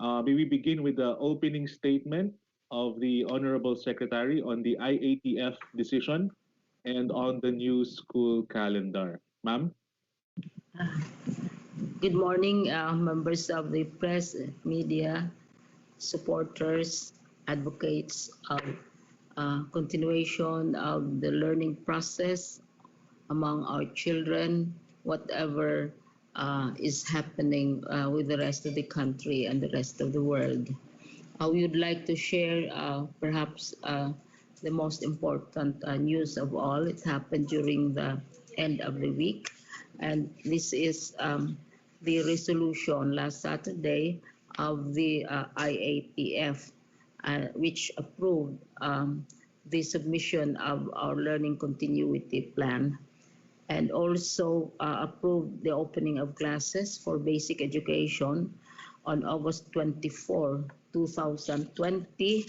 May we begin with the opening statement of the Honorable Secretary on the IATF decision and on the new school calendar. Ma'am? Good morning, members of the press, media, supporters, advocates of continuation of the learning process among our children, whatever is happening with the rest of the country and the rest of the world. We would like to share perhaps the most important news of all. It happened during the end of the week, and this is the resolution last Saturday of the IATF, which approved the submission of our learning continuity plan, and also approved the opening of classes for basic education on August 24, 2020,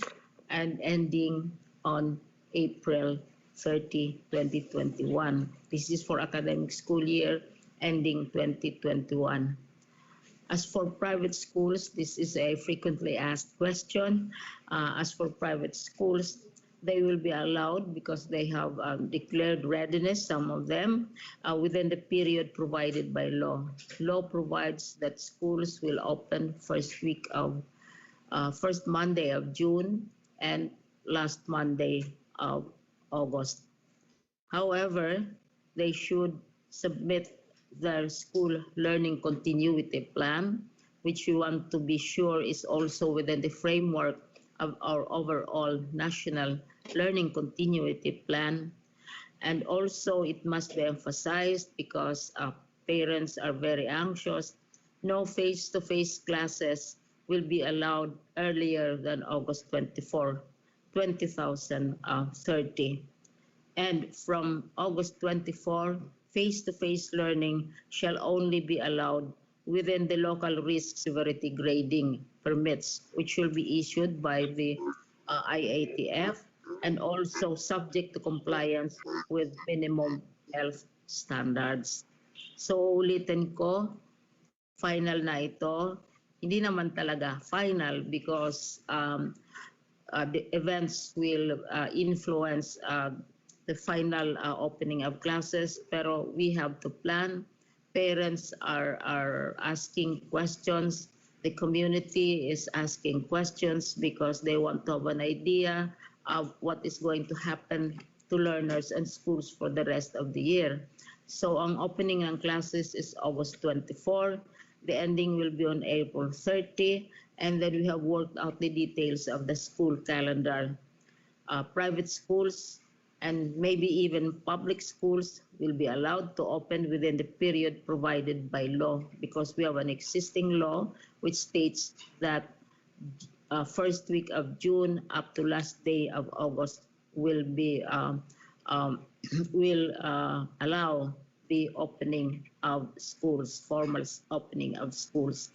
and ending on April 30, 2021. This is for academic school year ending 2021. As for private schools, this is a frequently asked question. As for private schools, they will be allowed because they have declared readiness, some of them, within the period provided by law. Law provides that schools will open first Monday of June and last Monday of August. However, they should submit their school learning continuity plan, which we want to be sure is also within the framework of our overall national learning continuity plan. And also it must be emphasized, because parents are very anxious, no face-to-face classes will be allowed earlier than August 24, 2030. And from August 24, face-to-face learning shall only be allowed within the local risk severity grading permits, which will be issued by the IATF, and also subject to compliance with minimum health standards. So ulitin ko, final na ito. Hindi naman talaga final, because the events will influence the final opening of classes, pero we have to plan. Parents are asking questions. The community is asking questions because they want to have an idea of what is going to happen to learners and schools for the rest of the year. So ang opening ng classes is August 24. The ending will be on April 30. And then we have worked out the details of the school calendar. Private schools and maybe even public schools will be allowed to open within the period provided by law, because we have an existing law which states that first week of June up to last day of August will be will allow the opening of schools, formal opening of schools.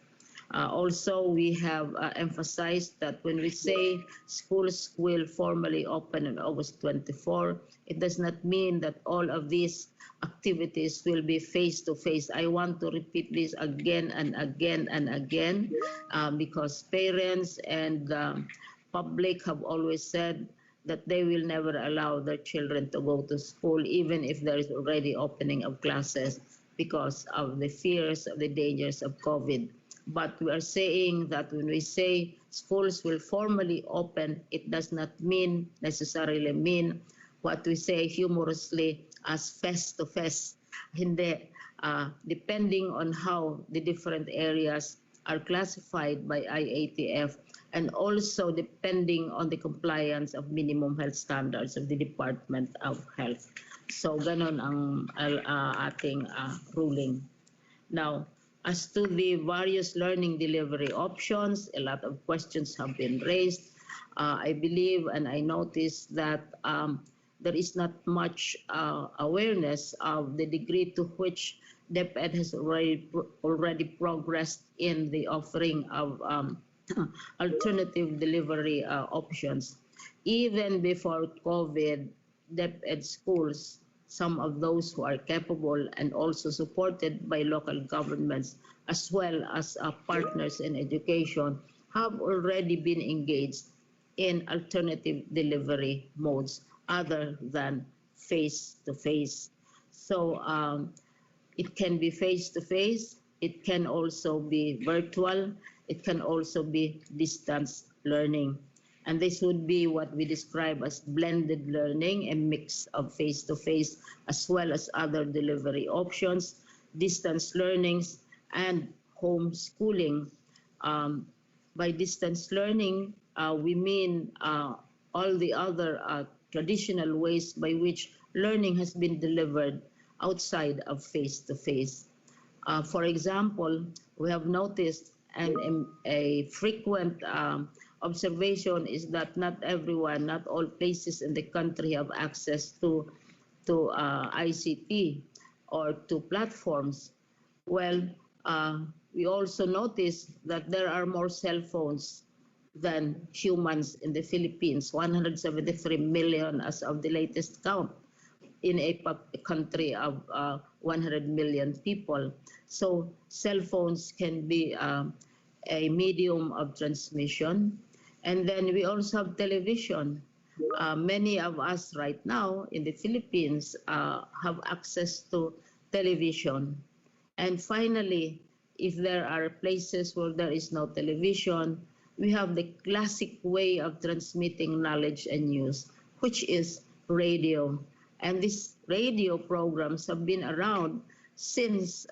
Also, we have emphasized that when we say schools will formally open on August 24, it does not mean that all of these activities will be face-to-face. I want to repeat this again and again and again, because parents and public have always said that they will never allow their children to go to school, even if there is already opening of classes, because of the fears of the dangers of COVID. But we are saying that when we say schools will formally open, it does not necessarily mean what we say humorously as face-to-face. Hindi. Depending on how the different areas are classified by IATF, and also depending on the compliance of minimum health standards of the Department of Health. So ganon ang ating ruling. Now, as to the various learning delivery options, a lot of questions have been raised. I believe and I noticed that there is not much awareness of the degree to which DepEd has already progressed in the offering of alternative delivery options. Even before COVID, DepEd schools, some of those who are capable and also supported by local governments, as well as partners in education, have already been engaged in alternative delivery modes other than face to face. So it can be face to face, it can also be virtual, it can also be distance learning. And this would be what we describe as blended learning, a mix of face to face as well as other delivery options, distance learnings, and homeschooling. Um, by distance learning, we mean all the other traditional ways by which learning has been delivered outside of face to face. For example, we have noticed a frequent observation is that not everyone, not all places in the country have access to ICT or to platforms. Well, we also notice that there are more cell phones than humans in the Philippines, 173 million as of the latest count in a country of 100 million people. So cell phones can be a medium of transmission. And then we also have television. Many of us right now in the Philippines have access to television. And finally, if there are places where there is no television, we have the classic way of transmitting knowledge and news, which is radio. And these radio programs have been around since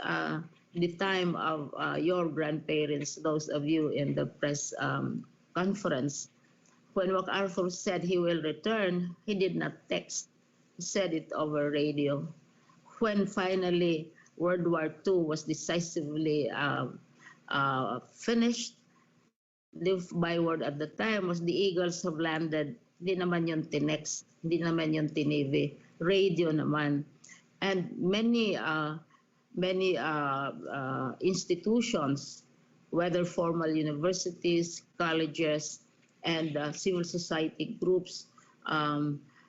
the time of your grandparents, those of you in the press conference. When MacArthur said he will return, he did not text. He said it over radio. When finally World War II was decisively finished, the byword at the time was the Eagles have landed. Hindi naman yung tinext, hindi naman yung tinivy. Radio naman. And many institutions, whether formal universities, colleges, and civil society groups,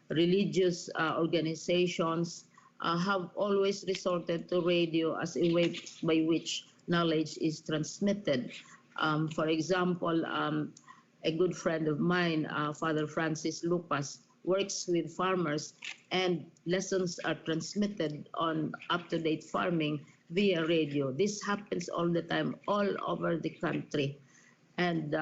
religious organizations, have always resorted to radio as a way by which knowledge is transmitted. For example, a good friend of mine, Father Francis Lucas, works with farmers, and lessons are transmitted on up-to-date farming via radio. This happens all the time, all over the country. And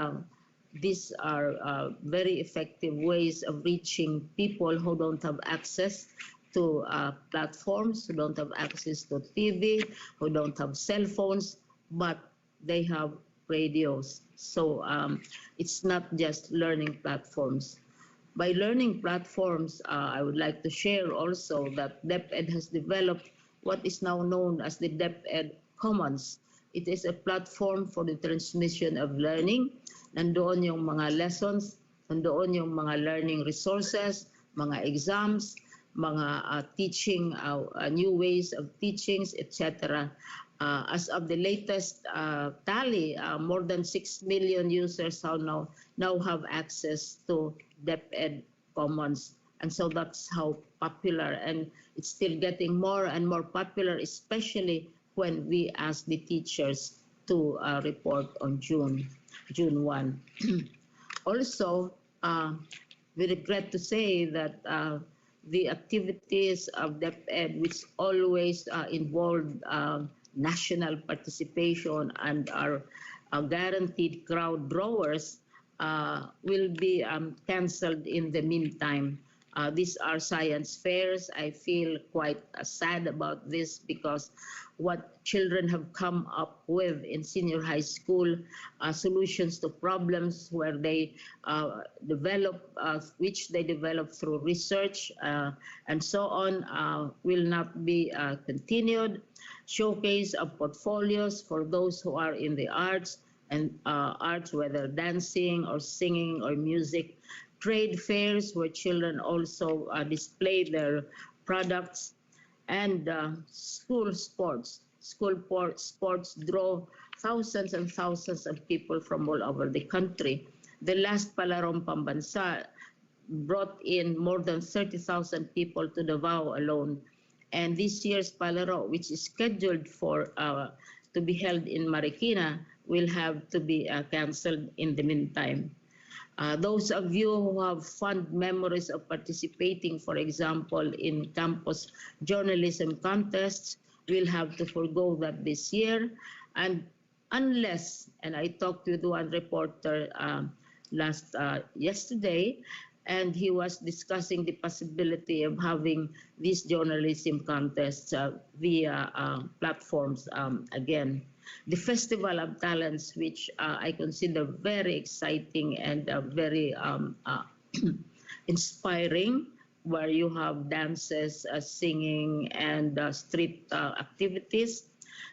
these are very effective ways of reaching people who don't have access to platforms, who don't have access to TV, who don't have cell phones, but they have radios. So it's not just learning platforms. By learning platforms, I would like to share also that DepEd has developed what is now known as the DepEd Commons. It is a platform for the transmission of learning. Nandoon yung mga lessons, nandoon yung mga learning resources, mga exams, mga teaching, new ways of teachings, etc. As of the latest tally, more than 6 million users now have access to DepEd Commons. And so that's how popular, and it's still getting more and more popular, especially when we ask the teachers to report on June 1. Also, we regret to say that the activities of DepEd, which always involved national participation and are guaranteed crowd drawers, will be canceled in the meantime. These are science fairs. I feel quite sad about this because what children have come up with in senior high school, solutions to problems where they which they develop through research and so on, will not be continued. Showcase of portfolios for those who are in the arts, and arts, whether dancing or singing or music. Trade fairs where children also display their products, and school sports. Sports draw thousands and thousands of people from all over the country. The last Palarong Pambansa brought in more than 30,000 people to Davao alone. And this year's Palaro, which is scheduled for to be held in Marikina, will have to be canceled in the meantime. Those of you who have fond memories of participating, for example, in campus journalism contests, will have to forego that this year. And unless, and I talked with one reporter yesterday, and he was discussing the possibility of having these journalism contests via platforms again. The Festival of Talents, which I consider very exciting and very inspiring, where you have dances, singing, and street activities,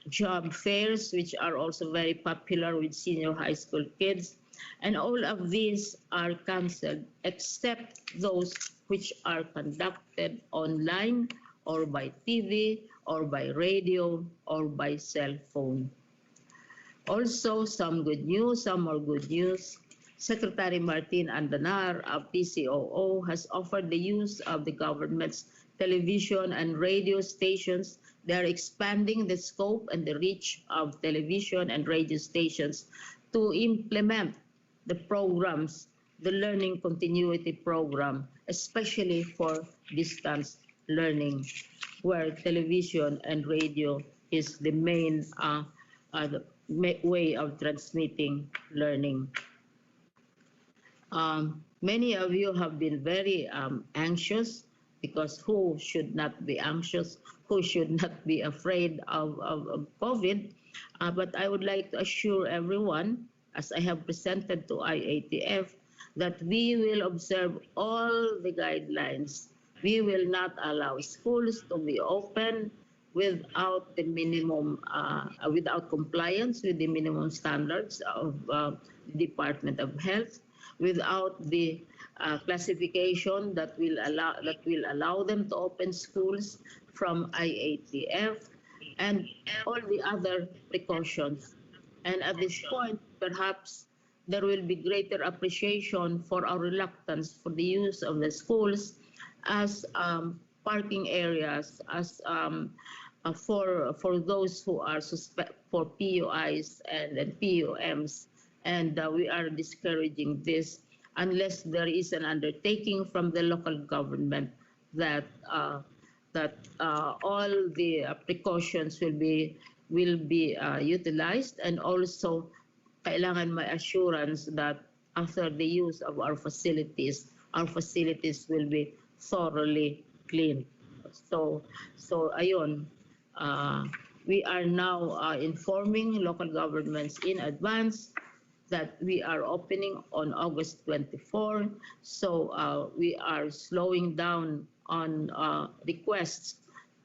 job fairs, which are also very popular with senior high school kids. And all of these are canceled except those which are conducted online or by TV or by radio or by cell phone. Also, some good news, some more good news. Secretary Martin Andanar of PCOO has offered the use of the government's television and radio stations. They are expanding the scope and the reach of television and radio stations to implement the programs, the learning continuity program, especially for distance learning, where television and radio is the main way of transmitting learning. Many of you have been very anxious, because who should not be anxious? Who should not be afraid of COVID? But I would like to assure everyone, as I have presented to IATF, that we will observe all the guidelines. We will not allow schools to be open without the minimum, without compliance with the minimum standards of the Department of Health, without the classification that will allow them to open schools from IATF, and all the other precautions. And at this point, perhaps there will be greater appreciation for our reluctance for the use of the schools as parking areas, as for those who are suspect for PUIs and PUMs, and we are discouraging this unless there is an undertaking from the local government that all the precautions will be utilized, and also kailangan may assurance that after the use of our facilities will be thoroughly cleaned. So ayun, we are now informing local governments in advance that we are opening on August 24. So we are slowing down on requests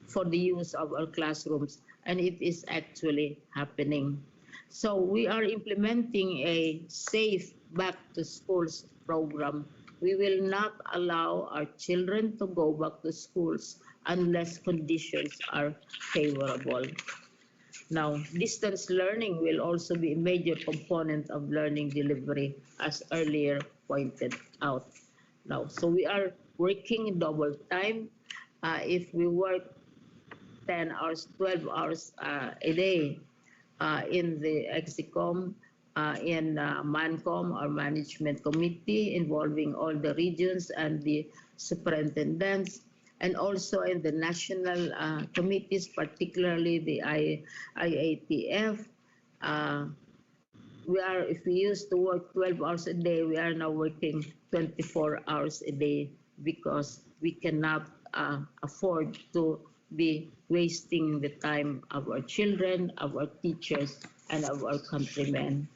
for the use of our classrooms, and it is actually happening. So we are implementing a safe back to schools program. We will not allow our children to go back to schools unless conditions are favorable. Now, distance learning will also be a major component of learning delivery, as earlier pointed out. Now, so we are working double time. If we work 10 hours, 12 hours a day in the EXICOM, in MANCOM, or Management Committee, involving all the regions and the superintendents, and also in the national committees, particularly the IATF. If we used to work 12 hours a day, we are now working 24 hours a day, because we cannot afford to be wasting the time of our children, of our teachers, and of our countrymen.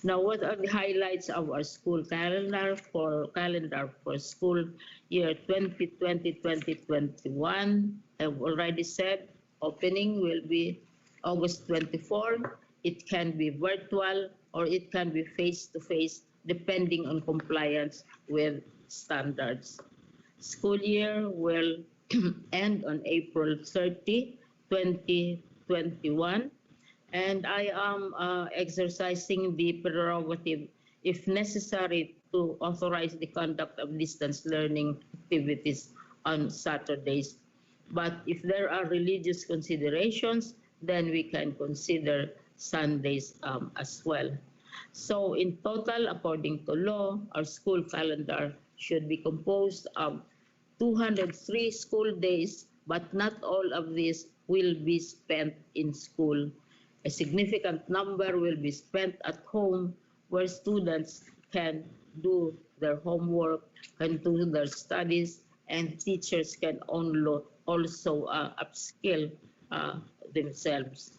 Now, what are the highlights of our school calendar for school year 2020-2021? I've already said opening will be August 24. It can be virtual or it can be face-to-face, depending on compliance with standards. School year will end on April 30, 2021. And I am exercising the prerogative, if necessary, to authorize the conduct of distance learning activities on Saturdays. But if there are religious considerations, then we can consider Sundays as well. So in total, according to law, our school calendar should be composed of 203 school days, but not all of these will be spent in school. A significant number will be spent at home where students can do their homework, can do their studies, and teachers can also upskill themselves.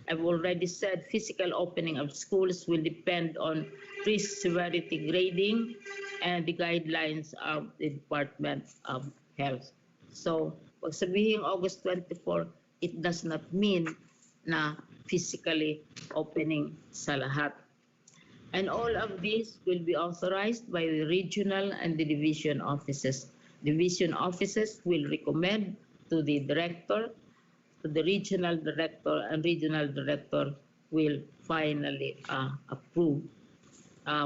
I've already said physical opening of schools will depend on risk severity grading and the guidelines of the Department of Health. So, pag sabihing August 24, it does not mean na physically opening sa lahat. And all of these will be authorized by the regional and the division offices. Division offices will recommend to the director, to the regional director, and regional director will finally approve.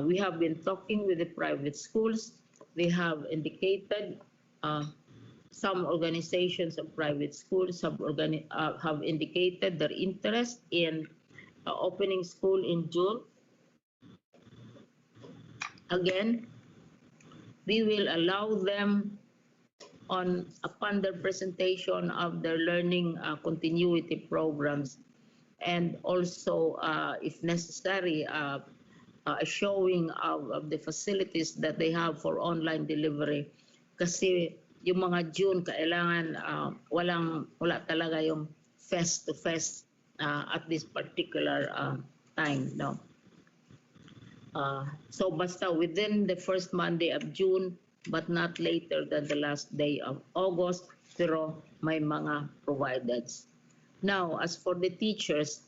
We have been talking with the private schools. They have indicated, some organizations of private schools have indicated their interest in opening school in June. Again, we will allow them upon their presentation of their learning continuity programs, and also, if necessary, a showing of the facilities that they have for online delivery. Kasi yung mga June, kailangan wala talaga yung face-to-face at this particular time. No? So basta within the first Monday of June, but not later than the last day of August, pero may mga provided. Now, as for the teachers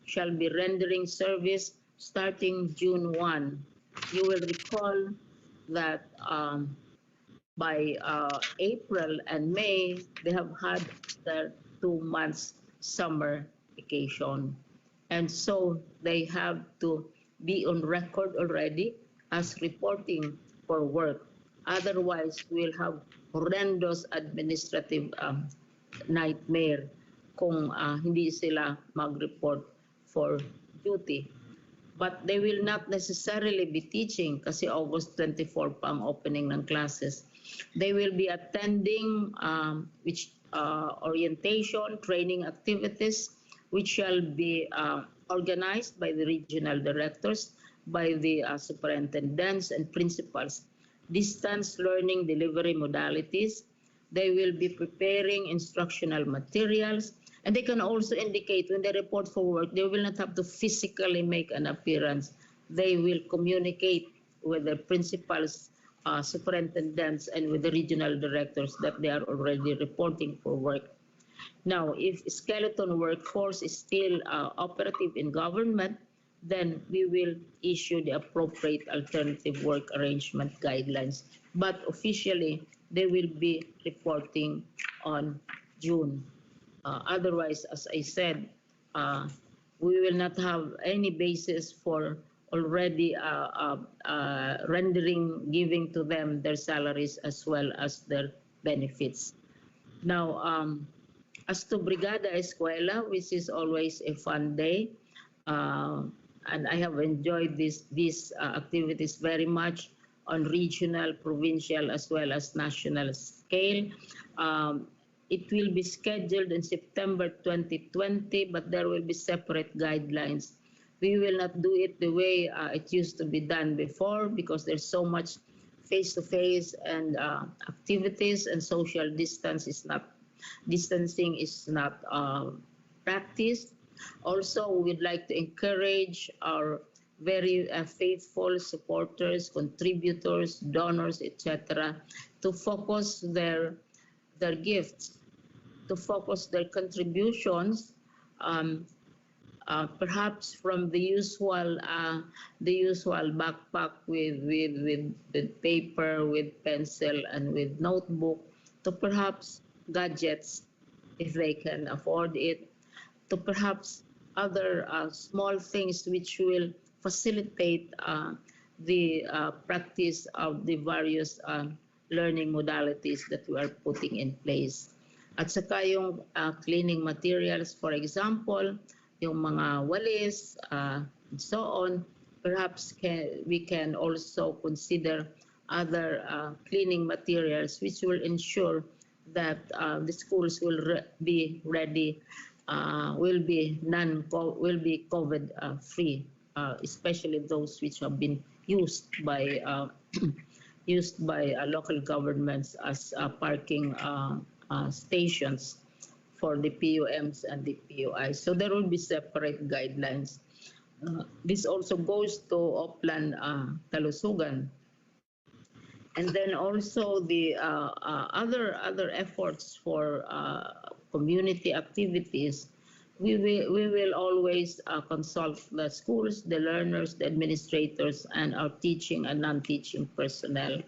shall be rendering service starting June 1. You will recall that by April and May, they have had their 2 months summer vacation. And so they have to be on record already as reporting for work. Otherwise, we'll have horrendous administrative nightmare kung hindi sila mag-report for duty. But they will not necessarily be teaching kasi August 24 pa ang opening ng classes. They will be attending orientation, training activities, which shall be organized by the regional directors, by the superintendents and principals. Distance learning delivery modalities. They will be preparing instructional materials, and they can also indicate when they report for work, they will not have to physically make an appearance. They will communicate with the principals, superintendents, and with the regional directors that they are already reporting for work. Now, if skeleton workforce is still operative in government, then we will issue the appropriate alternative work arrangement guidelines. But officially, they will be reporting on June. Otherwise, as I said, we will not have any basis for already giving to them their salaries as well as their benefits. Now, as to Brigada Escuela, which is always a fun day, and I have enjoyed these activities very much on regional, provincial, as well as national scale. It will be scheduled in September 2020, but there will be separate guidelines. We will not do it the way it used to be done before because there's so much face-to-face and activities, and social distancing is not practiced. Also, we would like to encourage our very faithful supporters, contributors, donors, etc., to focus their gifts, to focus their contributions, perhaps from the usual backpack with paper, with pencil, and with notebook, to perhaps gadgets, if they can afford it, to perhaps other small things which will facilitate the practice of the various learning modalities that we are putting in place. At saka yung cleaning materials, for example, yung mga walis, and so on. Perhaps we can also consider other cleaning materials which will ensure that the schools will be ready, will be COVID free, especially those which have been used by local governments as parking stations for the PUMs and the PUIs. So there will be separate guidelines. This also goes to Oplan Kalusugan. And then also the other efforts for community activities, we will always consult the schools, the learners, the administrators, and our teaching and non-teaching personnel.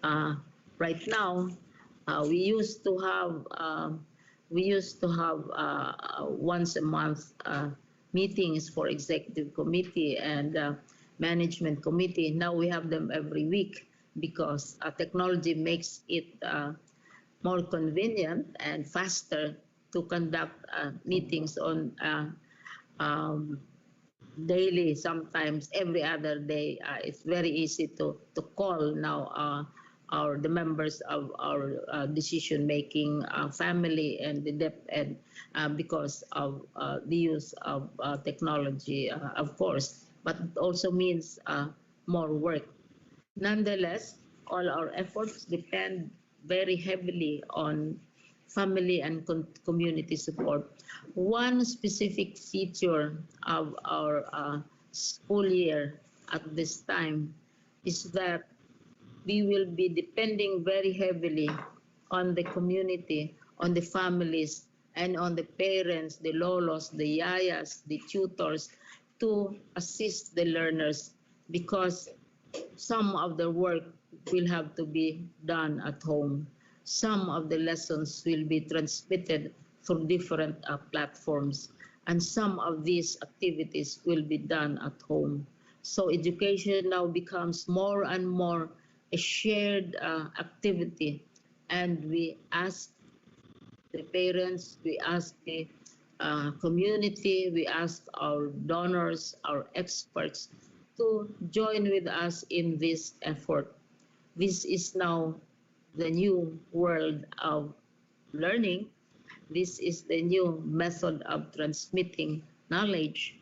Uh, right now, we used to have once a month meetings for executive committee and management committee. Now we have them every week because technology makes it more convenient and faster to conduct meetings on um, daily, sometimes every other day. It's very easy to call now the members of our decision-making family and the DepEd because of the use of technology, of course, but it also means more work. Nonetheless, all our efforts depend very heavily on family and community support. One specific feature of our school year at this time is that we will be depending very heavily on the community, on the families, and on the parents, the lolos, the yayas, the tutors to assist the learners because some of the work will have to be done at home. Some of the lessons will be transmitted through different platforms, and some of these activities will be done at home. So education now becomes more and more a shared activity, and we ask the parents, we ask the community, we ask our donors, our experts to join with us in this effort. This is now the new world of learning. This is the new method of transmitting knowledge.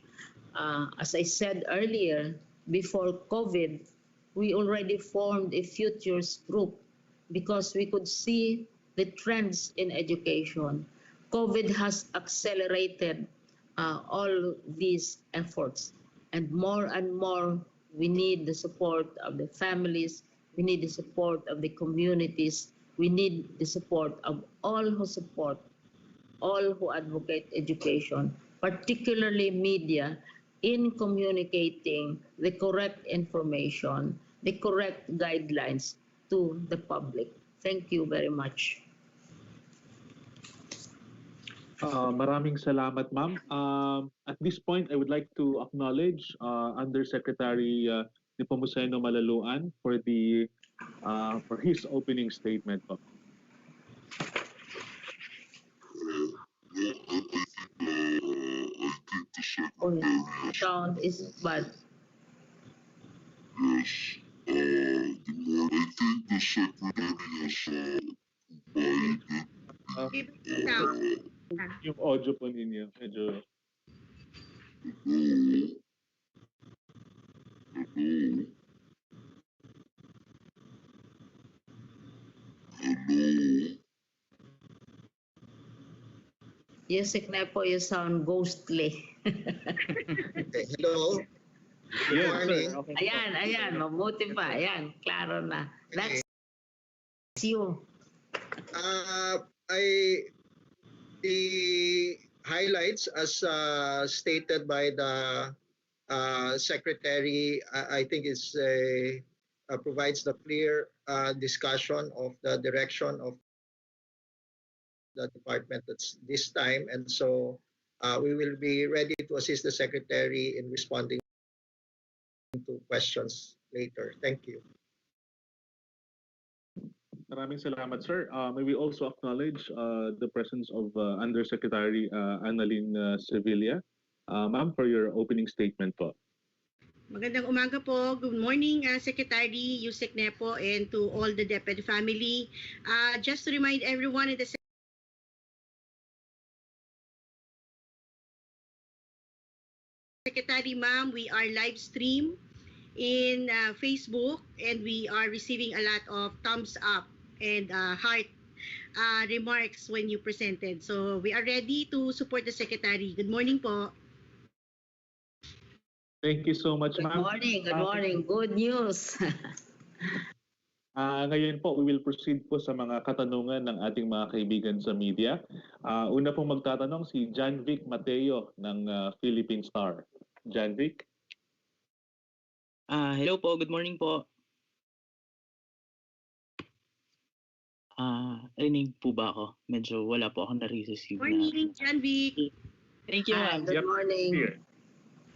As I said earlier, before COVID, we already formed a futures group because we could see the trends in education. COVID has accelerated all these efforts, and more we need the support of the families, we need the support of the communities, we need the support of all who advocate education, particularly media, in communicating the correct information, the correct guidelines to the public. Thank you very much. Maraming salamat, ma'am. At this point, I would like to acknowledge Undersecretary Nepomuceno Malaluan for his opening statement. Oh, sound is bad. Yes. I think the secretary has provided Uh, yung audio po ninyo, medyo... hello. Hello. Hello. Yusik Nepo, you sound ghostly. Hello. Good Yes, morning. sir. Okay. Ayan, mabuti pa. Ayan, klaro na. That's you. The highlights, as stated by the secretary, I think provides the clear discussion of the direction of the department at this time, and so we will be ready to assist the secretary in responding to questions later. Thank you. Maraming salamat, sir. May we also acknowledge the presence of Undersecretary Annalyn Sevilla Ma'am, for your opening statement po. Magandang umaga po. Good morning, Secretary Yusek Nepo, and to all the DepEd family. Just to remind everyone in the Secretary, ma'am, we are live stream in Facebook, and we are receiving a lot of thumbs up and heart remarks when you presented. So we are ready to support the Secretary. Good morning po. Thank you so much, Good ma'am. morning, good morning. Good news. Ngayon po, we will proceed po sa mga katanungan ng ating mga kaibigan sa media. Una pong magtatanong si Janvic Mateo ng Philippine Star. Janvic? Hello po, good morning po. Rinig po ba ako? Medyo wala po akong na-receive na. Morning, Janvic. Thank you, Hi, ma'am. good morning. Here.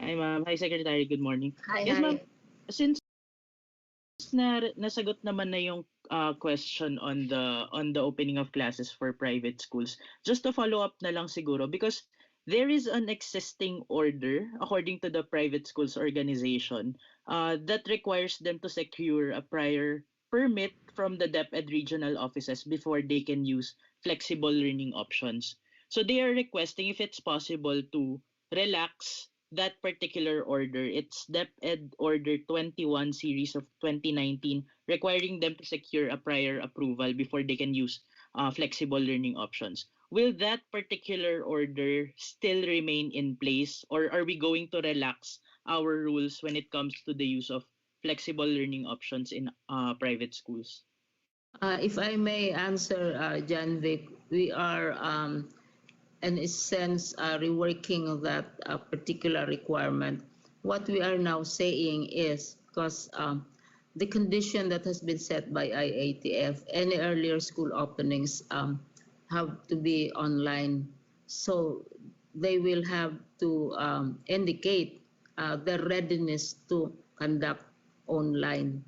Hi, ma'am. Hi, Secretary. Good morning. Hi, Yes, hi. ma'am. Since nasagot naman na yung question on the opening of classes for private schools, just to follow up na lang siguro, because there is an existing order according to the private schools organization that requires them to secure a prior permit from the DepEd regional offices before they can use flexible learning options. So they are requesting if it's possible to relax that particular order. It's DepEd Order 21 series of 2019, requiring them to secure a prior approval before they can use flexible learning options. Will that particular order still remain in place, or are we going to relax our rules when it comes to the use of flexible learning options in private schools? If I may answer, Janvic, we are in a sense reworking of that particular requirement. What we are now saying is, because the condition that has been set by IATF, any earlier school openings have to be online. So they will have to indicate their readiness to conduct online.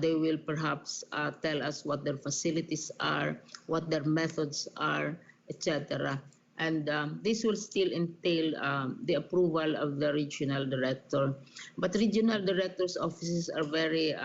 They will perhaps tell us what their facilities are, what their methods are, etc. And this will still entail the approval of the regional director. But regional directors' offices are very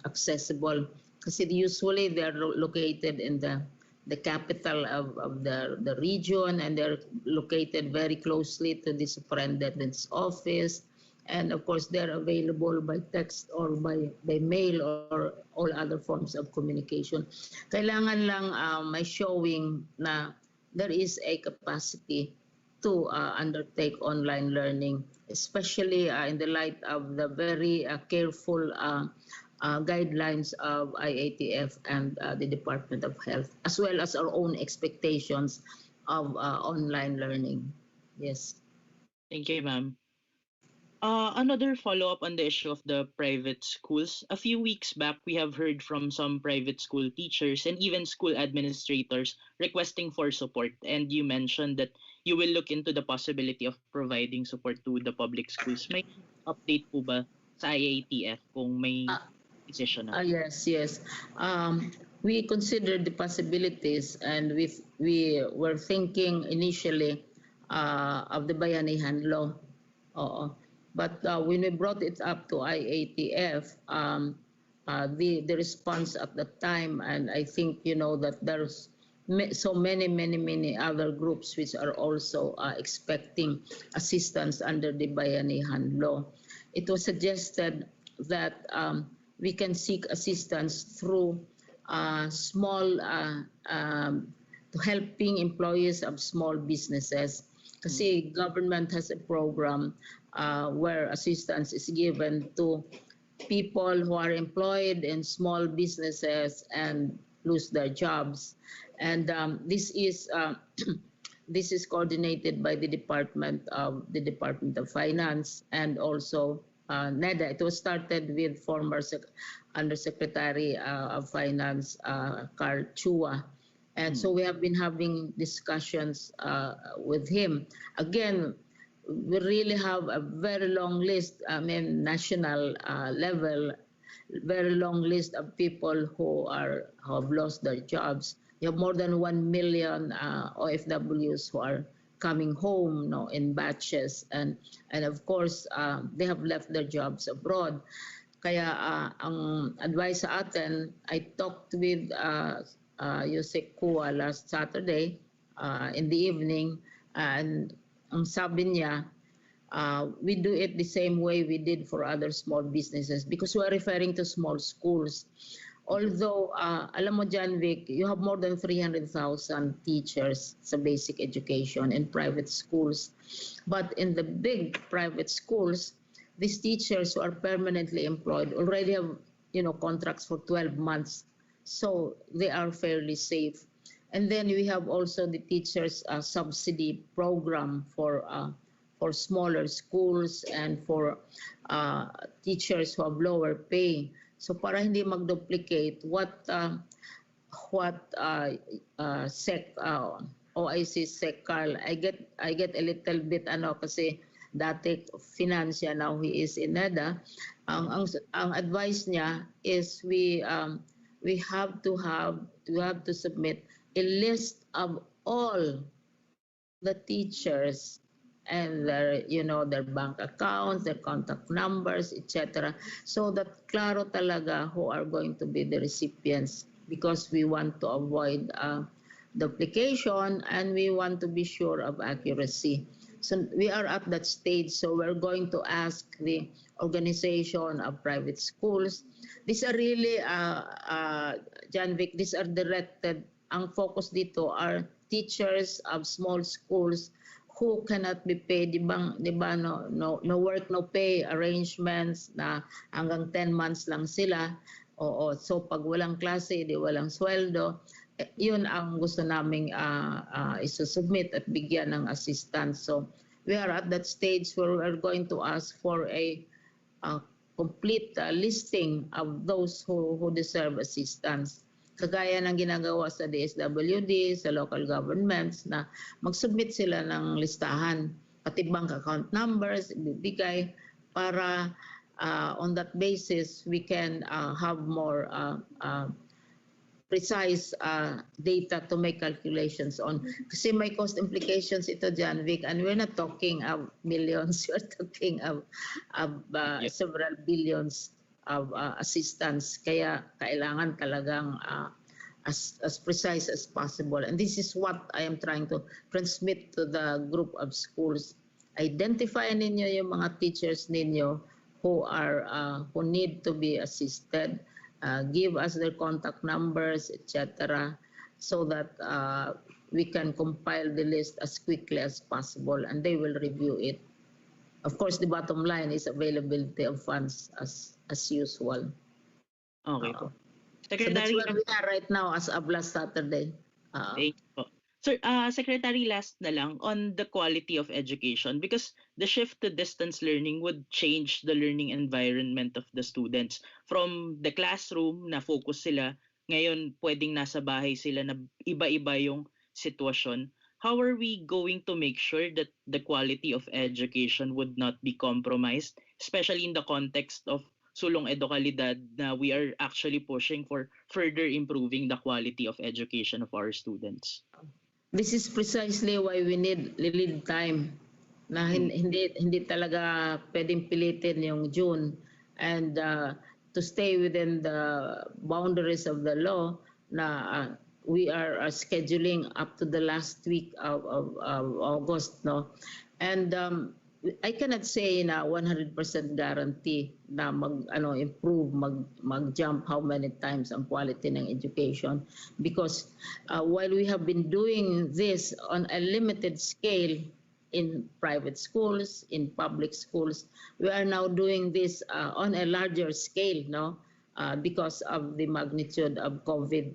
accessible because usually they are located in the capital of the region, and they're located very closely to the superintendent's office. And of course, they're available by text or by mail or all other forms of communication. Kailangan lang may showing na there is a capacity to undertake online learning, especially in the light of the very careful guidelines of IATF and the Department of Health, as well as our own expectations of online learning. Yes. Thank you, ma'am. Another follow-up on the issue of the private schools. A few weeks back, we have heard from some private school teachers and even school administrators requesting for support. And you mentioned that you will look into the possibility of providing support to the public schools. May update po ba sa IATF kung may decision na? Yes. We considered the possibilities, and we were thinking initially of the Bayanihan law. But when we brought it up to IATF, the response at the time, and I think you know that there's so many other groups which are also expecting assistance under the Bayanihan law. It was suggested that we can seek assistance through small to helping employees of small businesses. Kasi government has a program where assistance is given to people who are employed in small businesses and lose their jobs. And this is coordinated by the Department of Finance and also NEDA. It was started with former Undersecretary of Finance Carl Chua. And so we have been having discussions with him. Again, we really have a very long list, national level, very long list of people who have lost their jobs. You have more than 1 million OFWs who are coming home, in batches, and of course they have left their jobs abroad. Kaya ang advice sa atin, I talked with Yusek Kua last Saturday in the evening, and ang sabi niya, we do it the same way we did for other small businesses because we are referring to small schools. Although, alam mo dyan, Vic, you have more than 300,000 teachers sa basic education in private schools. But in the big private schools, these teachers who are permanently employed already have, contracts for 12 months. So they are fairly safe. And then we have also the teachers subsidy program for smaller schools and for teachers who have lower pay. So para hindi mag-duplicate what OIC Sec Carl, I get a little bit kasi dati finance siya, now he is in NEDA. Ang advice niya is we have to submit a list of all the teachers and their bank accounts, their contact numbers, etc. So that klaro talaga who are going to be the recipients, because we want to avoid duplication and we want to be sure of accuracy. So we are at that stage, so we're going to ask the organization of private schools. These are really, Jan Vic, these are directed, ang focus dito are teachers of small schools who cannot be paid, di ba, no work, no pay arrangements na hanggang 10 months lang sila. So pag walang klase, di walang sweldo, yun ang gusto naming isusubmit at bigyan ng assistance. So we are at that stage where we are going to ask for a complete listing of those who deserve assistance. Kagaya ng ginagawa sa DSWD, sa local governments, na mag-submit sila ng listahan, pati bank account numbers, ibibigay para on that basis we can have more precise data to make calculations on. Kasi may cost implications ito dyan, Vic, and we're not talking of millions, we're talking of several billions of assistance. Kaya kailangan talagang as precise as possible. And this is what I am trying to transmit to the group of schools. Identify ninyo yung mga teachers ninyo who need to be assisted. Give us their contact numbers, etc., so that we can compile the list as quickly as possible, and they will review it. Of course, the bottom line is availability of funds as usual. Okay. So that's where we are right now as of last Saturday. Thank you po. Sir, Secretary, last na lang on the quality of education, because the shift to distance learning would change the learning environment of the students. From the classroom na focus sila, ngayon pwedeng nasa bahay sila na iba-iba yung sitwasyon. How are we going to make sure that the quality of education would not be compromised, especially in the context of sulong edukalidad na we are actually pushing for further improving the quality of education of our students? This is precisely why we need lead time, na hindi talaga pwedeng pilitin yung June, and to stay within the boundaries of the law na we are scheduling up to the last week of August, no? And I cannot say na 100% guarantee na improve, mag-jump how many times ang quality ng education, because while we have been doing this on a limited scale in private schools, in public schools, we are now doing this on a larger scale, no? Because of the magnitude of COVID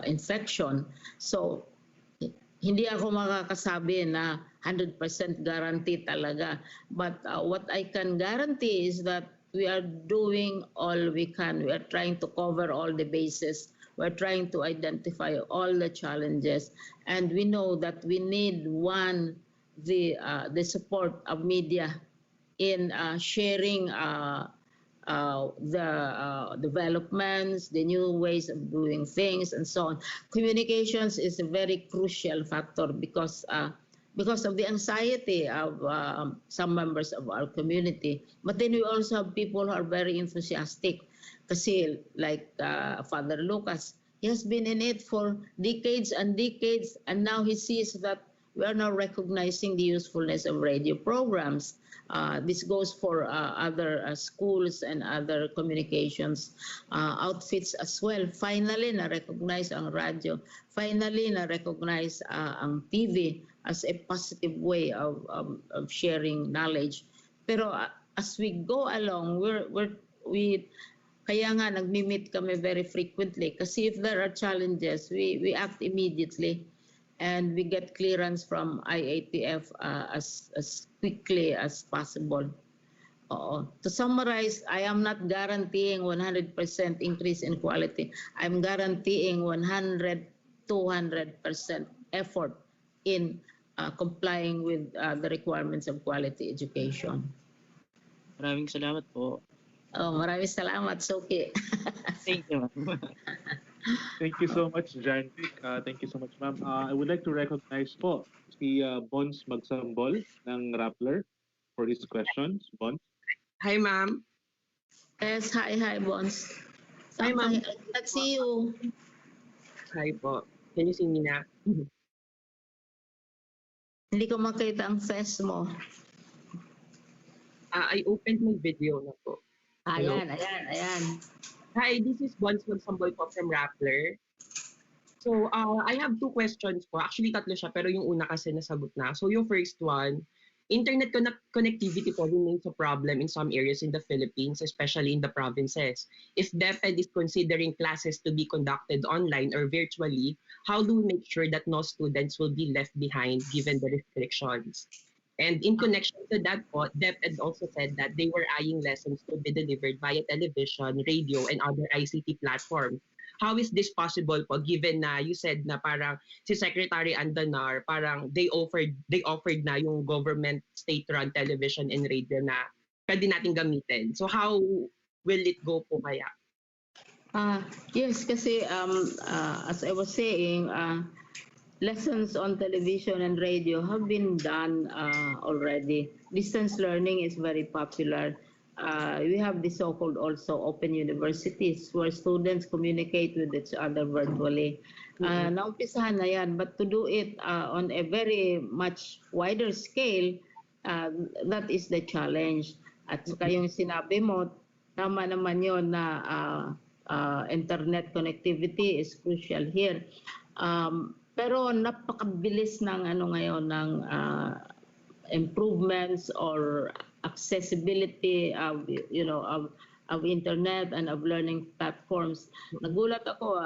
infection. So hindi ako makakasabi na 100% guarantee talaga. But what I can guarantee is that we are doing all we can. We are trying to cover all the bases. We are trying to identify all the challenges. And we know that we need the support of media in sharing the developments, the new ways of doing things, and so on. Communications is a very crucial factor because because of the anxiety of some members of our community. But then we also have people who are very enthusiastic. Kasi like Father Lucas, he has been in it for decades and decades, and now he sees that we are now recognizing the usefulness of radio programs. This goes for other schools and other communications outfits as well. Finally, na-recognize ang radio. Finally, na-recognize ang TV as a positive way of sharing knowledge. Pero as we go along, we kaya nga nagmi-meet kami very frequently kasi if there are challenges, we act immediately and we get clearance from IATF as quickly as possible. To summarize, I am not guaranteeing 100% increase in quality. I'm guaranteeing 100, 200% effort in complying with the requirements of quality education. Maraming salamat po. Maraming salamat, Soki. Thank you, ma'am. Thank you so much, Jan. Thank you so much, ma'am. I would like to recognize po si Bons Magsambol ng Rappler for his questions. Bons? Hi, ma'am. Yes, hi, Bons. Hi, ma'am. Let's see you. Hi po. Can you see me na? Hindi ko makita ang face mo. I opened my video na po. Ayan. Hi, this is Bons Magsambol po from Rappler. So, I have two questions po. Actually, tatlo siya, pero yung una kasi nasagot na. So, yung first one, internet connectivity po remains a problem in some areas in the Philippines, especially in the provinces. If DepEd is considering classes to be conducted online or virtually, how do we make sure that no students will be left behind given the restrictions? And in connection to that po, DepEd also said that they were eyeing lessons to be delivered via television, radio, and other ICT platforms. How is this possible po given na you said na parang si Secretary Andanar parang they offered na yung government state-run television and radio na pwede natin gamitin. So how will it go po kaya? Yes, kasi as I was saying, lessons on television and radio have been done already. Distance learning is very popular. We have the so-called also open universities where students communicate with each other virtually. Naumpisahan na yan, but to do it on a very much wider scale, that is the challenge. At saka yung sinabi mo, tama naman yun na internet connectivity is crucial here. Pero napakabilis ng ngayon ng improvements or accessibility of internet and of learning platforms. Nagulat ako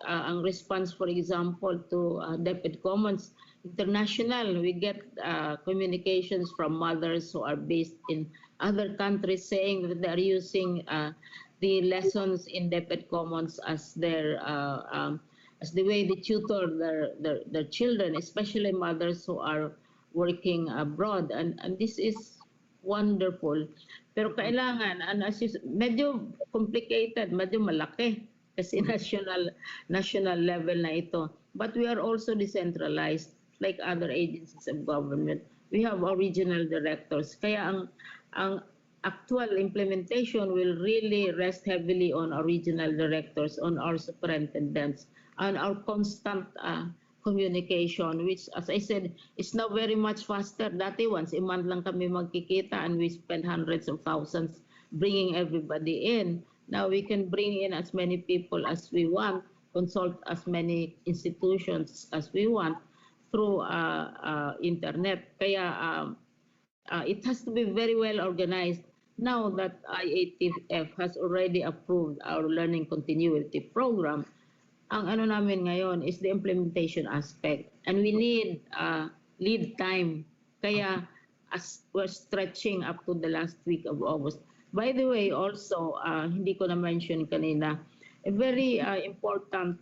ang response, for example, to DepEd Commons International. We get communications from mothers who are based in other countries saying that they are using the lessons in DepEd Commons as their as the way they tutor their children, especially mothers who are working abroad, and this is wonderful. Pero kailangan, medyo complicated, medyo malaki kasi national level na ito. But we are also decentralized like other agencies of government. We have our regional directors. Kaya ang actual implementation will really rest heavily on our regional directors, on our superintendents, and our constant communication, which, as I said, is now very much faster. Dati once a month lang kami magkikita and we spend hundreds of thousands bringing everybody in. Now we can bring in as many people as we want, consult as many institutions as we want through internet. Kaya it has to be very well organized. Now that IATF has already approved our learning continuity program, ang namin ngayon is the implementation aspect, and we need lead time. Kaya as we're stretching up to the last week of August. By the way, also hindi ko na mention kanina, a very important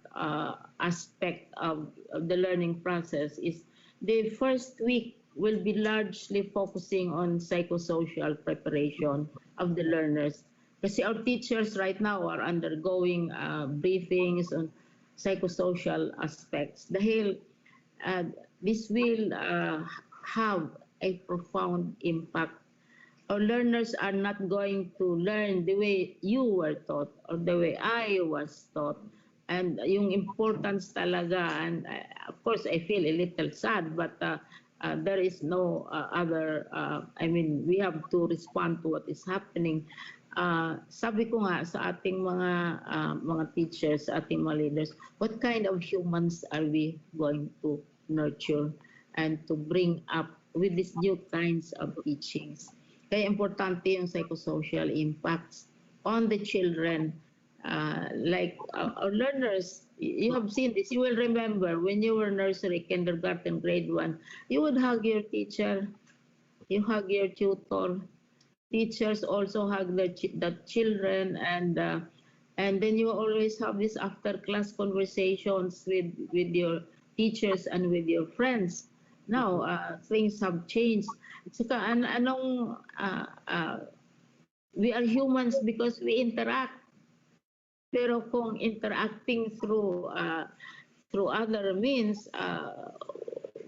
aspect of the learning process is the first week will be largely focusing on psychosocial preparation of the learners. Kasi our teachers right now are undergoing briefings on psychosocial aspects. Dahil uh, this will have a profound impact. Our learners are not going to learn the way you were taught or the way I was taught. And yung importance talaga, and of course I feel a little sad, but there is no other, I mean, we have to respond to what is happening. Sabi ko nga sa ating mga teachers, sa ating mga leaders, what kind of humans are we going to nurture and to bring up with these new kinds of teachings? Kaya importante yung psychosocial impacts on the children. Like our learners, you have seen this. You will remember when you were nursery, kindergarten, grade 1, you would hug your teacher, you hug your tutor. Teachers also hug the children, and then you always have this after class conversations with your teachers and with your friends. Now things have changed. Saka we are humans because we interact. Pero kung interacting through other means,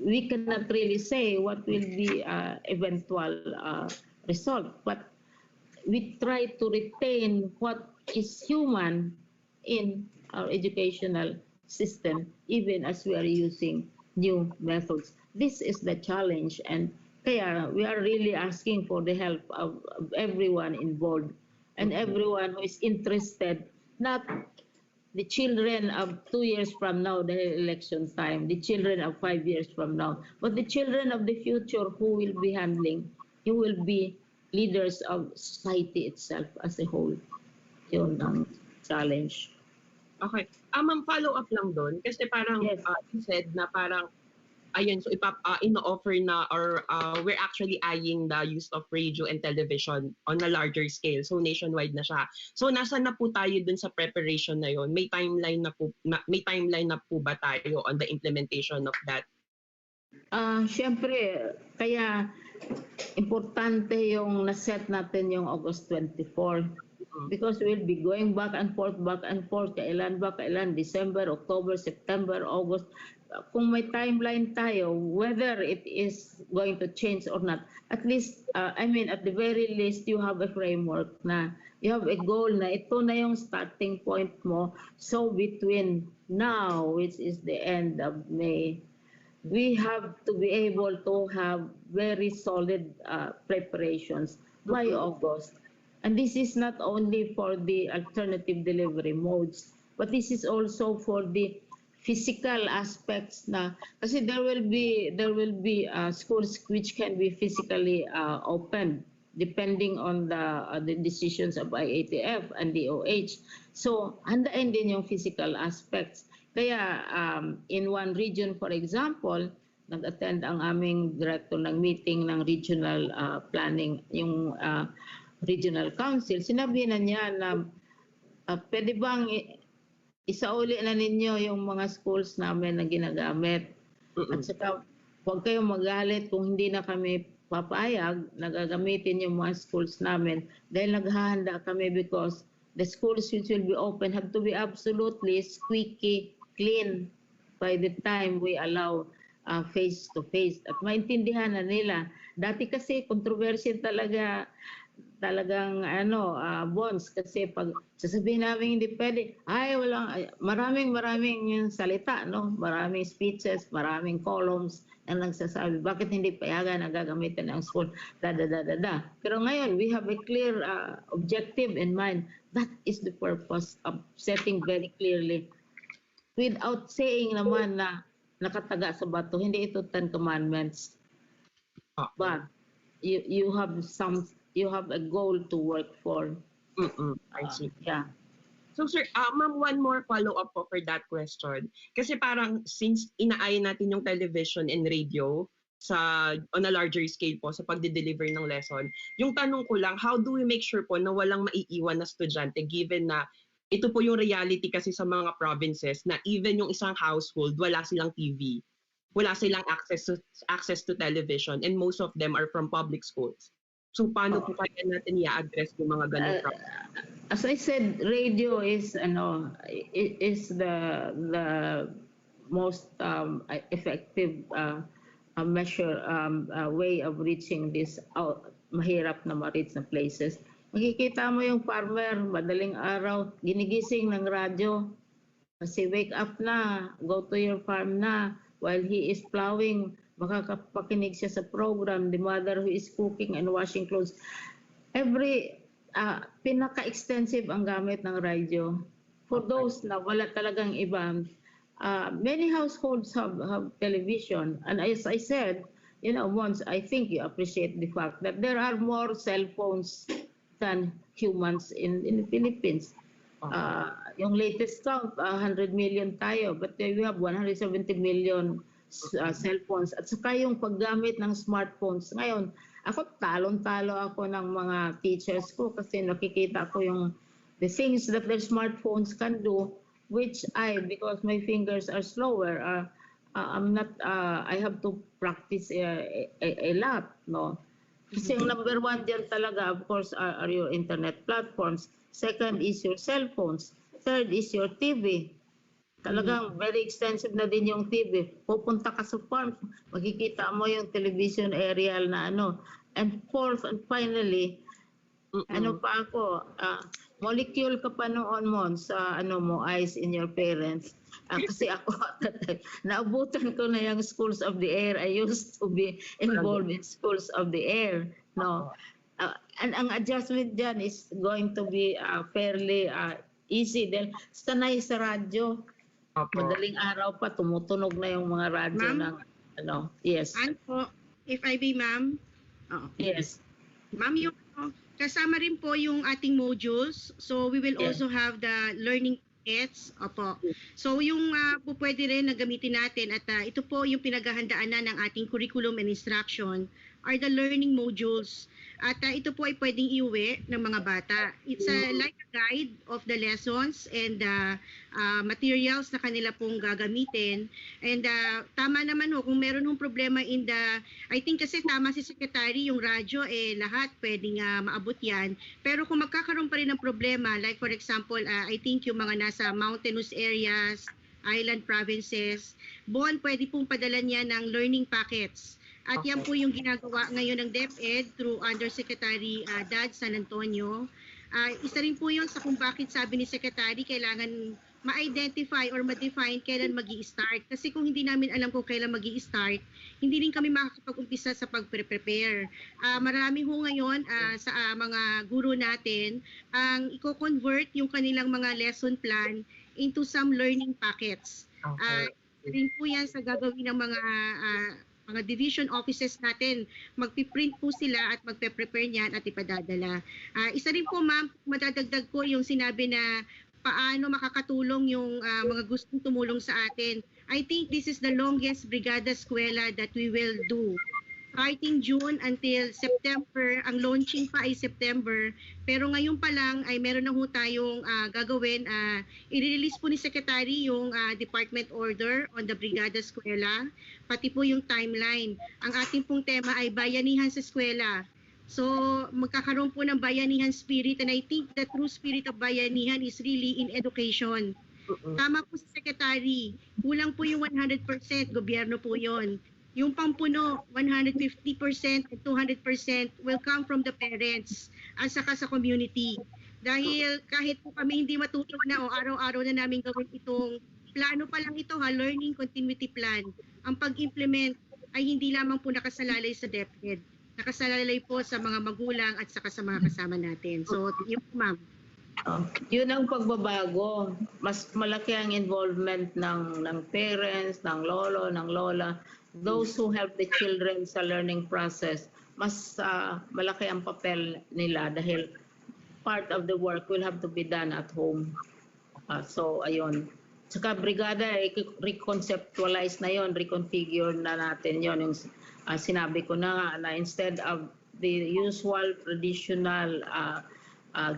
we cannot really say what will be eventual result. But we try to retain what is human in our educational system, even as we are using new methods. This is the challenge, and kaya we are really asking for the help of everyone involved and everyone who is interested, not the children of 2 years from now, the election time, the children of 5 years from now, but the children of the future who will be handling, who will be leaders of society itself as a whole. Yun ang challenge. Okay. Ma'am, follow up lang doon. Kasi parang Yes. You said na parang, ayun, so ino-offer na or we're actually eyeing the use of radio and television on a larger scale. So nationwide na siya. So nasa na po tayo dun sa preparation na yon? May timeline na po ba tayo on the implementation of that? Siyempre, kaya importante yung naset natin yung August 24 because we'll be going back and forth, kailan ba, December, October, September, August. Kung may timeline tayo, whether it is going to change or not, at least, I mean, at the very least, you have a framework na, you have a goal na ito na yung starting point mo. So between now, which is the end of May, we have to be able to have very solid preparations by August. And this is not only for the alternative delivery modes, but this is also for the physical aspects na kasi there will be schools which can be physically opened depending on the decisions of IATF and DOH. So handain din yung physical aspects. Kaya in one region, for example, nag-attend ang aming director ng meeting ng regional planning, yung regional council. Sinabi na niya na pwede bang isauli na ninyo yung mga schools namin na ginagamit. At saka huwag kayong magalit kung hindi na kami papayag na gagamitin yung mga schools namin dahil naghahanda kami because the schools which will be open have to be absolutely squeaky clean by the time we allow face-to-face. At maintindihan na nila. Dati kasi controversy talagang bonds kasi pag sasabihin namin hindi pwede, maraming salita, no? Maraming speeches, maraming columns na nagsasabi, bakit hindi payagan na gagamitin ang school, Pero ngayon, we have a clear objective in mind. That is the purpose of setting very clearly without saying naman na nakataga sa bato, hindi ito 10 commandments. But you have a goal to work for. I see. Yeah. So sir, ma'am, one more follow-up po for that question. Kasi parang since inaayin natin yung television and radio on a larger scale po sa pagde-deliver ng lesson, yung tanong ko lang, how do we make sure po na walang maiiwan na estudyante given na ito po yung reality kasi sa mga provinces na even yung isang household, wala silang TV, wala silang access to television, and most of them are from public schools. So paano po kaya natin i-address yung mga ganung problem? As I said, radio is the most effective measure way of reaching this mahirap na ma-reach na places. Makikita mo yung farmer, madaling araw, ginigising ng radyo. Kasi wake up na, go to your farm na. While he is plowing, makakapakinig siya sa program, the mother who is cooking and washing clothes. Pinaka-extensive ang gamit ng radyo. For those na wala talagang iba, many households have television. And as I said, once, I think you appreciate the fact that there are more cell phones than humans in the Philippines. Yung latest count, 100 million tayo, but we have 170 million cell phones. At saka yung paggamit ng smartphones. Ngayon, ako talon-talo ako ng mga teachers ko kasi nakikita ko the things that their smartphones can do, which because my fingers are slower, I have to practice a lot, no? Kasi yung number one dyan talaga, of course, are your internet platforms. Second is your cell phones. Third is your TV. Talagang very extensive na din yung TV. Pupunta ka sa farm, makikita mo yung television aerial na ano. And fourth and finally, molecule ka pa noon mo sa eyes in your parents. Kasi ako, naabutan ko na yung schools of the air. I used to be involved in schools of the air. No? And ang adjustment dyan is going to be fairly easy. Dahil sanay sa radyo. Madaling araw pa, tumutunog na yung mga radyo ng yes. Ano, if I be ma'am? Yes. Ma'am, yung kasama rin po yung ating modules. So we will also have the learning kits. Opo. So yung po pwede rin na gamitin natin at ito po yung pinaghahandaan na ng ating curriculum and instruction are the learning modules. At ito po ay pwedeng iuwi ng mga bata. It's like a guide of the lessons and materials na kanila pong gagamitin. And tama naman ho, kung meron hong problema I think kasi tama si Secretary, yung radyo, lahat pwedeng maabot yan. Pero kung magkakaroon pa rin ng problema, like for example, I think yung mga nasa mountainous areas, island provinces, pwede pong padala niya ng learning packets. At yan po yung ginagawa ngayon ng DepEd through Undersecretary Dad San Antonio. Isa rin po yun sa kung bakit sabi ni Secretary kailangan ma-identify or ma-define kailan mag-i-start. Kasi kung hindi namin alam kung kailan mag-i-start, hindi rin kami makakapag-umpisa sa pag-prepare. Marami ho ngayon sa mga guro natin ang i-convert yung kanilang mga lesson plan into some learning packets. Rin po yan sa gagawin ng mga division offices natin. Magpiprint po sila at magpe-prepare niyan at ipadadala. Isa rin po ma'am, madadagdag ko yung sinabi na paano makakatulong yung mga gustong tumulong sa atin. I think this is the longest Brigada Eskwela that we will do. Starting June until September, ang launching pa ay September. Pero ngayon pa lang ay meron na ho tayong gagawin. I-release po ni Secretary yung department order on the Brigada Eskwela, pati po yung timeline. Ang ating pong tema ay bayanihan sa eskwela. So magkakaroon po ng bayanihan spirit, and I think the true spirit of bayanihan is really in education. Tama po si Secretary, kulang po yung 100%, gobyerno po yon. Yung pampuno, 150% and 200% will come from the parents at saka sa community. Dahil kahit po kami hindi matutulog na o araw-araw na namin gawin itong plano pa lang ito, learning continuity plan. Ang pag-implement ay hindi lamang po nakasalalay sa DepEd. Nakasalalay po sa mga magulang at saka sa mga kasama natin. So, yun po ma'am. Yun ang pagbabago. Mas malaki ang involvement ng parents, ng lolo, ng lola. Those who help the children sa learning process, mas malaki ang papel nila dahil part of the work will have to be done at home. So, ayun. Saka brigada, reconceptualize na yon, reconfigure na natin yon. Yung sinabi ko na instead of the usual traditional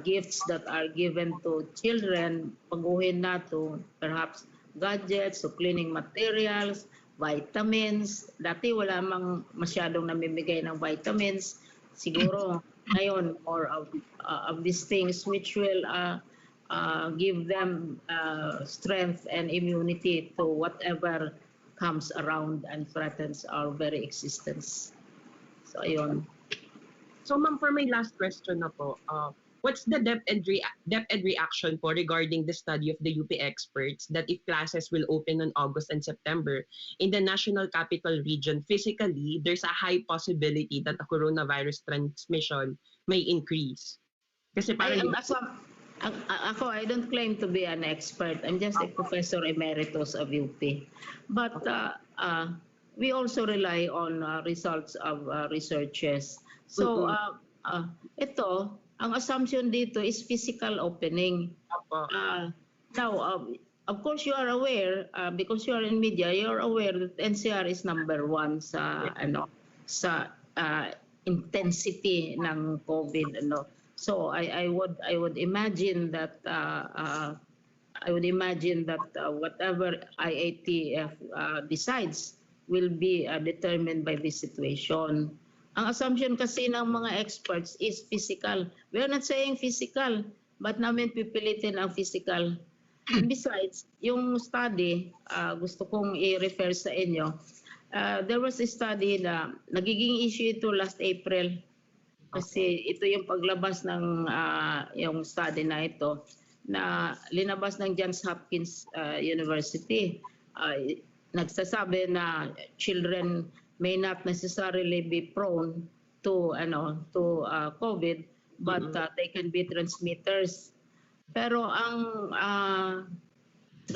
gifts that are given to children, baguhin na to perhaps gadgets, so cleaning materials, vitamins. Dati wala mang masyadong namimigay ng vitamins. Siguro ngayon more of these things which will give them strength and immunity to whatever comes around and threatens our very existence. So, ayun. So ma'am, for my last question na po, what's the DepEd reaction po regarding the study of the UP experts that if classes will open on August and September in the National Capital Region, physically, there's a high possibility that the coronavirus transmission may increase? Kasi Ay, parang ako, I don't claim to be an expert. I'm just a professor emeritus of UP. But we also rely on results of researches. So, ito, ang assumption dito is physical opening. Now, of course, you are aware, because you are in media, you are aware that NCR is number one sa, sa intensity ng COVID, So I would imagine that whatever IATF decides will be determined by this situation. Ang assumption kasi ng mga experts is physical. We are not saying physical, but namin pipilitin ang physical. And besides, yung study, gusto kong i-refer sa inyo, there was a study na nagiging issue ito last April. Kasi ito yung paglabas ng yung study na ito na linabas ng Johns Hopkins University. Nagsasabi na children may not necessarily be prone to COVID, but they can be transmitters. Pero ang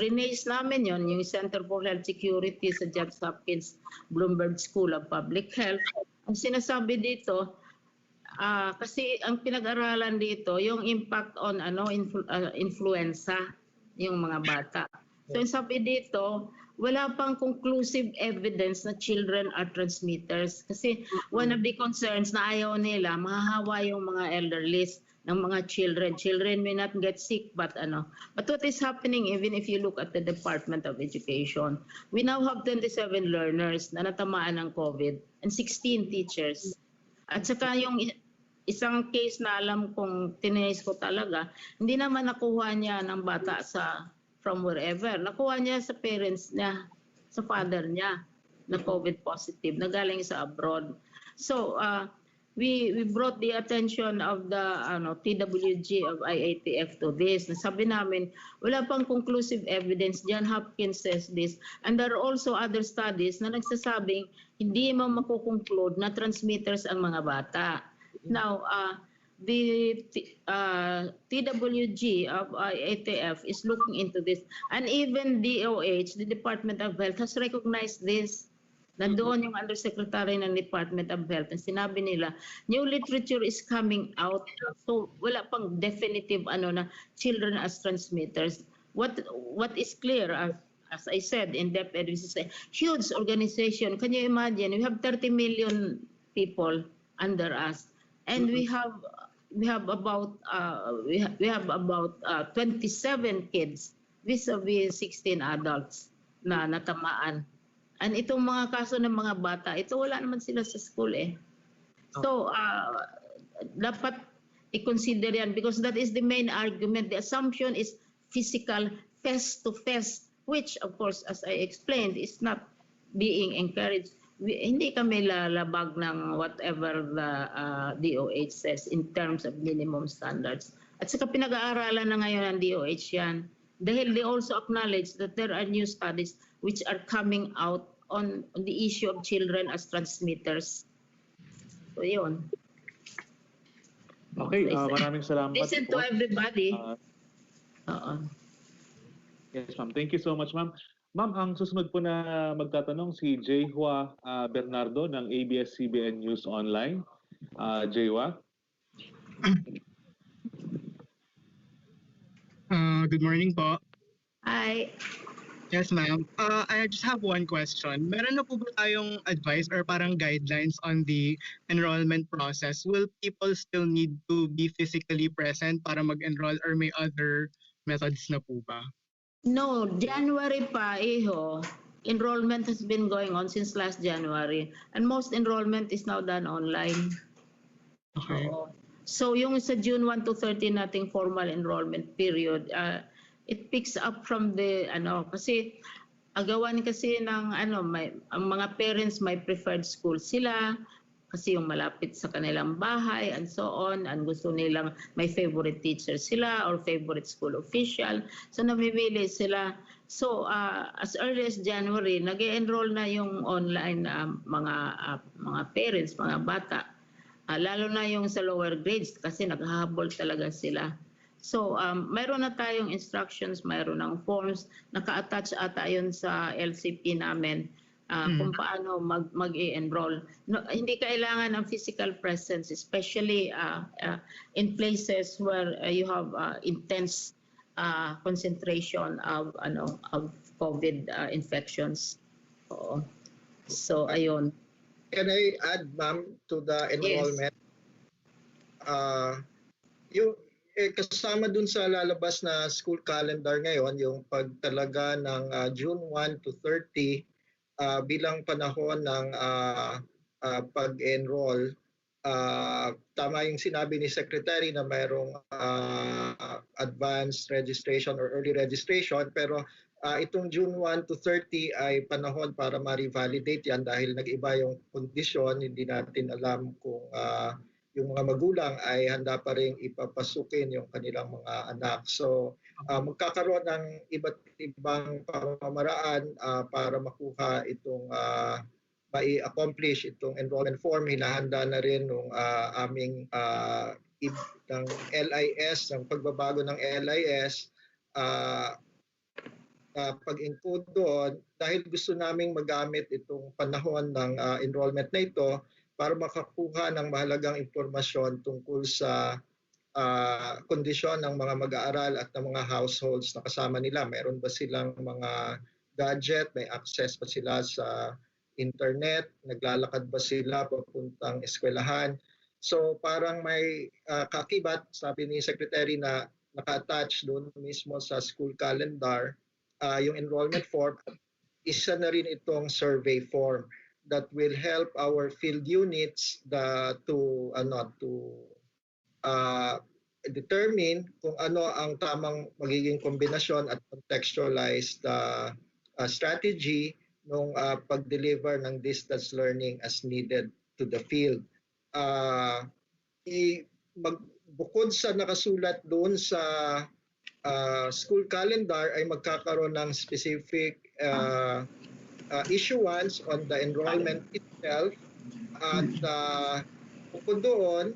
release namin yon, yung Center for Health Security sa Johns Hopkins Bloomberg School of Public Health, ang sinasabi dito, kasi ang pinag-aralan dito yung impact on influenza yung mga bata. So yung sabi dito, wala pang conclusive evidence na children are transmitters kasi one of the concerns na ayaw nila mahahawa yung mga elderlies ng mga children. Children may not get sick but what is happening even if you look at the Department of Education, we now have 27 learners na natamaan ng COVID and 16 teachers. At saka yung isang case na alam kong tininis ko talaga, hindi naman nakuha niya ng bata from wherever. Nakuha niya sa parents niya, sa father niya, na COVID positive, na galing sa abroad. So, we brought the attention of the TWG of IATF to this. Sabi namin, wala pang conclusive evidence. John Hopkins says this. And there are also other studies na nagsasabing hindi mo makukonclude na transmitters ang mga bata. Now, the TWG of IATF is looking into this. And even DOH, the Department of Health, has recognized this. Nandoon yung Undersecretary ng Department of Health. And sinabi nila, new literature is coming out. So, wala pang definitive na children as transmitters. What is clear, as I said, in DepEd, this is a huge organization. Can you imagine? We have 30 million people under us. And we have about 27 kids vis-a-vis 16 adults na natamaan. And itong mga kaso ng mga bata, ito wala naman sila sa school eh. So dapat i-consider yan because that is the main argument. The assumption is physical face-to-face, which of course, as I explained, is not being encouraged. Hindi kami lalabag ng whatever the DOH says in terms of minimum standards. At saka pinag-aaralan na ngayon ng DOH yan. Dahil they also acknowledge that there are new studies which are coming out on the issue of children as transmitters. So yun. Okay, maraming salamat. Listen to everybody. Yes, ma'am. Thank you so much, ma'am. Ma'am, ang susunod po na magtatanong si Jayhua Bernardo ng ABS-CBN News Online. Jayhua? Good morning po. Hi. Yes, ma'am. I just have one question. Meron na po ba tayong advice or parang guidelines on the enrollment process? Will people still need to be physically present para mag-enroll or may other methods na po ba? No, January pa, enrollment has been going on since last January. And most enrollment is now done online. Okay. So yung sa June 1 to 30 nating formal enrollment period, it picks up from the kasi agawan kasi ng ang mga parents may preferred school sila kasi yung malapit sa kanilang bahay and so on, and gusto nilang may favorite teacher sila or favorite school official, so namimili sila. So as early as January nag-enroll na yung online mga parents, mga bata. Lalo na yung sa lower grades kasi naghahabol talaga sila. So, mayroon na tayong instructions, mayroon ng forms, naka-attach ata yun sa LCP namin kung paano mag-i-enroll. No, hindi kailangan ng physical presence, especially in places where you have intense concentration of COVID infections. Oo. So, ayun. Can I add, ma'am, to the enrollment? Yung kasama dun sa lalabas na school calendar ngayon, yung pagtalaga ng June 1 to 30 bilang panahon ng pag-enroll. Tama yung sinabi ni Secretary na mayroong advanced registration or early registration, pero itong June 1 to 30 ay panahon para ma-revalidate yan dahil nag-iba yung kondisyon. Hindi natin alam kung yung mga magulang ay handa pa rin ipapasukin yung kanilang mga anak. So magkakaroon ng iba't ibang pamamaraan para makuha itong mai-accomplish itong enrollment form. Hinahanda na rin ng aming ng LIS, ng pagbabago ng LIS, pag-include doon dahil gusto naming magamit itong panahon ng enrollment na ito para makakuha ng mahalagang impormasyon tungkol sa kondisyon ng mga mag-aaral at ng mga households na kasama nila. Meron ba silang mga gadget, may access ba sila sa internet, naglalakad ba sila papuntang eskwelahan. So parang may kakibat, sabi ni Secretary, na naka-attach doon mismo sa school calendar yung enrollment form. Isa na rin itong survey form that will help our field units to determine kung ano ang tamang magiging kombinasyon at contextualized strategy nung pag-deliver ng distance learning as needed to the field. Bukod sa nakasulat doon sa school calendar ay magkakaroon ng specific issuance on the enrollment itself at bukod doon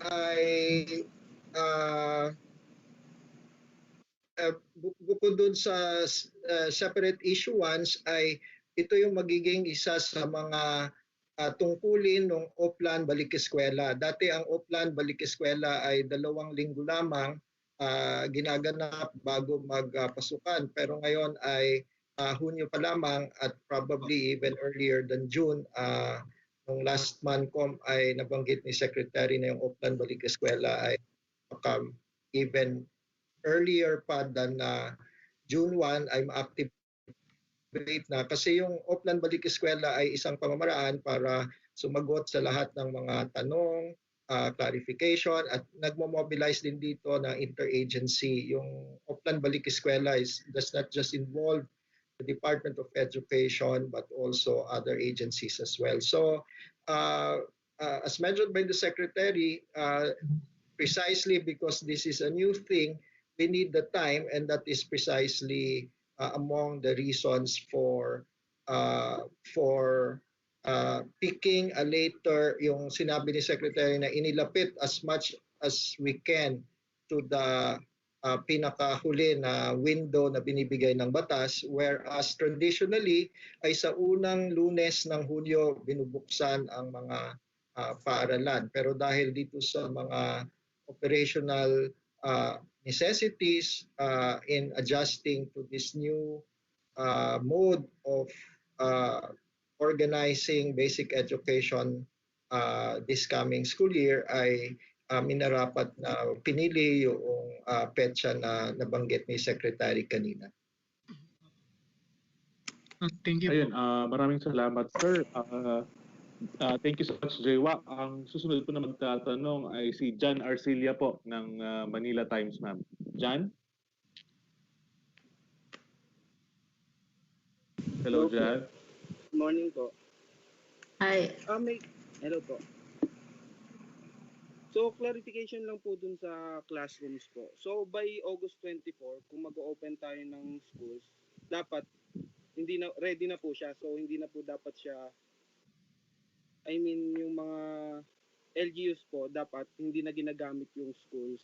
ay bukod doon sa separate issuance ay ito yung magiging isa sa mga tungkulin ng Oplan Balik Eskwela. Dati ang Oplan Balik Eskwela ay 2 linggo lamang ginaganap bago magpasukan, pero ngayon ay Hunyo pa lamang at probably even earlier than June. Nung last Mancom ay nabanggit ni Secretary na yung Oplan Balik Eskwela ay even earlier pa than June 1 ay ma-activate na. Kasi yung Oplan Balik Eskwela ay isang pamamaraan para sumagot sa lahat ng mga tanong, clarification, at nagmo-mobilize din dito ng interagency. Yung Oplan Balik Eskwela does not just involve the Department of Education but also other agencies as well. So as mentioned by the Secretary, precisely because this is a new thing, we need the time, and that is precisely among the reasons for picking a later, yung sinabi ni Secretary na inilapit as much as we can to the pinakahuli na window na binibigay ng batas, whereas traditionally ay sa unang Lunes ng Hulyo binubuksan ang mga paaralan. Pero dahil dito sa mga operational necessities in adjusting to this new mode of organizing basic education this coming school year ay minarapat na pinili yung petsa na nabanggit ni Secretary kanina. Thank you. Ayun, maraming salamat, sir. Thank you so much, Jewa. Ang susunod po na magtatanong ay si John Arcilia po ng Manila Times, ma'am. John? Hello, Hello po. John. Good morning po. Hi. Hello po. So, clarification lang po dun sa classrooms po. So, by August 24, kung mag-open tayo ng schools, dapat ready na po siya. So, hindi na po dapat siya, yung mga LGUs po, dapat hindi na ginagamit yung schools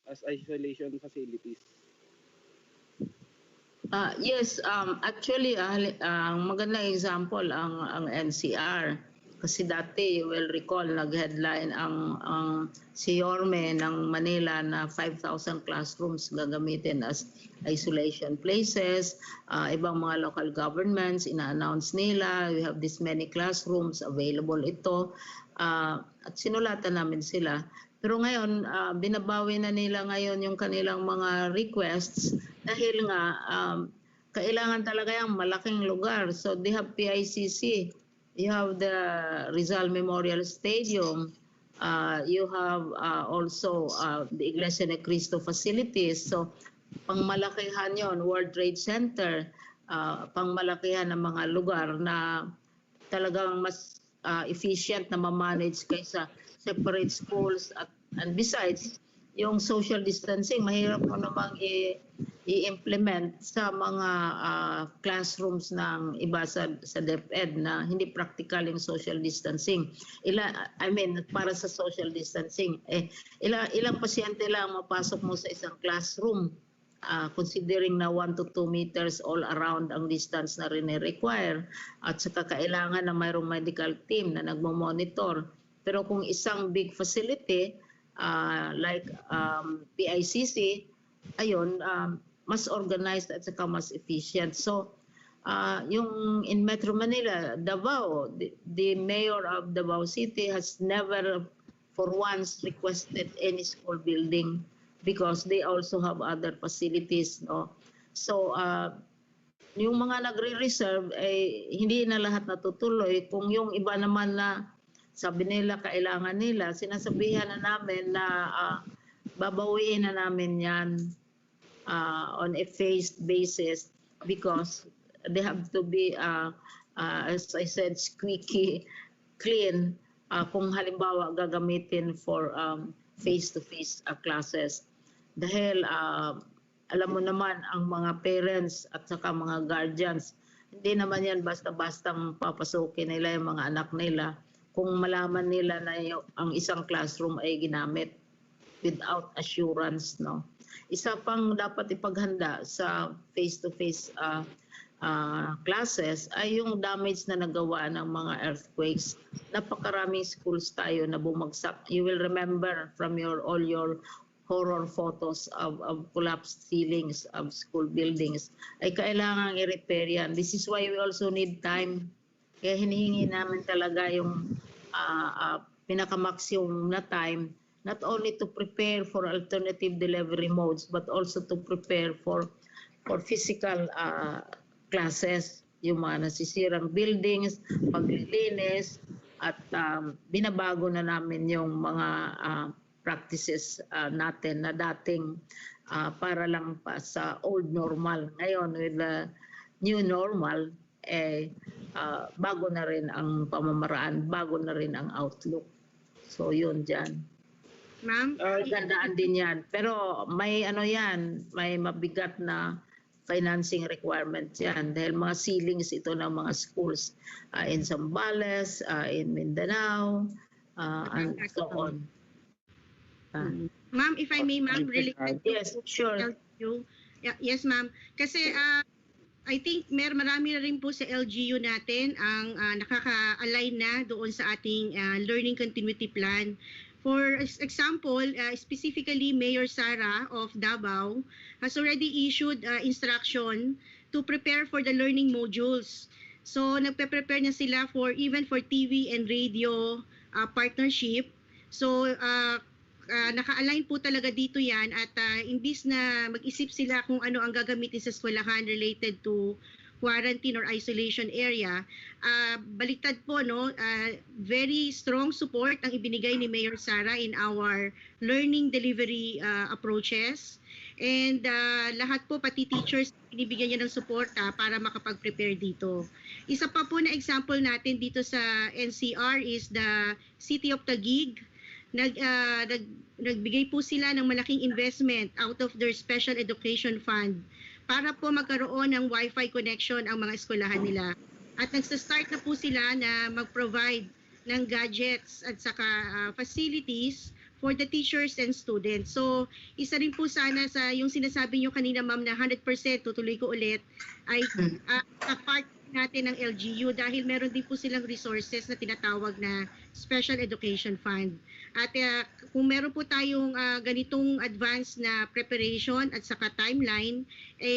as isolation facilities. Yes, actually, ang magandang example ang NCR. Kasi dati, you will recall, nag-headline ang si Yorme ng Manila na 5,000 classrooms gagamitin as isolation places. Ibang mga local governments, ina-announce nila, we have this many classrooms, available ito. At sinulatan namin sila. Pero ngayon, binabawi na nila ngayon yung kanilang mga requests dahil nga kailangan talaga yung malaking lugar. So they have PICC, you have the Rizal Memorial Stadium, you have also the Iglesia ni Cristo facilities. So pangmalakihan yon, World Trade Center, pangmalakihan ng mga lugar na talagang mas efficient na ma-manage kaysa separate schools and besides yung social distancing mahirap mo namang i-implement sa mga classrooms ng iba sa DepEd na hindi practical yung social distancing. Para sa social distancing ilang pasyente lang mapasok mo sa isang classroom, considering na 1 to 2 meters all around ang distance na rin-require at saka kailangan na mayroong medical team na nagmo-monitor. Pero kung isang big facility like PICC, ayun, mas organized at saka mas efficient. So, yung in Metro Manila, Davao, the mayor of Davao City has never for once requested any school building because they also have other facilities, no? So, yung mga nagre-reserve hindi na lahat natutuloy. Kung yung iba naman na sabi nila kailangan nila, sinasabihan na namin na babawiin na namin yan on a phased basis because they have to be, as I said, squeaky clean kung halimbawa gagamitin for face-to-face classes. Dahil alam mo naman ang mga parents at saka mga guardians, hindi naman yan basta-bastang papasukin nila yung mga anak nila kung malaman nila na ang isang classroom ay ginamit without assurance, no? Isa pang dapat ipaghanda sa face-to-face classes ay yung damage na nagawa ng mga earthquakes. Napakaraming schools tayo na bumagsak. You will remember from all your horror photos of collapsed ceilings of school buildings. Ay kailangan i-repair yan. This is why we also need time. Kaya hinihingi namin talaga yung pinaka-maximum na time, not only to prepare for alternative delivery modes, but also to prepare for physical classes, yung mga nasisirang buildings, paglilinis, at binabago na namin yung mga practices natin na dating para lang pa sa old normal. Ngayon, with the new normal, bago na rin ang pamamaraan, bago na rin ang outlook. So yun dyan. Ma'am? Gandaan din yan. Pero may may mabigat na financing requirements yan dahil mga ceilings ito ng mga schools in Zambales, in Mindanao, and so on. Ma'am, if I may, ma'am, related to yes, sure. Yes, ma'am. Kasi I think marami na rin po sa LGU natin ang nakaka-align na doon sa ating learning continuity plan. For example, specifically Mayor Sara of Davao has already issued instruction to prepare for the learning modules. So nagpe-prepare na sila even for TV and radio partnership. So naka-align po talaga dito yan at imbis na mag-isip sila kung ano ang gagamitin sa eskwelahan related to quarantine or isolation area, baliktad po, no, very strong support ang ibinigay ni Mayor Sara in our learning delivery approaches. And lahat po, pati teachers, binibigyan niya ng suporta para makapag-prepare dito. Isa pa po na example natin dito sa NCR is the City of Taguig. Nagbigay po sila ng malaking investment out of their special education fund para po magkaroon ng Wi-Fi connection ang mga eskwelahan nila. At nagsa-start na po sila na mag-provide ng gadgets at saka facilities for the teachers and students. So, isa rin po sana sa yung sinasabi nyo kanina, ma'am, na 100%, tutuloy ko ulit, ay part natin ng LGU dahil meron din po silang resources na tinatawag na Special Education Fund. At kung meron po tayong ganitong advanced na preparation at saka timeline,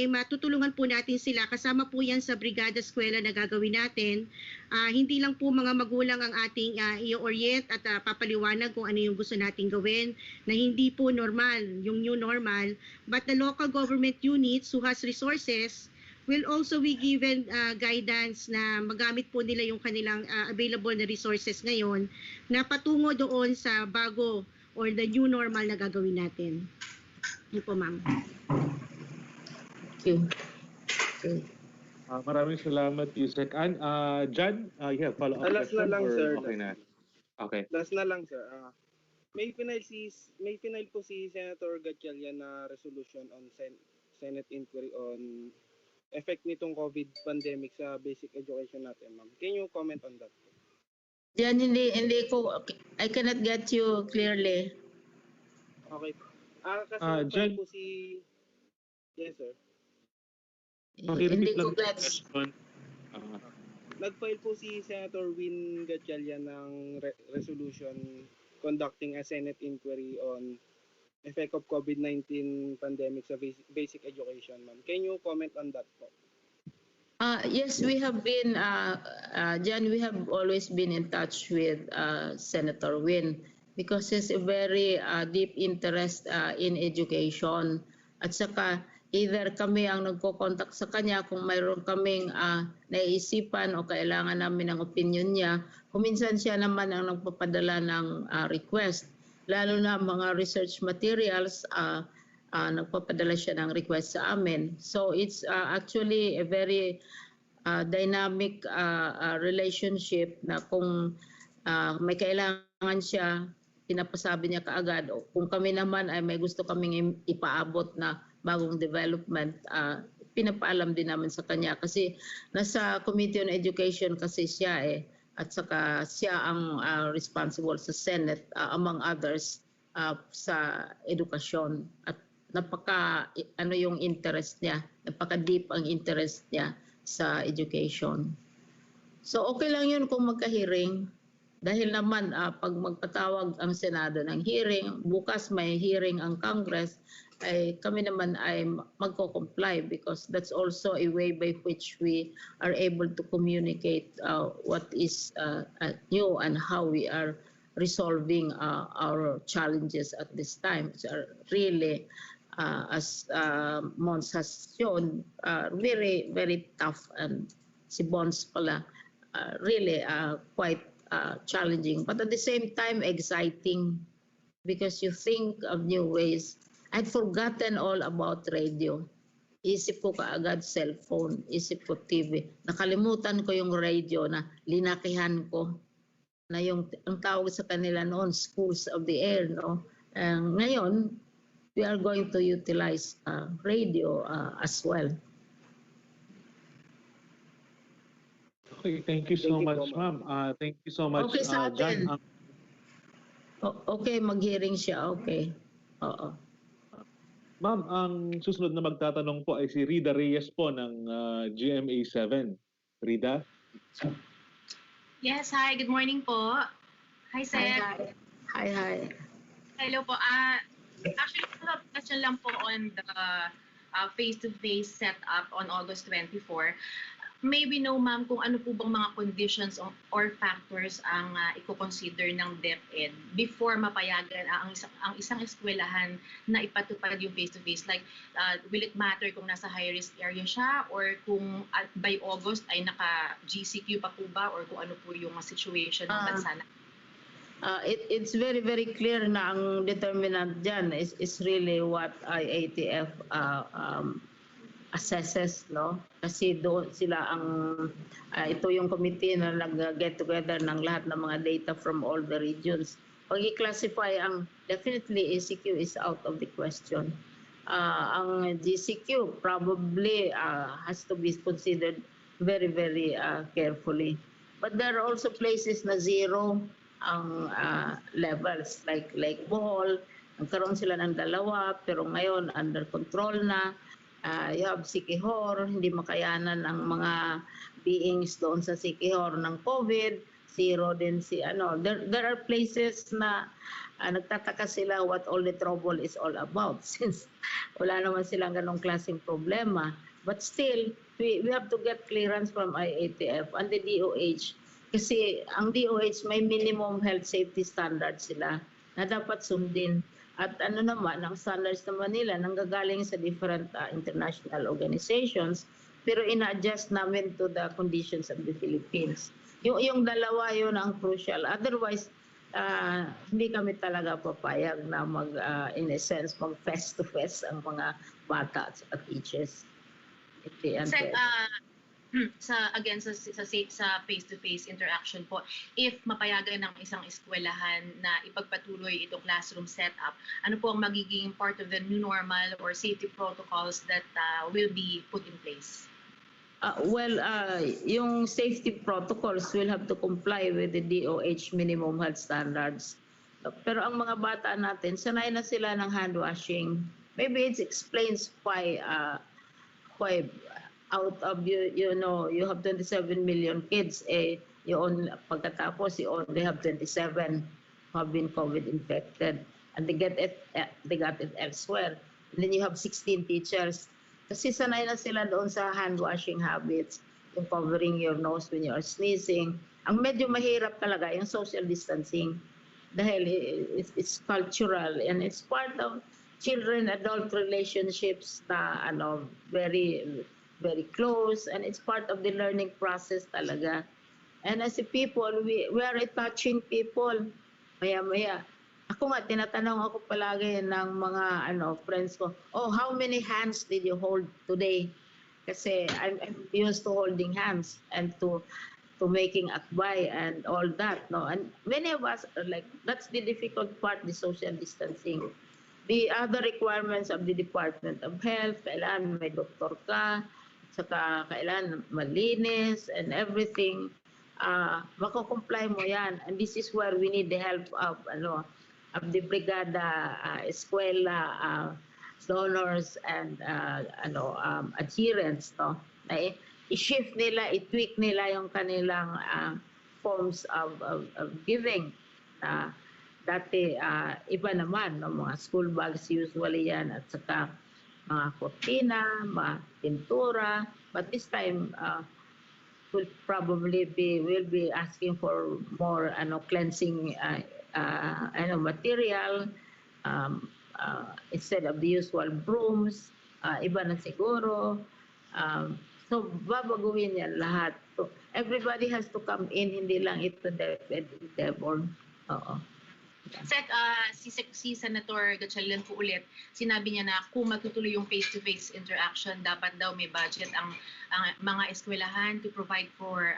matutulungan po natin sila. Kasama po yan sa Brigada Eskwela na gagawin natin. Hindi lang po mga magulang ang ating i-orient at papaliwanag kung ano yung gusto nating gawin na hindi po normal, yung new normal. But the local government units who has resources will also be given guidance na magamit po nila yung kanilang available na resources ngayon na patungo doon sa bago or the new normal na gagawin natin. Yun po, ma'am. Thank you. Okay. Maraming salamat, Yusek. John, you have follow-up Last question? na lang, Or sir. Okay na. Okay. Last na lang, sir. May final po si Senator Gatchalian na resolution on Senate inquiry on effect nitong COVID pandemic sa basic education natin, ma'am. Can you comment on that? Yan, hindi ko, I cannot get you clearly. Okay. Kasi Jen, po si... Yes, sir. Hindi pakirepeat ko lang yung gets. question. Nag-file po si Senator Win Gatchalian ng resolution conducting a Senate inquiry on effect of COVID-19 pandemic sa basic education, ma'am. Can you comment on that po? Yes, we have been, Jan, we have always been in touch with Senator Win because he's a very deep interest in education. At saka, either kami ang nagko-contact sa kanya kung mayroon kaming naiisipan o kailangan namin ng opinion niya. Kuminsan siya naman ang nagpapadala ng request. Lalo na mga research materials, nagpapadala siya ng request sa amin. So it's actually a very dynamic relationship na kung may kailangan siya, pinapasabi niya kaagad. O kung kami naman ay may gusto kaming ipaabot na bagong development, pinapaalam din namin sa kanya. Kasi nasa Committee on Education kasi siya at saka siya ang responsible sa Senate among others sa edukasyon at yung interest niya, napaka-deep ang interest niya sa education. So okay lang yun kung magka-hearing dahil naman pag magpatawag ang Senado ng hearing, bukas may hearing ang Congress, ay kami naman ay magko-comply because that's also a way by which we are able to communicate what is new and how we are resolving our challenges at this time, which are really, as Mons has shown, very, very tough, and si Bons pala, really quite challenging, but at the same time exciting because you think of new ways. I'd forgotten all about radio. Isip ko kaagad cellphone, isip ko TV. Nakalimutan ko yung radio na linakihan ko na ang tawag sa kanila noon, schools of the air, no? Ngayon, we are going to utilize radio as well. Okay, thank you so much, ma'am. Thank you so much, Okay sa atin. John. Okay, mag-hearing siya. Okay. Oo. Ma'am, ang susunod na magtatanong po ay si Rida Reyes po ng GMA 7. Rida? Yes, hi. Good morning po. Hi, sir. Hi. Hello po. Actually, question lang po on the face-to-face setup on August 24. Maybe know, ma'am, kung ano po bang mga conditions or factors ang i-consider ng DepEd before mapayagan ang isang eskwelahan na ipatupad yung face-to-face. Like, will it matter kung nasa high-risk area siya or kung by August ay naka-GCQ pa po ba or kung ano po yung situation ng bansa na? It's very, very clear na ang determinant dyan is really what IATF assesses, no? Kasi doon sila ito yung committee na nag-get together ng lahat ng mga data from all the regions. Pag i-classify definitely ECQ is out of the question. Ang GCQ probably has to be considered very, very carefully. But there are also places na zero ang levels, like Bohol, nagkaroon sila ng 2, pero ngayon under control na. You have Siquijor, hindi makayanan ng mga beings doon sa Siquijor ng COVID, zero din there are places na nagtataka sila what all the trouble is all about since wala naman silang ganong klaseng problema. But still, we have to get clearance from IATF and the DOH kasi ang DOH may minimum health safety standards sila na dapat sundin. At naman, ang standards naman nila nanggagaling sa different international organizations, pero ina-adjust namin to the conditions of the Philippines. Yung 2 yun ang crucial. Otherwise, hindi kami talaga papayag na in a sense, mag-face-to-face ang mga bata at teachers. Sa face-to-face interaction po, if mapayagan ng isang eskwelahan na ipagpatuloy itong classroom setup, ano po ang magiging part of the new normal or safety protocols that will be put in place? Yung safety protocols will have to comply with the DOH minimum health standards. Pero ang mga bata natin, sanay na sila ng hand washing. Maybe it explains why out of you have 27 million kids, pagkatapos you only have 27 who have been COVID infected, and they got it elsewhere. And then you have 16 teachers. Kasi sanay na sila doon sa hand washing habits, yung covering your nose when you are sneezing. Ang medyo mahirap talaga yung social distancing dahil it's cultural and it's part of children-adult relationships na very very close, and it's part of the learning process talaga. And as a people, we are touching people. Maya-maya. Ako nga, tinatanong ako palagi ng mga friends ko, how many hands did you hold today? Kasi I'm used to holding hands and to making akbay and all that. No? And many of us are like, that's the difficult part, the social distancing. The other requirements of the Department of Health, kailangan may doktor ka, saka kailangan malinis and everything, mako-comply mo yan. And this is where we need the help of the brigada, eskwela, donors and adherents, no? Na i-shift nila, i-tweak nila yung kanilang forms of giving. Dati iba naman, no? Mga school bags usually yan, at saka mga kortina, mga pintura, but this time we'll be asking for more cleansing material instead of the usual brooms, iba na siguro. So babaguhin yan lahat. So everybody has to come in, hindi lang ito DepEd endeavor. Oo. Sec, si Senator Gatchalian po ulit, sinabi niya na kung matutuloy yung face-to-face interaction, dapat daw may budget ang mga eskwelahan to provide for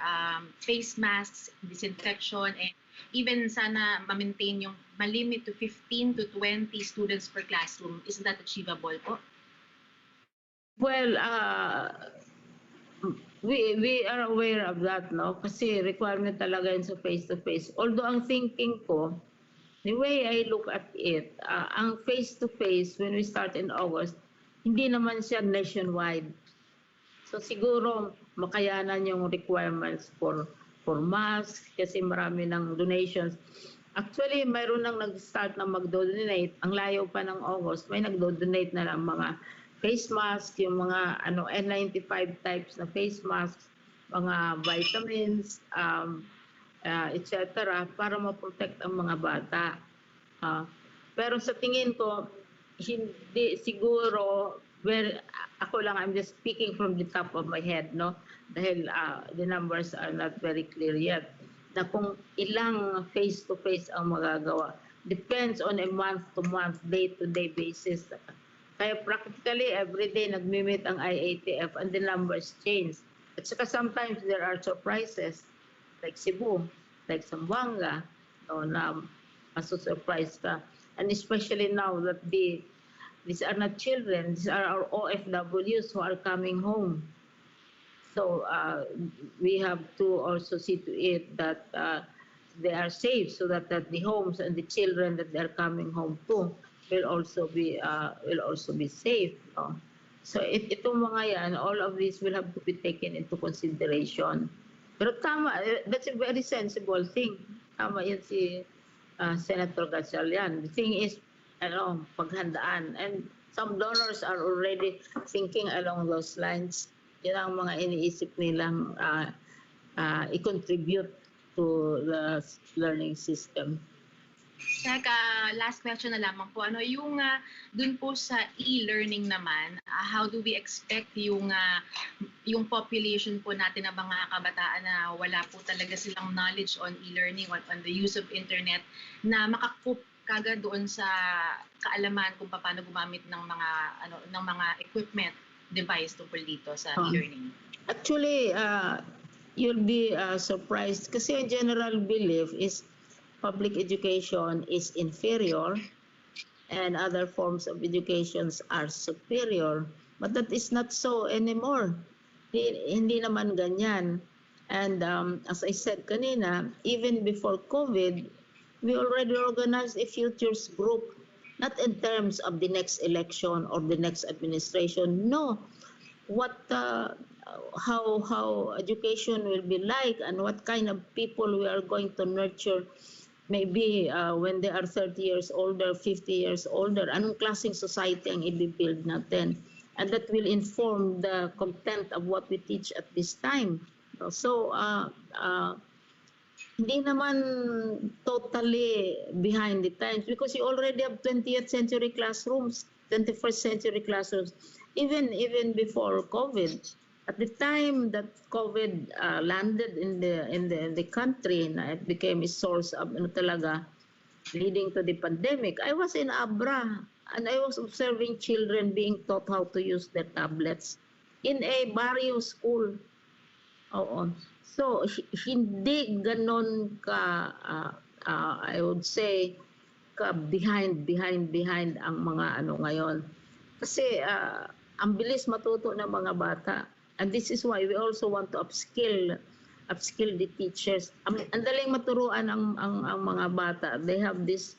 face masks, disinfection, and even sana ma-maintain yung malimit to 15 to 20 students per classroom. Is that achievable po? Well, we are aware of that, no? Kasi requirement talaga yun sa face-to-face. Although ang thinking ko, the way I look at it, ang face-to-face, when we start in August, hindi naman siya nationwide. So siguro makayanan yung requirements for masks kasi marami ng donations. Actually, mayroon nang nag-start na mag-donate. Ang layo pa ng August, may nag-donate na ng mga face mask, yung mga N95 types na face masks. mga vitamins, etc. para ma-protect ang mga bata. Pero sa tingin ko, hindi siguro, well, ako lang, I'm just speaking from the top of my head, no? Dahil the numbers are not very clear yet. Na kung ilang face-to-face ang magagawa. Depends on a month-to-month, day-to-day basis. Kaya practically, everyday nagmi-meet ang IATF and the numbers change. At saka sometimes there are surprises, like Cebu, like Zamboanga, no, na masu-surprise ka. And especially now that these are not children, these are our OFWs who are coming home. So we have to also see to it that they are safe, so that the homes and the children that they're coming home to will also be safe. No? So itong mga yan, all of these will have to be taken into consideration. Pero tama, that's a very sensible thing. Tama yan si Senator Gatchalian. The thing is, paghandaan. And some donors are already thinking along those lines. Yan ang mga iniisip nilang i-contribute to the learning system. Last question na lamang po. Yung dun po sa e-learning naman, how do we expect yung population po natin ng mga kabataan na wala po talaga silang knowledge on e-learning, on the use of internet, na makakup kagad doon sa kaalaman kung paano gumamit ng mga equipment, device tungkol dito sa e-learning? Actually, you'll be surprised kasi yung general belief is public education is inferior and other forms of educations are superior. But that is not so anymore. Hindi naman ganyan. And as I said kanina, even before COVID, we already organized a futures group, not in terms of the next election or the next administration. No, how education will be like and what kind of people we are going to nurture maybe when they are 30 years older, 50 years older, anong klaseng society ang i-build natin. And that will inform the content of what we teach at this time. So, hindi naman totally behind the times because you already have 20th century classrooms, 21st century classrooms, even before COVID. At the time that COVID landed in the country, na it became a source of talaga leading to the pandemic, I was in Abra and I was observing children being taught how to use their tablets in a barrio school. Oo. So hindi ganon ka I would say ka behind ang mga ngayon. Kasi ang bilis matuto ng mga bata. And this is why we also want to upskill the teachers. Ang daling maturuan ang mga bata. They have this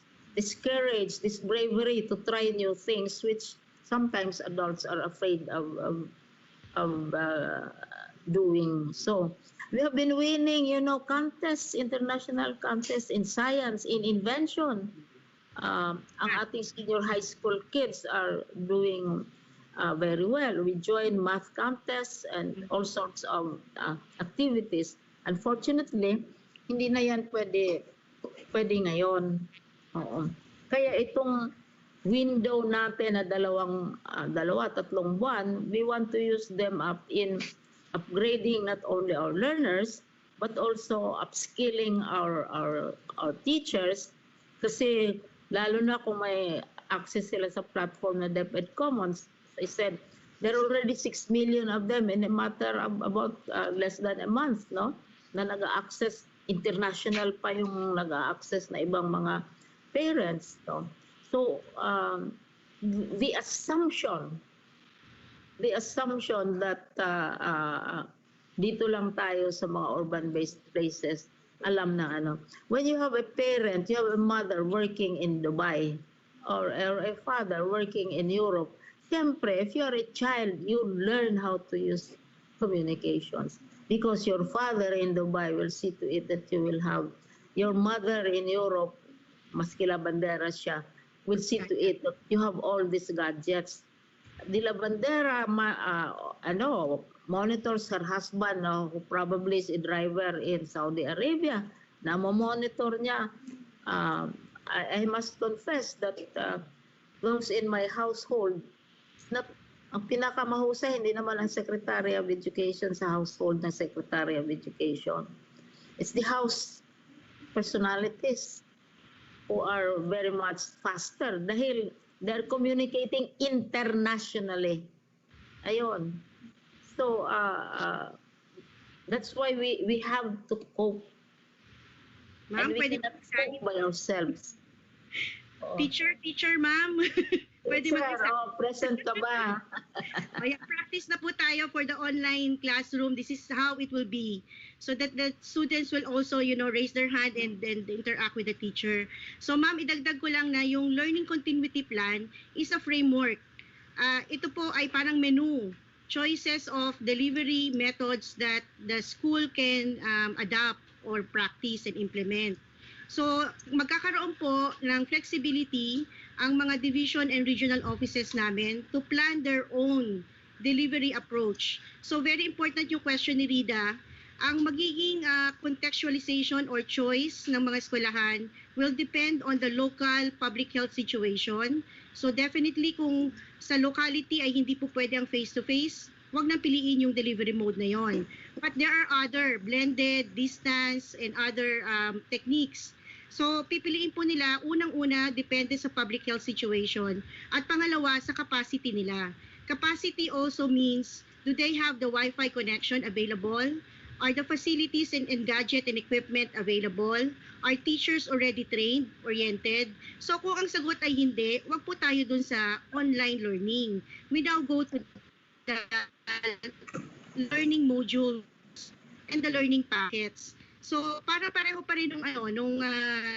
courage, this bravery to try new things, which sometimes adults are afraid of doing. So we have been winning, contests, international contests in science, in invention. Ang ating senior high school kids are doing very well. We join math contests and all sorts of activities. Unfortunately, hindi na yan pwede ngayon. Oo. Kaya itong window natin na tatlong buwan, we want to use them up in upgrading not only our learners, but also upskilling our teachers. Kasi lalo na kung may access sila sa platform na DepEd Commons, I said, there are already 6 million of them in a matter of about less than a month, no? Na nag-access, international pa yung nag-access na ibang mga parents, no? So, the assumption that dito lang tayo sa mga urban-based places, alam na when you have a parent, you have a mother working in Dubai or a father working in Europe, siyempre, if you are a child, you learn how to use communications because your father in Dubai will see to it that you will have your mother in Europe, maski la bandera siya, will see to it that you have all these gadgets De La Bandera, monitors her husband, who probably is a driver in Saudi Arabia. Monitor niya. I must confess that those in my household, not, ang pinakamahusay, hindi naman ang Secretary of Education sa household ng Secretary of Education. It's the house personalities who are very much faster dahil they're communicating internationally. Ayun. So, that's why we have to cope. Ma'am, And we pwede cannot cope by ourselves. Teacher, ma'am. Pwede Sir, present ka ba? Kaya practice na po tayo for the online classroom. This is how it will be. So that the students will also, raise their hand and then interact with the teacher. So ma'am, idagdag ko lang na yung learning continuity plan is a framework. Ito po ay parang menu. Choices of delivery methods that the school can adapt or practice and implement. So magkakaroon po ng flexibility ang mga division and regional offices namin to plan their own delivery approach. So very important yung question ni Rida. Ang magiging contextualization or choice ng mga eskwelahan will depend on the local public health situation. So definitely kung sa locality ay hindi po pwede ang face-to-face, wag nang piliin yung delivery mode na yon. But there are other blended, distance, and other techniques. So, pipiliin po nila, unang-una, depende sa public health situation. At pangalawa, sa capacity nila. Capacity also means, do they have the Wi-Fi connection available? Are the facilities and gadget and equipment available? Are teachers already trained, oriented? So, kung ang sagot ay hindi, wag po tayo dun sa online learning. We now go to the learning modules and the learning packets. So, para pareho pa rin nung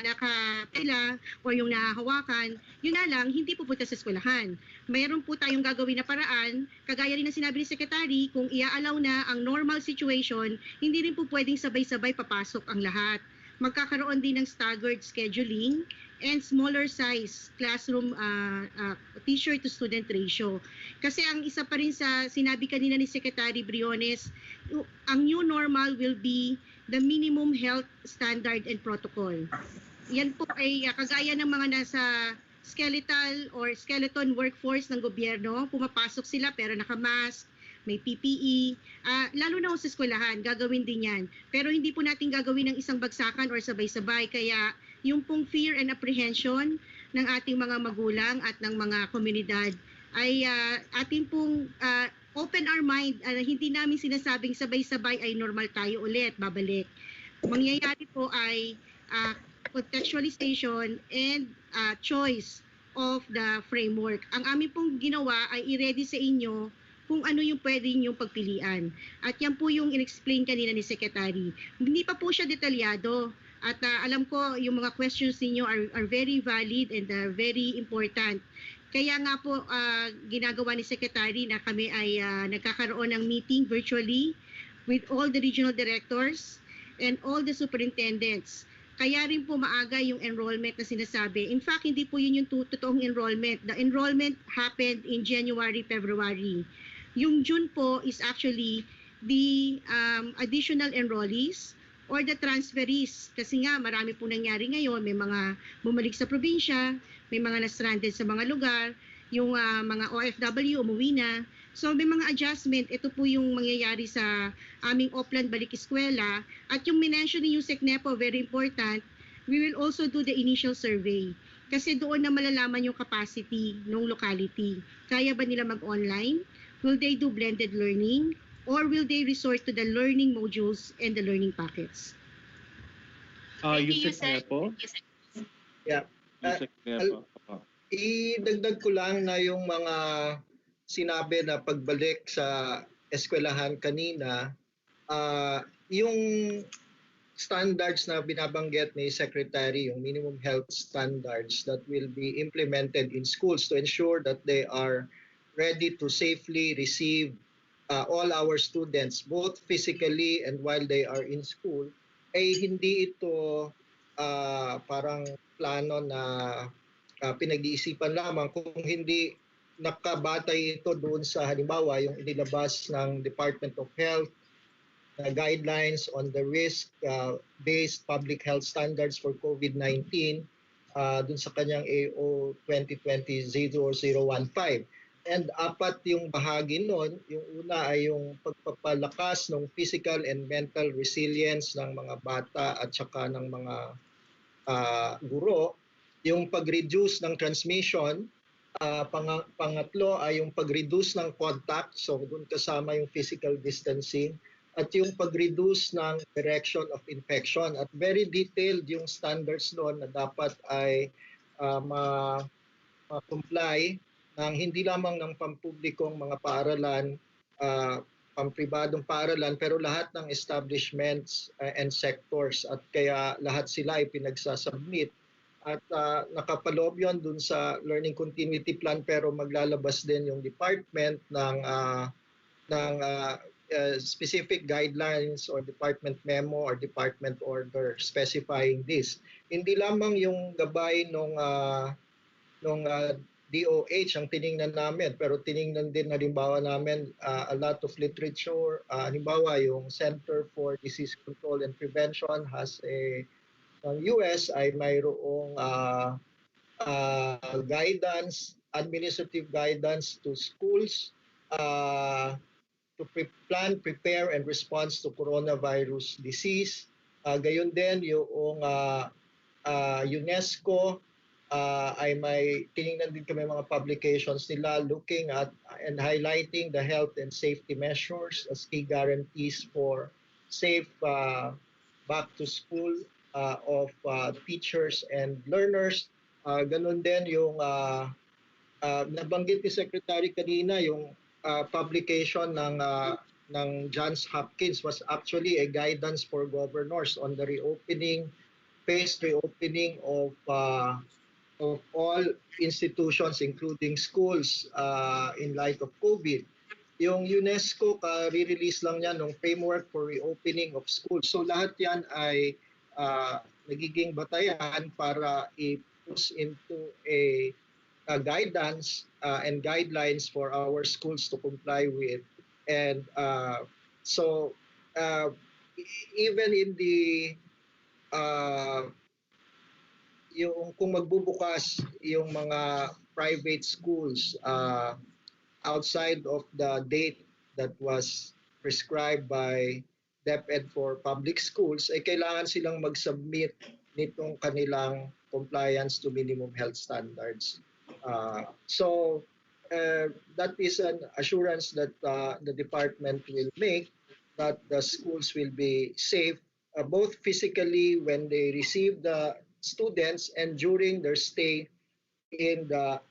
nakapila o yung nahahawakan, yun na lang, hindi pupunta sa eskwelahan. Mayroon po tayong gagawin na paraan, kagaya rin ng sinabi ni Secretary, kung ia-allow na ang normal situation, hindi rin po pwedeng sabay-sabay papasok ang lahat. Magkakaroon din ng staggered scheduling and smaller size classroom teacher to student ratio. Kasi ang isa pa rin sa sinabi kanina ni Secretary Briones, ang new normal will be the minimum health standard and protocol. Yan po ay kagaya ng mga nasa skeleton workforce ng gobyerno, pumapasok sila pero nakamask, may PPE, lalo na sa eskwelahan, gagawin din yan. Pero hindi po natin gagawin ng isang bagsakan or sabay-sabay, kaya yung pong fear and apprehension ng ating mga magulang at ng mga komunidad ay atin pong open our mind. Hindi namin sinasabing sabay-sabay ay normal tayo ulit, babalik. Mangyayari po ay contextualization and choice of the framework. Ang amin pong ginawa ay i-ready sa inyo kung ano yung pwede yung pagpilian. At yan po yung in-explain kanina ni Secretary. Hindi pa po siya detalyado. At alam ko yung mga questions ninyo are very valid and very important. Kaya nga po ginagawa ni Secretary na kami ay nagkakaroon ng meeting virtually with all the regional directors and all the superintendents. Kaya rin po maaga yung enrollment na sinasabi. In fact, hindi po yun yung totoong enrollment. The enrollment happened in January, February. Yung June po is actually the additional enrollees or the transferees. Kasi nga marami po nangyari ngayon. May mga bumalik sa probinsya, may mga na-stranded sa mga lugar, yung mga OFW umuwi na. So may mga adjustment. Ito po yung mangyayari sa aming Oplan Balik Eskwela. At yung minention ni Yusek Nepo, very important, we will also do the initial survey. Kasi doon na malalaman yung capacity ng locality. Kaya ba nila mag-online? Will they do blended learning? Or will they resort to the learning modules and the learning packets? Yusek Nepo? Yeah. Yusek Nepo. Idagdag ko lang na yung mga sinabi na pagbalik sa eskwelahan kanina, yung standards na binabanggit ni Secretary, yung minimum health standards that will be implemented in schools to ensure that they are ready to safely receive all our students, both physically and while they are in school, ay hindi ito parang plano na pinag-iisipan lamang, kung hindi nakabatay ito doon sa halimbawa yung inilabas ng Department of Health na guidelines on the risk-based public health standards for COVID-19 dun sa kanyang AO 2020-0015. And apat yung bahagi nun. Yung una ay yung pagpapalakas ng physical and mental resilience ng mga bata at saka ng mga guro. Yung pag-reduce ng transmission. Pangatlo ay yung pag-reduce ng contact. So doon kasama yung physical distancing. At yung pag-reduce ng direction of infection. At very detailed yung standards doon na dapat ay ma-comply ng hindi lamang ng pampublikong mga paaralan, pampribadong paaralan, pero lahat ng establishments and sectors. At kaya lahat sila ay pinagsasubmit. At nakapaloob yun dun sa Learning Continuity Plan, pero maglalabas din yung department ng specific guidelines or department memo or department order specifying this. Hindi lamang yung gabay nung DOH ang tiningnan namin, pero tiningnan din halimbawa namin a lot of literature. Halimbawa yung Center for Disease Control and Prevention has ng US ay mayroong guidance, administrative guidance to schools to plan, prepare, and respond to coronavirus disease. Gayon din yung UNESCO ay may tinignan din kami mga publications nila looking at and highlighting the health and safety measures as key guarantees for safe back to school of teachers and learners. Ganun din yung nabanggit ni Secretary kanina, yung publication ng Johns Hopkins was actually a guidance for governors on the phased reopening of all institutions including schools in light of COVID. Yung UNESCO, re-release lang niya ng framework for reopening of schools. So lahat yan ay nagiging batayan para i-push into a guidance and guidelines for our schools to comply with. And so even in the yung kung magbubukas yung mga private schools outside of the date that was prescribed by DepEd for public schools, ay kailangan silang mag-submit nitong kanilang compliance to minimum health standards. So that is an assurance that the department will make that the schools will be safe, both physically when they receive the students and during their stay in the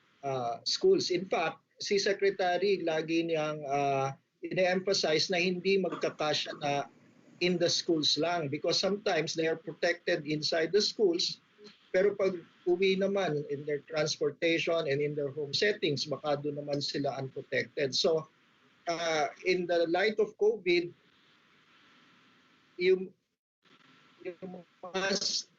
schools. In fact, si Secretary lagi niyang ine-emphasize na hindi magkakasya na in the schools lang because sometimes they are protected inside the schools, pero pag uwi naman in their transportation and in their home settings, baka doon naman sila unprotected. So in the light of COVID, you must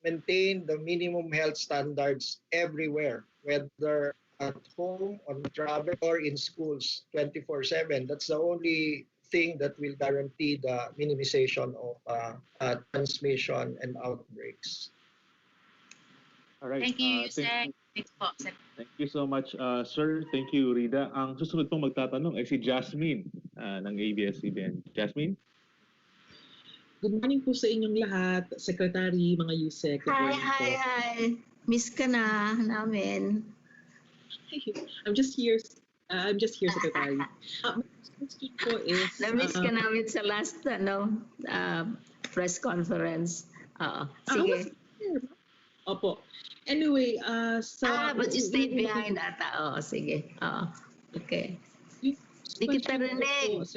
maintain the minimum health standards everywhere, whether at home, on travel, or in schools 24/7. That's the only thing that will guarantee the minimization of transmission and outbreaks. All right. Thank you, Sec. Thanks po, Sec. Thank you so much, sir. Thank you, Rida. Ang susunod pong magtatanong ay si Jasmine ng ABS-CBN. Jasmine? Good morning po sa inyong lahat, Secretary, mga USEC. Hi. Miss ka na namin. I'm just here, Secretary. My question po is... Na-miss ka namin sa last press conference. Sige. Opo. Anyway, but you stayed behind ata. Sige. Okay. Di kita rinig.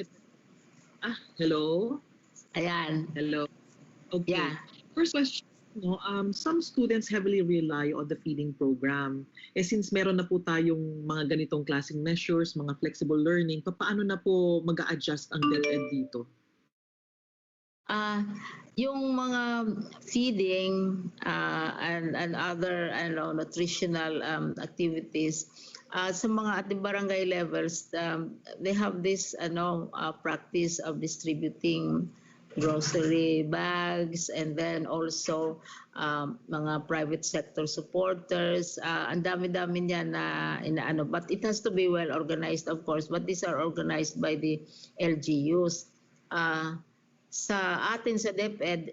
Hello? Ayan. Hello. Okay. Yeah. First question, some students heavily rely on the feeding program. Since meron na po tayong mga ganitong klaseng measures, mga flexible learning, paano na po mag-a-adjust ang DepEd dito? Ah, yung mga feeding and other nutritional activities sa mga at the barangay levels, they have this practice of distributing grocery bags, and then also mga private sector supporters. Ang dami-dami niya na inaano, but it has to be well organized, of course, but these are organized by the LGUs. Sa atin sa DepEd,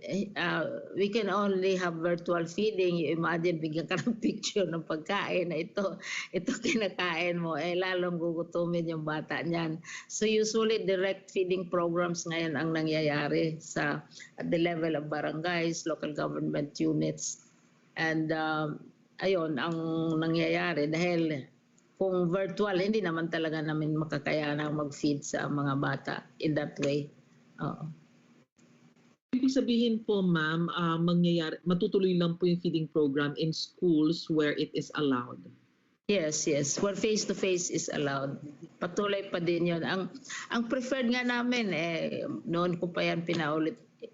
we can only have virtual feeding. You imagine, bigyan ka ng picture ng pagkain na ito kinakain mo, lalong gugutumin yung bata niyan. So usually direct feeding programs ngayon ang nangyayari at the level of barangays, local government units. And ayun ang nangyayari dahil kung virtual, hindi naman talaga namin makakayanang mag-feed sa mga bata in that way. Ibig sabihin po, ma'am, matutuloy lang po yung feeding program in schools where it is allowed. Yes. Where face-to-face is allowed. Patuloy pa din yun. Ang preferred nga namin, noon ko pa yan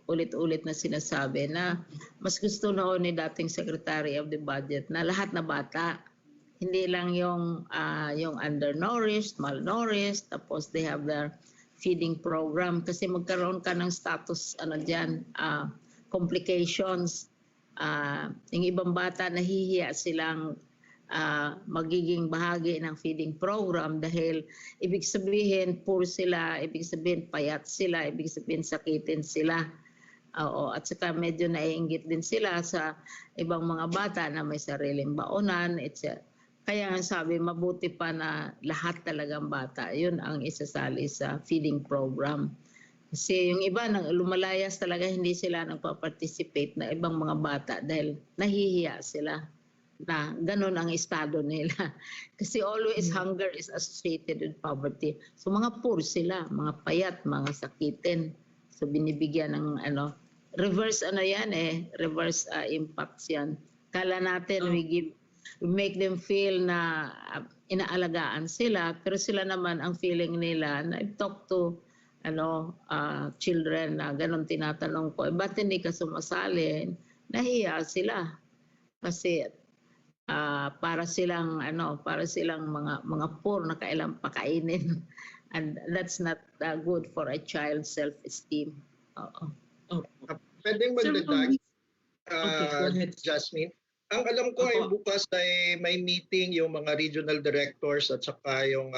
ulit-ulit na sinasabi na mas gusto noon ni dating Secretary of the Budget na lahat na bata. Hindi lang yung undernourished, malnourished, tapos they have their feeding program kasi magkaroon ka ng status complications. Yung ibang bata nahihiya silang magiging bahagi ng feeding program dahil ibig sabihin poor sila, ibig sabihin payat sila, ibig sabihin sakitin sila. At saka medyo naiinggit din sila sa ibang mga bata na may sariling baonan, etc. Kaya sabi, mabuti pa na lahat talagang bata, yun ang isasali sa feeding program. Kasi yung iba, lumalayas talaga, hindi sila nagpa-participate na ibang mga bata dahil nahihiya sila na ganun ang estado nila. Kasi always hunger is associated with poverty. So mga poor sila, mga payat, mga sakitin. So binibigyan ng reverse reverse impacts yan. Kala natin we make them feel na inaalagaan sila, pero sila naman ang feeling nila na I've talked to children na ganun tinatanong ko, ba't hindi ka sumasali? Nahiya sila kasi para silang mga poor na kailang pakainin, and that's not good for a child's self-esteem. Pwedeng magdagdag, Okay, go ahead. Jasmine. Ang alam ko ay bukas ay may meeting yung mga regional directors at saka yung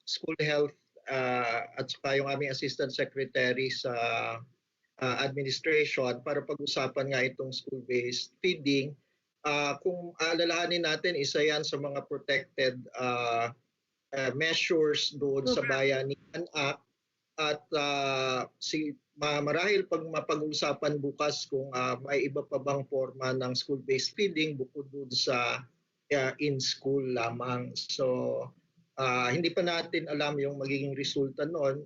school health at saka yung aming assistant secretary sa administration para pag-usapan nga itong school-based feeding. Kung alalahanin natin, isa yan sa mga protected measures doon sa Bayanihan Act. At marahil pag mapag-usapan bukas kung may iba pa bang forma ng school-based feeding bukod doon sa in-school lamang. So hindi pa natin alam yung magiging resulta noon.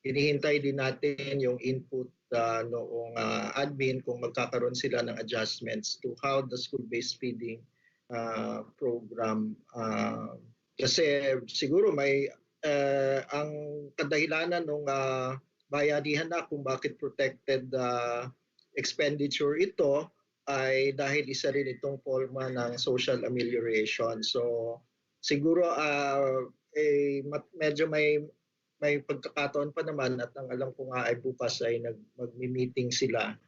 Hinihintay din natin yung input noong admin kung magkakaroon sila ng adjustments to how the school-based feeding program. Kasi siguro may ang kadahilanan ng bayanihan na kung bakit protected expenditure ito ay dahil isa rin itong forma ng social amelioration. So siguro medyo may pagkakataon pa naman at ang alam ko nga ay bukas ay mag-meeting sila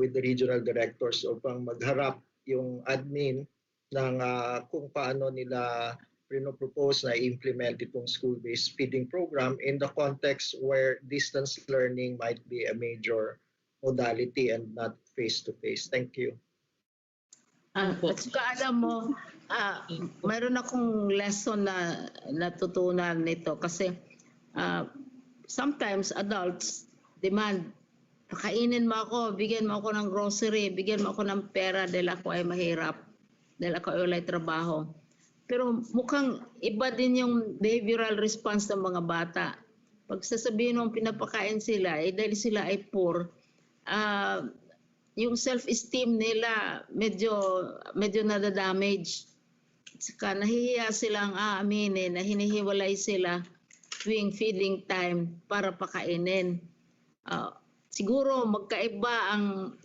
with the regional directors upang magharap yung admin ng kung paano nila propose na implement itong school-based feeding program in the context where distance learning might be a major modality and not face-to-face. Thank you. At saka alam mo, mayroon akong lesson na natutunan nito kasi sometimes adults demand, pakainin mo ako, bigyan mo ako ng grocery, bigyan mo ako ng pera dahil ako ay mahirap, dahil ako ay walay trabaho. Pero mukhang iba din yung behavioral response ng mga bata. Pag sasabihin mong pinapakain sila, dahil sila ay poor, yung self-esteem nila medyo nadadamage. Saka nahihiya silang aaminin na hinihiwalay sila tuwing feeding time para pakainin. siguro magkaiba ang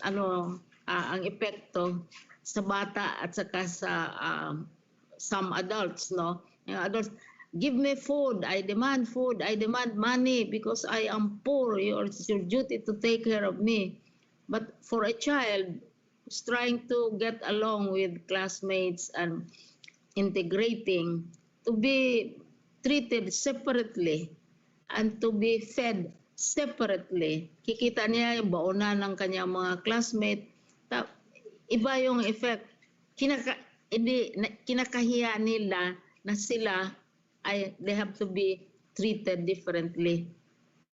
ang epekto sa bata at saka sa some adults, no? Yung adults, give me food, I demand food, I demand money because I am poor. It's your duty to take care of me. But for a child who's trying to get along with classmates and integrating, to be treated separately and to be fed separately. Kikita niya yung baonan ng kanyang mga classmate. Iba yung effect. Kinakahiya nila na sila they have to be treated differently.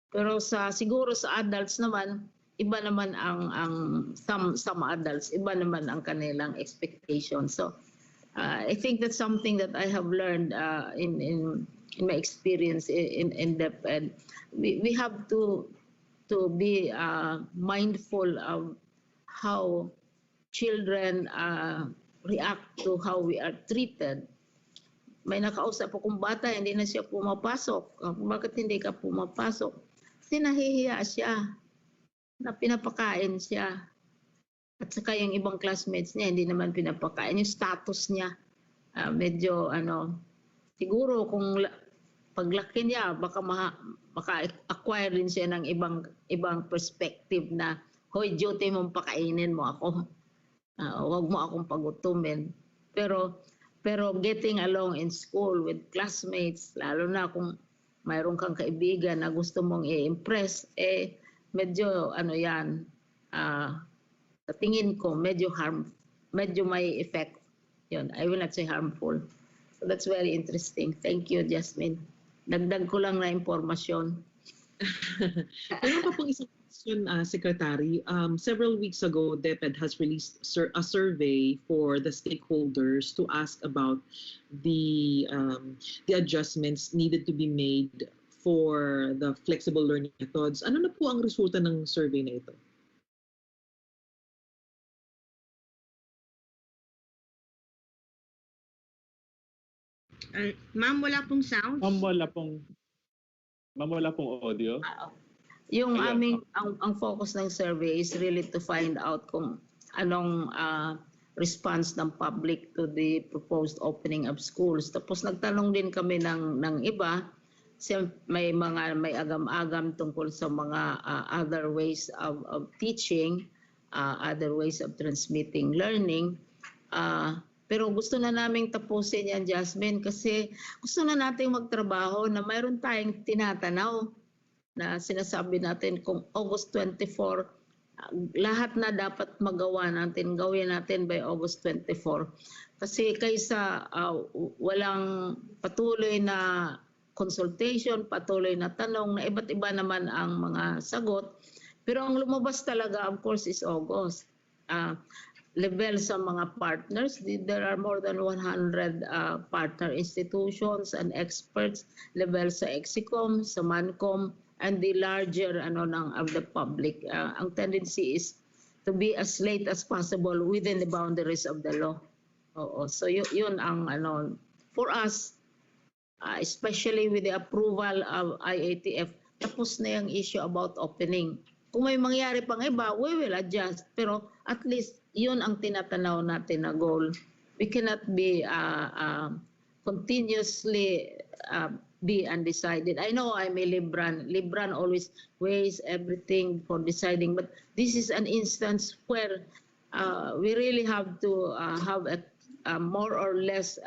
Pero siguro sa adults naman, iba naman ang some adults, iba naman ang kanilang expectation. So I think that's something that I have learned in my experience in DepEd. We have to be mindful of how children react to how we are treated. May nakausap akong bata, hindi na siya pumapasok. Bakit hindi ka pumapasok? Kasi nahihiya siya na pinapakain siya. At saka yung ibang classmates niya, hindi naman pinapakain. Yung status niya, medyo siguro kung paglaki niya, baka maka-acquire din siya ng ibang perspective na, hoy, duty mong pakainin mo ako. Huwag mo akong pagutumin. Pero getting along in school with classmates, lalo na kung mayroon kang kaibigan na gusto mong i-impress, medyo yan, sa tingin ko, medyo may effect. Yun, I will not say harmful. So that's very interesting. Thank you, Jasmine. Dagdag ko lang na impormasyon. Meron pa pong isang question, Secretary. Several weeks ago, DepEd has released a survey for the stakeholders to ask about the adjustments needed to be made for the flexible learning methods. Ano na po ang resulta ng survey na ito? Ma'am, wala pong sound. Ma'am, wala pong audio. Yung Ayan. ang focus ng survey is really to find out kung anong response ng public to the proposed opening of schools. Tapos nagtanong din kami ng iba, may agam-agam tungkol sa mga other ways of teaching, other ways of transmitting learning. Pero gusto na naming tapusin yan, Jasmine, kasi gusto na nating magtrabaho na mayroon tayong tinatanaw na sinasabi natin kung August 24, lahat na dapat magawa natin, gawin natin by August 24. Kasi kaysa walang patuloy na consultation, patuloy na tanong, na iba't iba naman ang mga sagot. Pero ang lumabas talaga, of course, is August. Level sa mga partners, there are more than 100 partner institutions and experts, level sa Exicom, sa Mancom, and the larger of the public. Ang tendency is to be as late as possible within the boundaries of the law. So yun ang for us, especially with the approval of IATF, tapos na yung issue about opening. Kung may mangyari pang iba, we will adjust. Pero at least yun ang tinatanaw natin na goal. We cannot be continuously be undecided. I know I'm a Libran. Libran always weighs everything for deciding. But this is an instance where we really have to have a more or less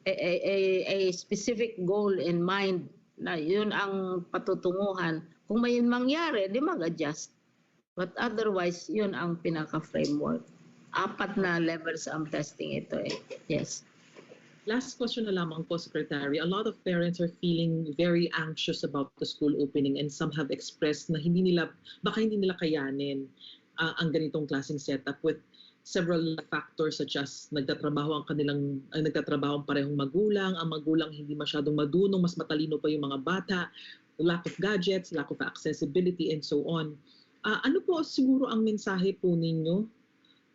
a specific goal in mind na yun ang patutunguhan. Kung may mangyari, di mag-adjust. But otherwise, yun ang pinaka-framework. 4 na levels ang testing ito eh. Yes. Last question na lamang po, Secretary. A lot of parents are feeling very anxious about the school opening and some have expressed na baka hindi nila kayanin ang ganitong klaseng setup with several factors such as nagtatrabaho ang parehong magulang, ang magulang hindi masyadong madunong, mas matalino pa yung mga bata, lack of gadgets, lack of accessibility, and so on. Ano po siguro ang mensahe po ninyo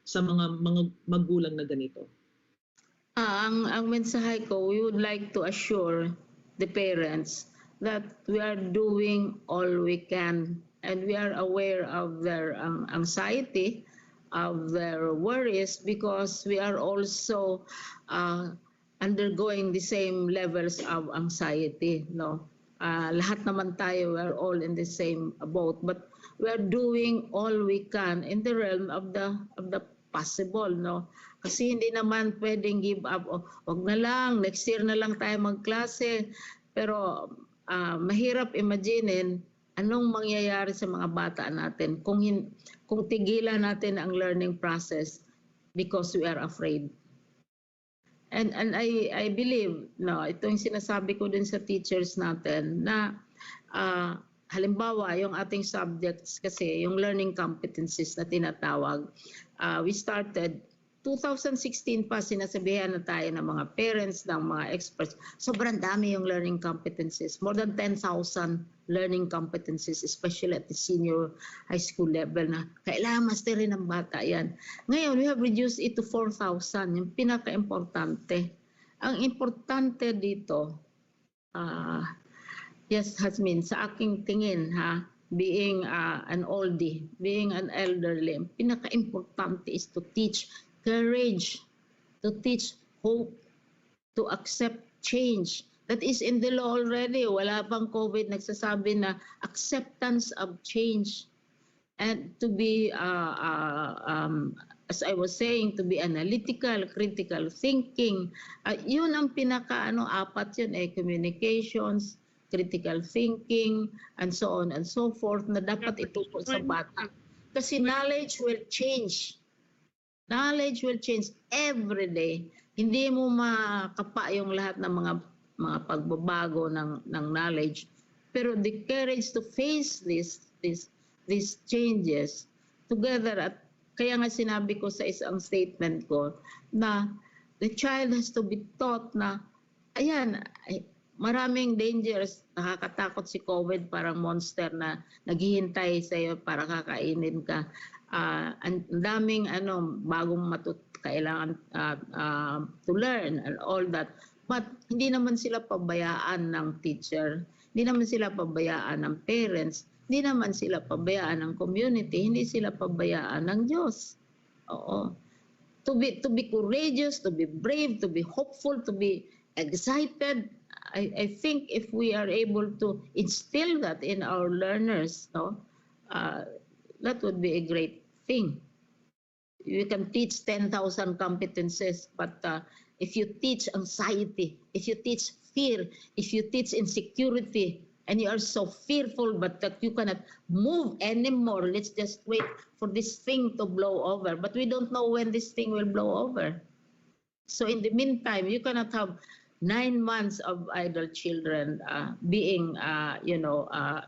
sa mga magulang na ganito? Ang mensahe ko, we would like to assure the parents that we are doing all we can and we are aware of their anxiety, of their worries, because we are also uh, undergoing the same levels of anxiety. No, lahat naman tayo, we are all in the same boat, but we are doing all we can in the realm of the possible. No, kasi hindi naman pwedeng give up. O, wag na lang, next year na lang tayo magklase. Pero mahirap imaginein anong mangyayari sa mga bata natin kung tigilan natin ang learning process because we are afraid. And I believe, no, ito yung sinasabi ko din sa teachers natin na halimbawa yung ating subjects kasi, yung learning competencies na tinatawag, we started 2016 pa, sinasabihan na tayo ng mga parents, ng mga experts. Sobrang dami yung learning competencies. More than 10,000 learning competencies, especially at the senior high school level na kailangan masterin ng bata yan. Ngayon, we have reduced it to 4,000, yung pinaka-importante. Ang importante dito, yes, Hasmin, sa aking tingin, being an oldie, being an elderly, pinaka-importante is to teach courage, to teach hope, to accept change. That is in the law already. Wala pang COVID, nagsasabi na acceptance of change. And to be, as I was saying, to be analytical, critical thinking. Yun ang apat yun, communications, critical thinking, and so on and so forth, na dapat ituro sa bata. Kasi knowledge will change. Knowledge will change every day. Hindi mo makapa yung lahat ng mga pagbabago ng knowledge. Pero the courage to face these changes together, at kaya nga sinabi ko sa isang statement ko na the child has to be taught na ayan, maraming dangers, nakakatakot si COVID, parang monster na naghihintay sa iyo para kakainin ka. Ang daming bagong kailangan to learn and all that. But hindi naman sila pabayaan ng teacher, hindi naman sila pabayaan ng parents, hindi naman sila pabayaan ng community, hindi sila pabayaan ng Diyos. Oo. To be courageous, to be brave, to be hopeful, to be excited. I think if we are able to instill that in our learners, no, that would be a great thing. You can teach 10,000 competencies, but if you teach anxiety, if you teach fear, if you teach insecurity, and you are so fearful but that you cannot move anymore, let's just wait for this thing to blow over. But we don't know when this thing will blow over. So in the meantime, you cannot have 9 months of idle children being,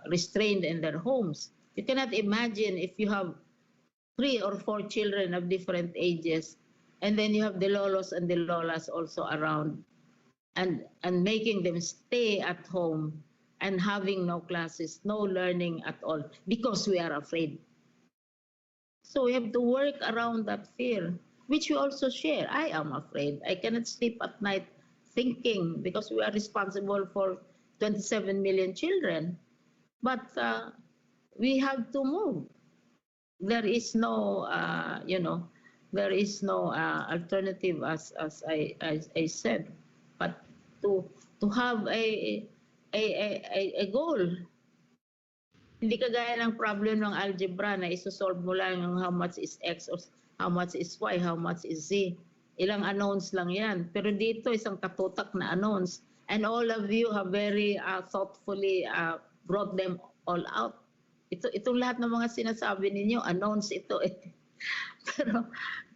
restrained in their homes. You cannot imagine if you have 3 or 4 children of different ages, and then you have the lolos and the lolas also around, and making them stay at home and having no classes, no learning at all, because we are afraid. So we have to work around that fear, which we also share. I am afraid. I cannot sleep at night thinking, because we are responsible for 27 million children. But we have to move. There is no, there is no alternative, as I said, but to have a goal. Hindi kagaya ng problem ng algebra na isosolve mo lang yung how much is x or how much is y, how much is z. Ilang unknowns lang yan. Pero dito isang katutak na unknowns. And all of you have very thoughtfully brought them all out. Itong lahat ng mga sinasabi ninyo, unknowns ito.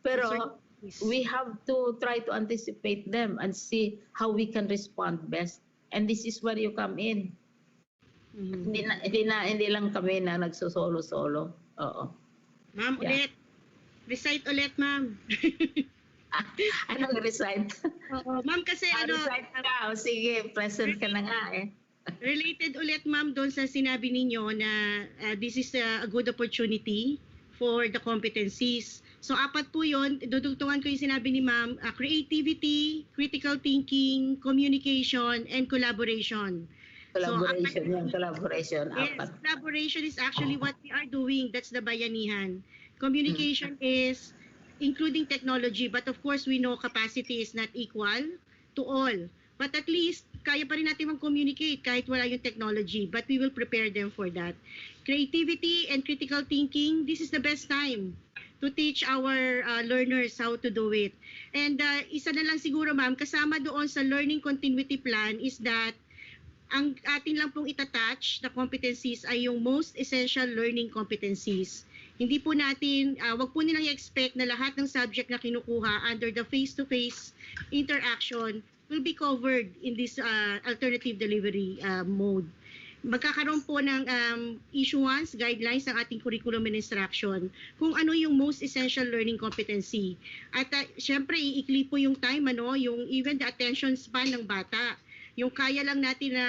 pero we have to try to anticipate them and see how we can respond best. And this is where you come in. Hindi lang kami na nagsosolo-solo. Oo. Ma'am, ulit. Recite ulit, ma'am. Anong recite? Oo, ma'am, kasi recite ka. Sige, present ka na nga eh. Related ulit, ma'am, doon sa sinabi ninyo na this is a good opportunity for the competencies. So, 4 po yun. Dudugtungan ko yung sinabi ni ma'am, creativity, critical thinking, communication, and collaboration. Collaboration yan, collaboration. Yes, Apat. collaboration is actually what we are doing. That's the bayanihan. Communication is including technology, but of course we know capacity is not equal to all. But at least kaya pa rin natin mag-communicate kahit wala yung technology, but we will prepare them for that. Creativity and critical thinking, this is the best time to teach our learners how to do it. And isa na lang siguro ma'am, kasama doon sa learning continuity plan is that ang atin lang pong itatouch na competencies ay yung most essential learning competencies. Hindi po natin, wag po nilang i-expect na lahat ng subject na kinukuha under the face-to-face interaction will be covered in this alternative delivery mode. Magkakaroon po ng issuance guidelines ng ating curriculum and instruction kung ano yung most essential learning competency. At syempre, iikli po yung time, yung even the attention span ng bata. Yung kaya lang natin na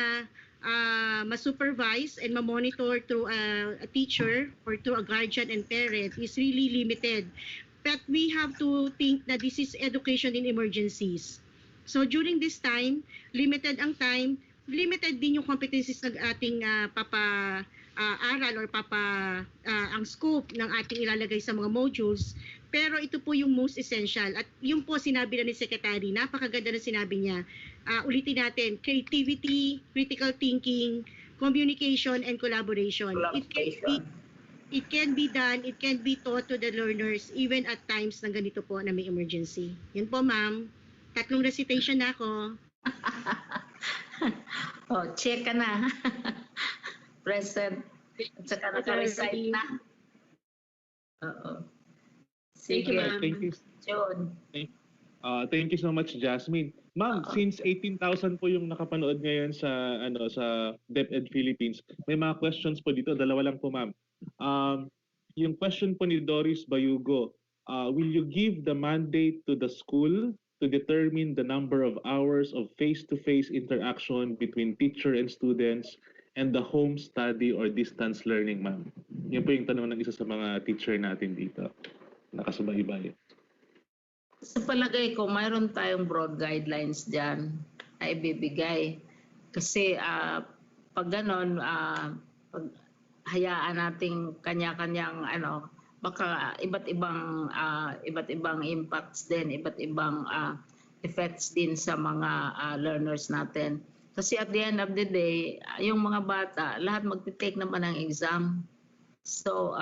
ma-supervise and ma-monitor through a teacher or through a guardian and parent is really limited. But we have to think that this is education in emergencies. So during this time, limited ang time, limited din yung competencies ng ating papa-aral or ang scope ng ating ilalagay sa mga modules. Pero ito po yung most essential. At yung po sinabi na ni Secretary, napakaganda na sinabi niya. Ulitin natin, creativity, critical thinking, communication, and collaboration. It can be done, it can be taught to the learners even at times na ganito po na may emergency. Yun po ma'am. 3 recitation na ako. Check ka na. Present. At saka naka-recite na. Oo. Thank you, Sige. ma'am. Thank you. John. Thank you so much, Jasmine. Ma'am, since 18,000 po yung nakapanood ngayon sa sa DepEd Philippines, may mga questions po dito. Dalawa lang po, ma'am. Yung question po ni Doris Bayugo, will you give the mandate to the school to determine the number of hours of face-to-face interaction between teacher and students and the home study or distance learning, ma'am? Yan po yung tanong ng isa sa mga teacher natin dito. Nakasubaybay. Sa palagay ko, mayroon tayong broad guidelines dyan na ibibigay. Kasi pag ganon, pag hayaan nating kanya-kanyang baka iba't ibang impacts din, iba't ibang effects din sa mga learners natin. Kasi at the end of the day, yung mga bata, lahat magte-take naman ng exam. So,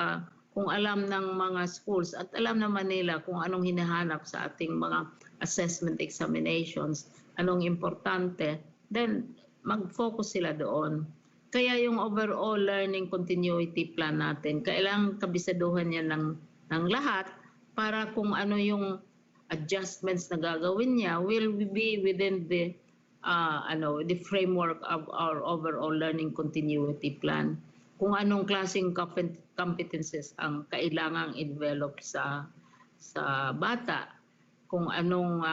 kung alam ng mga schools at alam naman nila kung anong hinahanap sa ating mga assessment examinations, anong importante, then mag-focus sila doon. Kaya yung overall learning continuity plan natin, kailangan kabisaduhan yan ng lahat para kung ano yung adjustments na gagawin niya will be within the framework of our overall learning continuity plan. Kung anong klaseng competencies ang kailangang i-develop sa bata, kung anong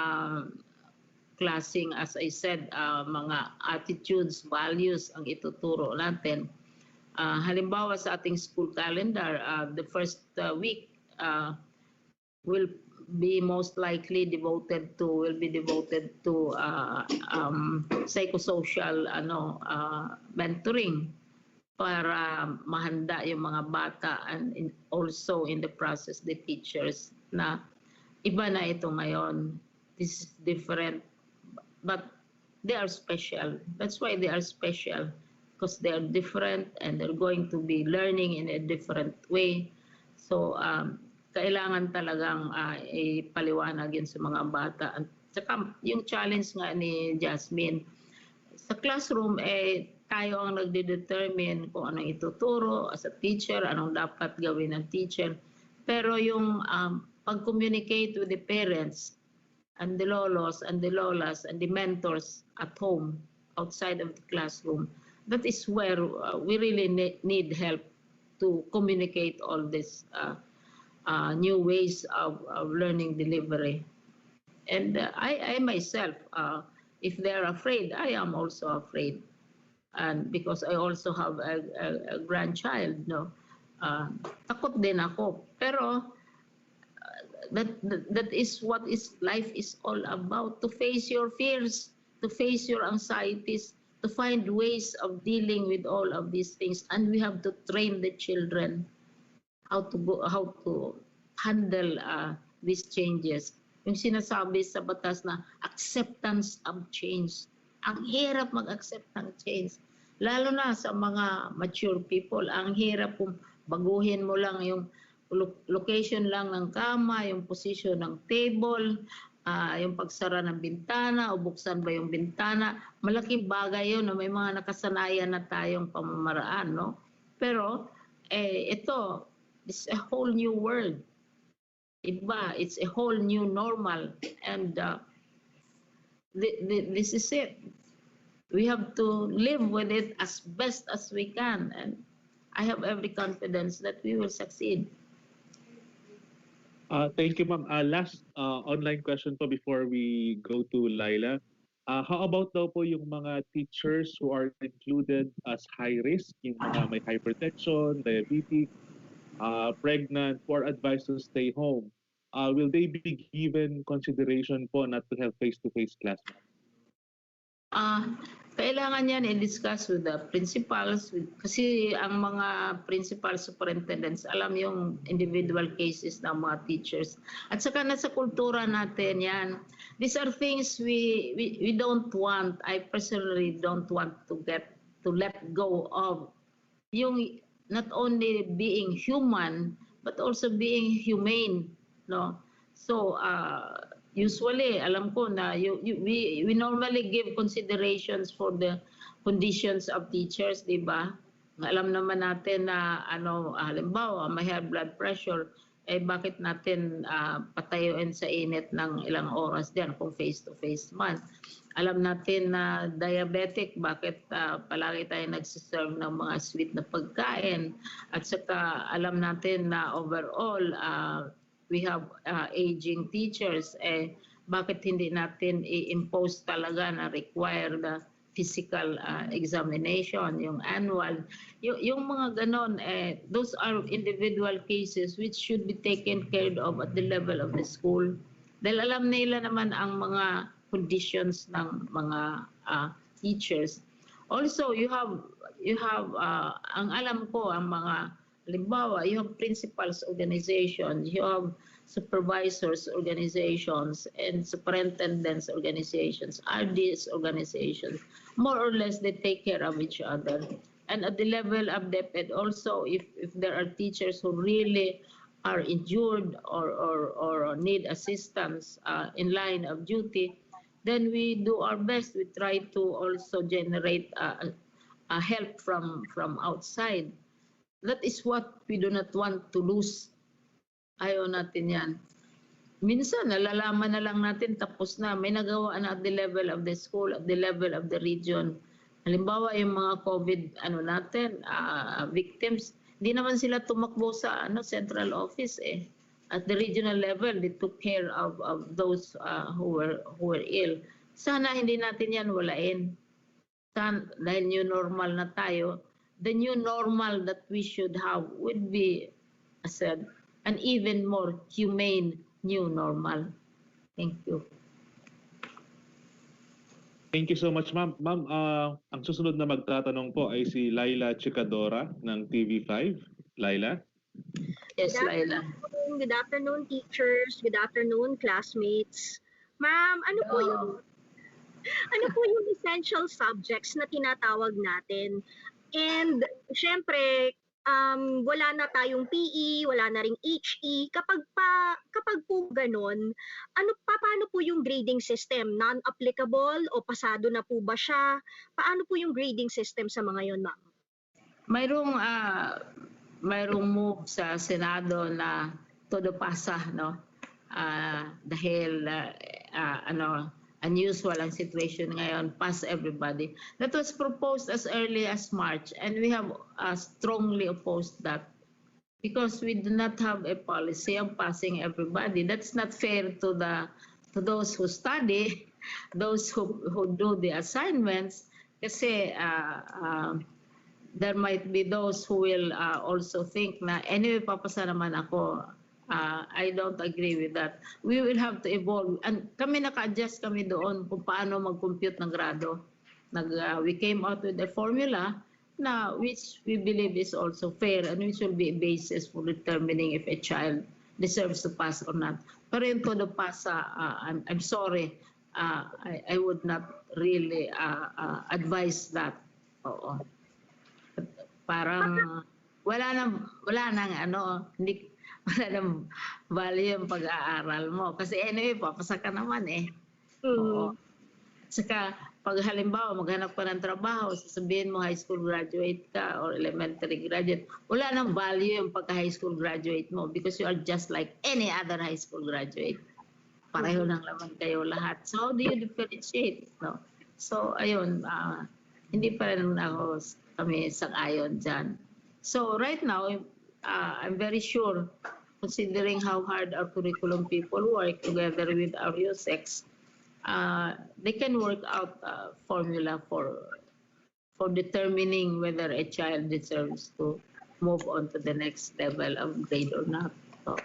klaseng, as I said, mga attitudes, values ang ituturo natin. Halimbawa sa ating school calendar, the first week will be most likely devoted to psychosocial mentoring para mahanda yung mga bata and also in the process the teachers na iba na ito ngayon. This is different, but they are special. That's why they are special, because they are different and they're going to be learning in a different way. So, kailangan talagang ipaliwanag yun sa mga bata. At saka, yung challenge nga ni Jasmine, sa classroom, tayo ang nagde-determine kung anong ituturo as a teacher, anong dapat gawin ng teacher. Pero yung pag-communicate with the parents and the lolos and the lolas and the mentors at home, outside of the classroom, that is where we really need help to communicate all these new ways of learning delivery. And I myself, if they're afraid, I am also afraid. And because I also have a grandchild, takot din ako. Pero that is what life is all about, to face your fears, to face your anxieties, to find ways of dealing with all of these things, and we have to train the children how to handle these changes. Yung sinasabi sa batas na acceptance of change. Ang hirap mag-accept ng change. Lalo na sa mga mature people, ang hirap kung baguhin mo lang yung location lang ng kama, yung position ng table, yung pagsara ng bintana o buksan ba yung bintana. Malaking bagay yun na may mga nakasanayan na tayong pamamaraan, no? Pero ito, it's a whole new world. Iba, it's a whole new normal, and this is it. We have to live with it as best as we can, and I have every confidence that we will succeed. Thank you, ma'am. Last online question po before we go to Laila. How about daw po yung mga teachers who are included as high risk, yung mga may hypertension, diabetic, pregnant, who are advised to stay home? Will they be given consideration po not to have face-to-face class? Kailangan yan i-discuss with the principals kasi ang mga principal superintendents alam yung individual cases ng mga teachers. At saka nasa kultura natin yan. These are things we don't want. I personally don't want to let go of yung not only being human but also being humane, no? So usually, alam ko na we normally give considerations for the conditions of teachers, di ba? Alam naman natin na halimbawa may high blood pressure, bakit natin patayuin sa init ng ilang oras diyan kung face-to-face man? Alam natin na diabetic, bakit palagi tayo nagsiserve ng mga sweet na pagkain? At saka alam natin na overall, we have aging teachers, bakit hindi natin i-impose talaga na require the physical examination, yung annual, yung mga ganon, those are individual cases which should be taken care of at the level of the school. Dahil alam nila naman ang mga conditions ng mga teachers. Also, you have ang alam ko, ang mga halimbawa, you have principals organizations, you have supervisors organizations, and superintendents organizations, RDs organizations. More or less, they take care of each other. And at the level of DepEd also, if there are teachers who really are injured or need assistance in line of duty, then we do our best. We try to also generate help from outside. That is what we do not want to lose. Ayaw natin yan. Minsan, nalalaman na lang natin, tapos na. May nagawa na at the level of the school, at the level of the region. Halimbawa, yung mga COVID natin, victims, di naman sila tumakbo sa central office. At the regional level, they took care of those who were ill. Sana hindi natin yan walain. Dahil new normal na tayo, the new normal that we should have would be, as said, an even more humane new normal. Thank you. Thank you so much, ma'am. Ma'am, ang susunod na magtatanong po ay si Laila Chicadora ng TV5. Laila? Yes, Laila. Good afternoon, teachers. Good afternoon, classmates. Ma'am, ano po yung essential subjects na tinatawag natin? And syempre, wala na tayong PE, wala na ring HE. Kapag po ganon, paano po yung grading system? Non-applicable o pasado na po ba siya? Paano po yung grading system sa mga yon, ma'am? Mayroong move sa Senado na todo pasa, no? Dahil unusual ang situation ngayon, pass everybody. That was proposed as early as March, and we have strongly opposed that because we do not have a policy of passing everybody. That's not fair to those who study, those who do the assignments, kasi there might be those who will also think na anyway papasa naman ako. I don't agree with that. We will have to evolve. And kami naka-adjust kami doon kung paano mag-compute ng grado. we came out with a formula na which we believe is also fair and which will be a basis for determining if a child deserves to pass or not. Pero yung todo pass, I'm sorry, I would not really advise that. Oo. Parang wala nang hindi wala nang value yung pag-aaral mo kasi anyway papasa ka naman eh. Oo. Saka pag halimbawa maghanap ka ng trabaho, sasabihin mo high school graduate ka or elementary graduate, wala nang value yung pagka high school graduate mo because you are just like any other high school graduate. Pareho lang naman kayo lahat. So how do you differentiate? No? So ayun, hindi pa rin ako kami sang-ayon dyan. So right now, I'm very sure, considering how hard our curriculum people work together with our USEX, they can work out a formula for determining whether a child deserves to move on to the next level of grade or not. So,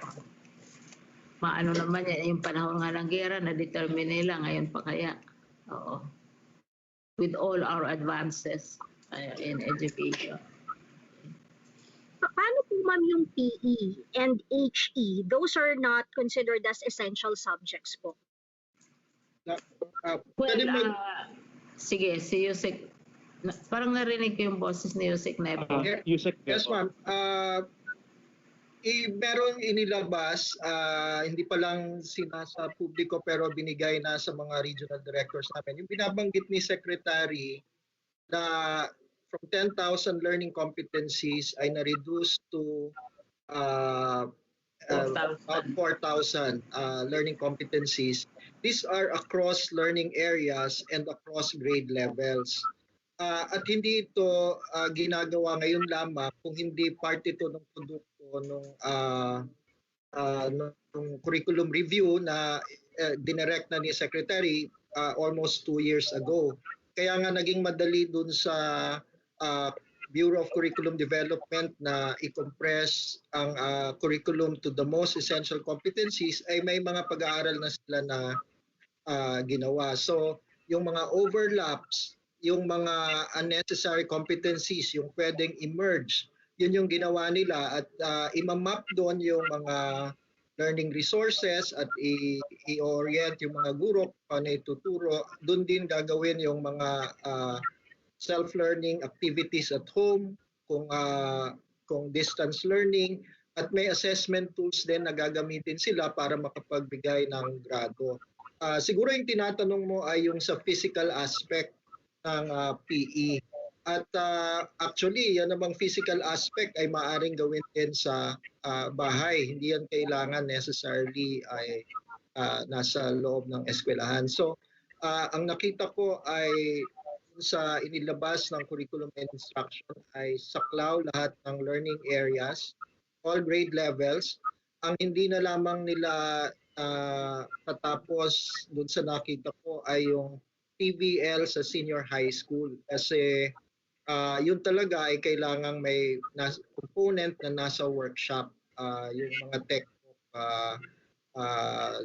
maano naman yan, yung panahon nga ng gera, na-determine nila ngayon pa kaya. Oo. With all our advances in education. Paano po ma'am yung PE and HE? Those are not considered as essential subjects po. Well, sige, si Yusek, parang narinig ko yung boses ni Yusek Nepo. Yusek Nepo. Yes, ma'am. Meron inilabas, hindi pa lang sinasa publiko pero binigay na sa mga regional directors namin. Yung binabanggit ni Secretary na from 10,000 learning competencies ay na-reduce to about 4,000 learning competencies. These are across learning areas and across grade levels. At hindi ito ginagawa ngayon lamang kung hindi parte ito ng produkto ng curriculum review na dinirect na ni Secretary almost 2 years ago. Kaya nga naging madali dun sa Bureau of Curriculum Development na i-compress ang curriculum to the most essential competencies ay may mga pag-aaral na sila na ginawa. So yung mga overlaps, yung mga unnecessary competencies, yung pwedeng emerge, yun yung ginawa nila at imamap doon yung mga learning resources at i-orient yung mga guro paano ituturo. Doon din gagawin yung mga self-learning activities at home, kung distance learning, at may assessment tools din na gagamitin sila para makapagbigay ng grado. Siguro yung tinatanong mo ay yung sa physical aspect ng PE. At actually, yan namang physical aspect ay maaaring gawin din sa bahay. Hindi yan kailangan necessarily ay nasa loob ng eskwelahan. So, ang nakita ko ay sa inilabas ng curriculum and instruction ay saklaw lahat ng learning areas, all grade levels. Ang hindi na lamang nila tatapos dun sa nakita ko ay yung TVL sa senior high school kasi yun talaga ay kailangang may component na nasa workshop, yung mga textbook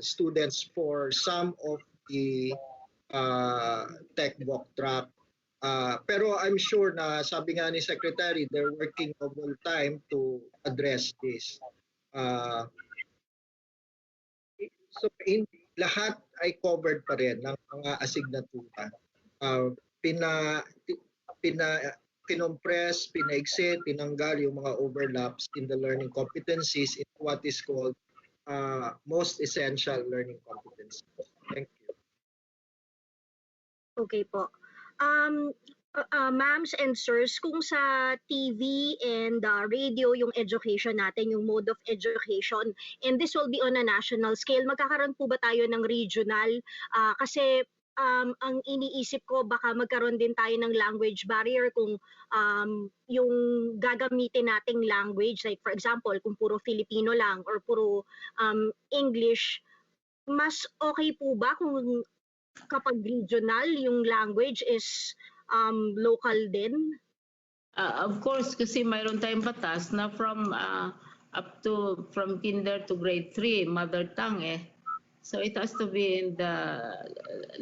students for some of the textbook track. Pero I'm sure na sabi nga ni Secretary, they're working all time to address this. So lahat ay covered pa rin ng mga asignatura. Pinompress, pinaigsit, tinanggal yung mga overlaps in the learning competencies in what is called most essential learning competencies. Thank you. Okay po. Ma'ams and sirs, kung sa TV and radio yung education natin, yung mode of education, and this will be on a national scale, magkakaroon po ba tayo ng regional? Kasi ang iniisip ko, baka magkaroon din tayo ng language barrier kung yung gagamitin nating language, like for example, kung puro Filipino lang or puro English, mas okay po ba kung kapag regional, yung language is local din? Of course, kasi mayroon tayong batas na from kinder to grade 3, mother tongue eh. So it has to be in the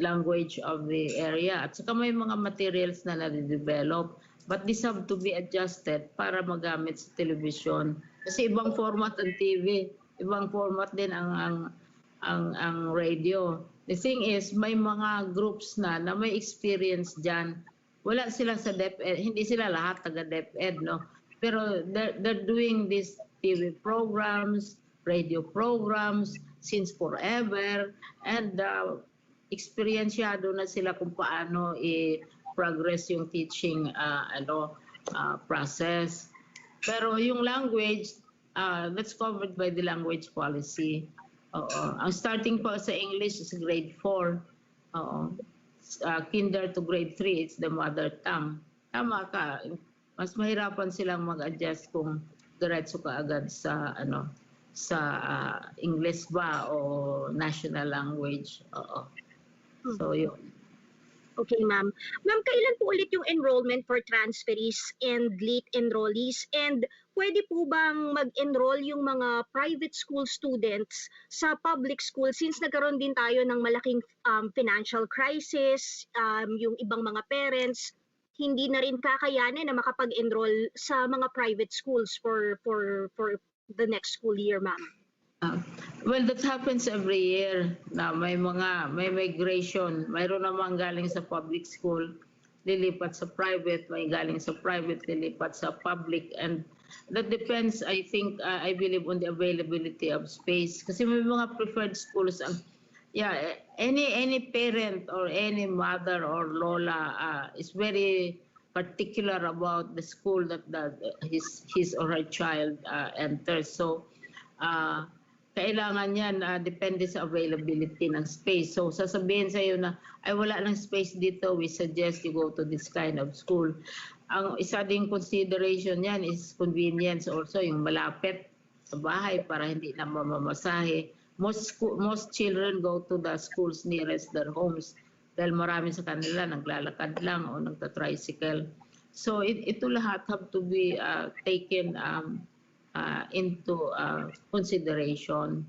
language of the area. At saka may mga materials na na-develop. But these have to be adjusted para magamit sa television. Kasi ibang format ang TV, ibang format din ang radio. The thing is, may mga groups na may experience dyan. Wala sila sa DepEd, hindi sila lahat taga DepEd, no? Pero they're doing these TV programs, radio programs since forever, and experiensyado na sila kung paano progress yung teaching process. Pero yung language, that's covered by the language policy. Ang starting po sa English is grade 4. Kinder to grade 3, it's the mother tongue. Tama ka, mas mahirapan silang mag-adjust kung diretso ka agad sa English ba o national language. So yun. Okay, ma'am. Ma'am, kailan po ulit yung enrollment for transferees and late enrollees? And pwede po bang mag-enroll yung mga private school students sa public school since nagkaroon din tayo ng malaking financial crisis, yung ibang mga parents hindi na rin kakayanin na makapag-enroll sa mga private schools for the next school year, ma'am? Well, that happens every year na may migration. Mayroon namang galing sa public school, lilipat sa private, may galing sa private, lilipat sa public. And that depends, I think, I believe on the availability of space. Kasi may mga preferred schools. Any parent or any mother or lola is very particular about the school that his or her child enters. So, kailangan yan, depende sa availability ng space. So, sasabihin sa iyo na, ay wala ng space dito, we suggest you go to this kind of school. Ang isa ding consideration yan is convenience also, yung malapit sa bahay para hindi na mamamasahe. Most children go to the schools nearest their homes dahil marami sa kanila naglalakad lang o nagta-tricycle. So, ito lahat have to be taken into consideration.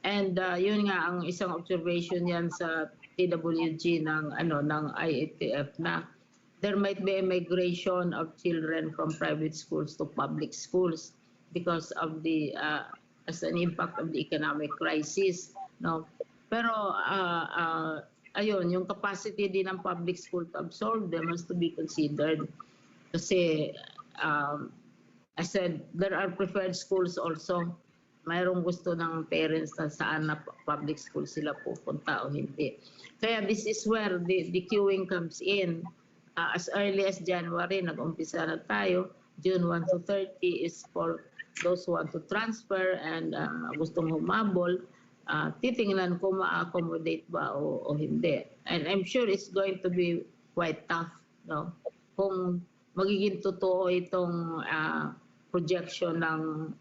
And yun nga ang isang observation yan sa TWG ng IATF na there might be a migration of children from private schools to public schools because of the as an impact of the economic crisis, no? Pero ayun, yung capacity din ng public school to absorb them has to be considered kasi I said, there are preferred schools also. Mayroong gusto ng parents na saan na public school sila pupunta o hindi. Kaya this is where the queuing comes in. As early as January, nag-umpisa na tayo. June 1 to 30 is for those who want to transfer and gustong humabol. Titingnan kung ma-accommodate ba o hindi. And I'm sure it's going to be quite tough, no? Kung magiging totoo itong projection ng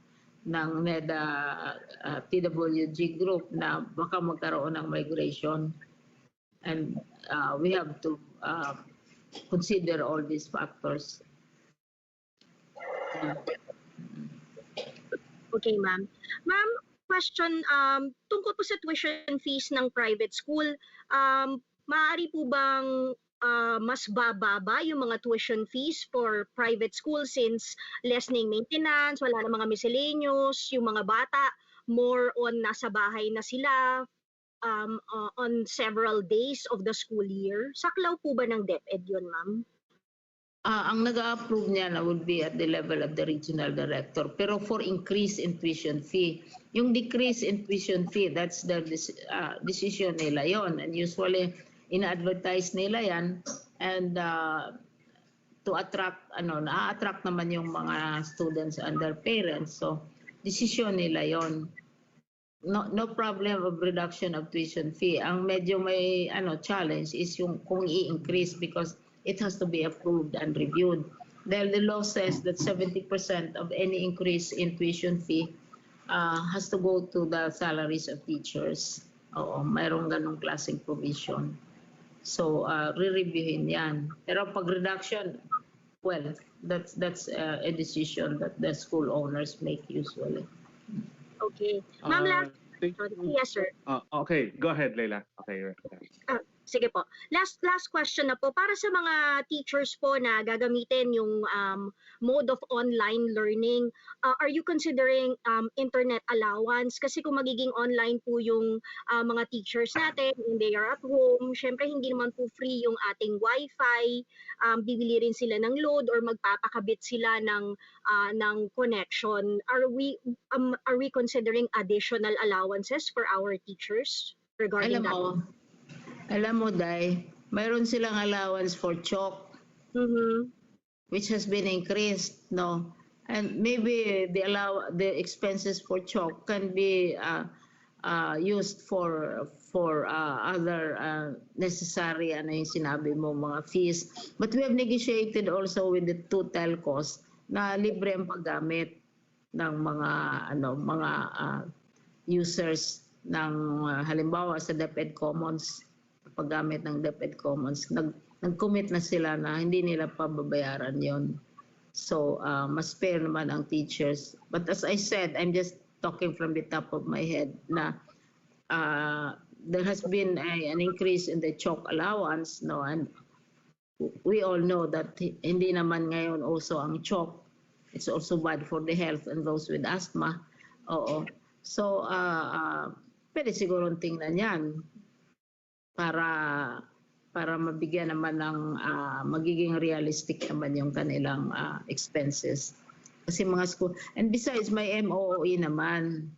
NEDA TWG group na baka magkaroon ng migration, and we have to consider all these factors. Okay, ma'am. Ma'am, question tungkol po sa tuition fees ng private school. Maaari po bang mas bababa yung mga tuition fees for private school since lessening maintenance, wala na mga miscellaneous, yung mga bata more on nasa bahay na sila on several days of the school year? Saklaw po ba ng DepEd yun, ma'am? Ang nag-a-approve niya na would be at the level of the regional director. Pero for increase in tuition fee. Yung decrease in tuition fee, that's the decision nila yon. And usually, ina-advertise nila yan and to attract, na-attract naman yung mga students and their parents. So, decision nila yon. No problem of reduction of tuition fee. Ang medyo may challenge is yung kung i-increase because it has to be approved and reviewed. Dahil the law says that 70% of any increase in tuition fee has to go to the salaries of teachers. Oo, mayroong ganong klaseng provision. So, re-reviewin yan. Pero pag reduction, well, that's a decision that the school owners make usually. Okay. Ma'am, Thank question. you. Yes, sir. Okay, go ahead, Leila. Okay. Sige po. Last question na po. Para sa mga teachers po na gagamitin yung mode of online learning, are you considering internet allowance? Kasi kung magiging online po yung mga teachers natin and they are at home, syempre hindi naman po free yung ating wifi. Bibili rin sila ng load or magpapakabit sila ng connection. Are we considering additional allowances for our teachers regarding that? Alam mo, Day, mayroon silang allowance for chalk, which has been increased, no? And maybe the expenses for chalk can be used for other necessary, ano yung sinabi mo, mga fees. But we have negotiated also with the two telcos na libre ang paggamit ng mga users ng halimbawa sa DepEd Commons, paggamit ng DepEd Commons, nag-commit na sila na hindi nila pababayaran yon. So, mas fair naman ang teachers. But as I said, I'm just talking from the top of my head na there has been an increase in the chalk allowance, no? And we all know that hindi naman ngayon also ang chalk. It's also bad for the health and those with asthma. Oo. So, pwede siguro tingnan yan para mabigyan naman ng magiging realistic naman yung kanilang expenses. Kasi mga school, and besides may MOOE naman.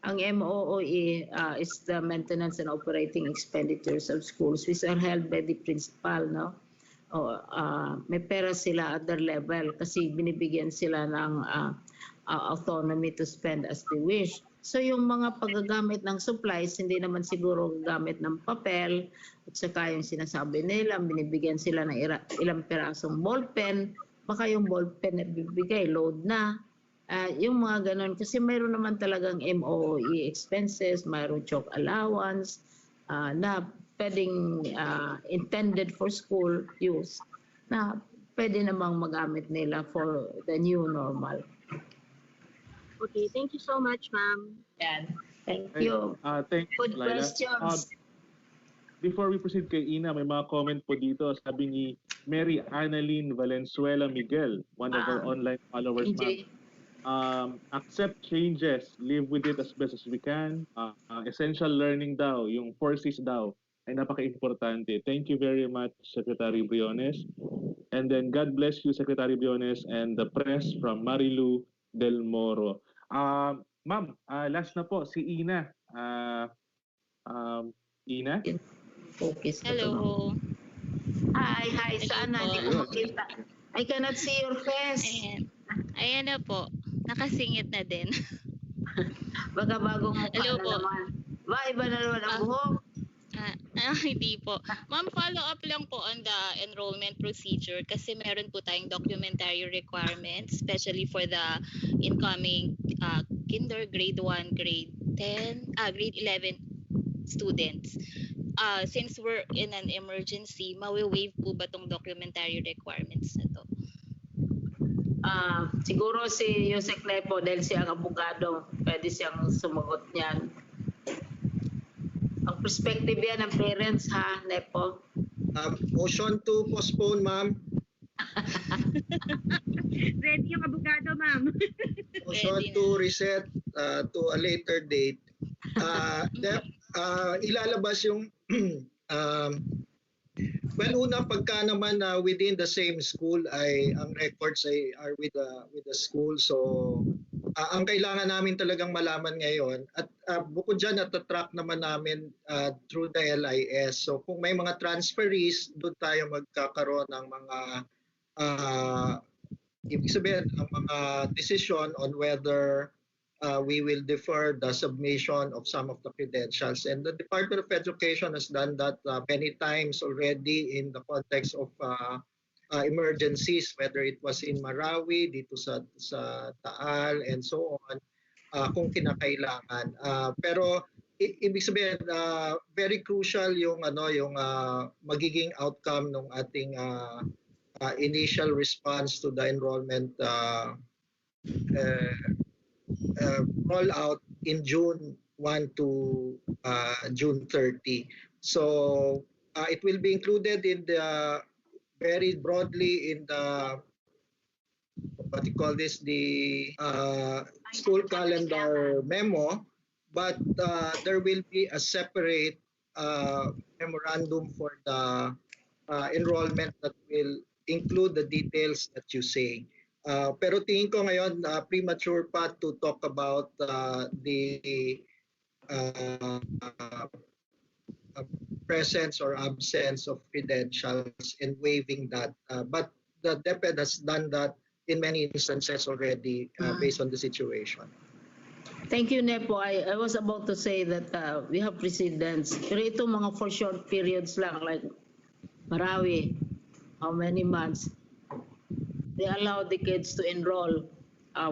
Ang MOOE is the maintenance and operating expenditures of schools which are held by the principal, no? May pera sila at their level kasi binibigyan sila ng autonomy to spend as they wish. So yung mga paggagamit ng supplies, hindi naman siguro gagamit ng papel at saka yung sinasabi nila, binibigyan sila ng ilang pirasong ballpen, baka yung ballpen na bibigay, load na. Yung mga ganon, kasi mayroon naman talagang MOE expenses, mayroon chalk allowance na pwedeng intended for school use na pwede namang magamit nila for the new normal. Okay, thank you so much, ma'am. Yan. Thank you. Thanks, Good Laila. questions. Before we proceed kay Ina, may mga comment po dito. Sabi ni Mary Annalyn Valenzuela Miguel, one of our online followers, ma'am. Accept changes, live with it as best as we can. Essential learning daw, yung 4Cs daw, ay napaka-importante. Thank you very much, Secretary Briones. And then, God bless you, Secretary Briones, and the press from Marilu Del Moro. Ma'am, last na po, si Ina. Ina? Focus. Hello. Hi. Saan na? Hindi ko makita. I cannot see your face. Ayan na po. Nakasingit na din. Baka bagong mukha Hello na po. naman. Iba na naman ang buhok. Hindi po. Ma'am, follow up lang po on the enrollment procedure kasi meron po tayong documentary requirements, especially for the incoming kinder, grade 1, grade 10, grade 11 students. Since we're in an emergency, mawi-waive po ba tong documentary requirements na to? Siguro si Yusek Nepo dahil siya ang abogado, pwede siyang sumagot niyan. Ang perspective yan ng parents, ha, Nepo? Motion to postpone, ma'am. Ready yung abogado, ma'am. Motion to reset to a later date. Ilalabas yung una pagka naman within the same school ay ang records ay are with the school, so ang kailangan namin talagang malaman ngayon at bukod dyan natatrack naman namin through the LIS, so kung may mga transferees doon tayo magkakaroon ng mga ibig sabihin ang mga decision on whether we will defer the submission of some of the credentials. And the Department of Education has done that many times already in the context of emergencies, whether it was in Marawi, dito sa Taal, and so on, kung kinakailangan. Pero ibig sabihin, very crucial yung magiging outcome ng ating initial response to the enrollment rollout in June 1 to June 30. So it will be included in the very broadly in the what you call this the school calendar memo, but there will be a separate memorandum for the enrollment that will include the details that you say. Pero tingin ko ngayon premature pa to talk about the uh, presence or absence of credentials and waiving that. But the DepEd has done that in many instances already based on the situation. Thank you, Nepo. I was about to say that we have precedents. Pero ito mga for short periods lang, like Marawi, how many months, they allow the kids to enroll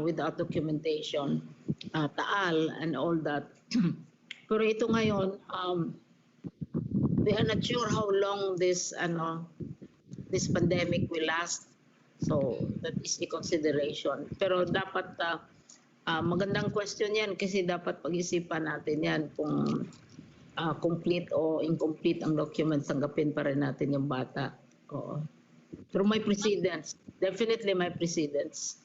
without documentation, Taal and all that. Pero ito ngayon, we are not sure how long this pandemic will last. So that is the consideration. Pero dapat magandang question yan kasi dapat pag-isipan natin yan kung complete o incomplete ang documents, tanggapin pa rin natin yung bata. Oo. Pero may precedents. Definitely may precedents.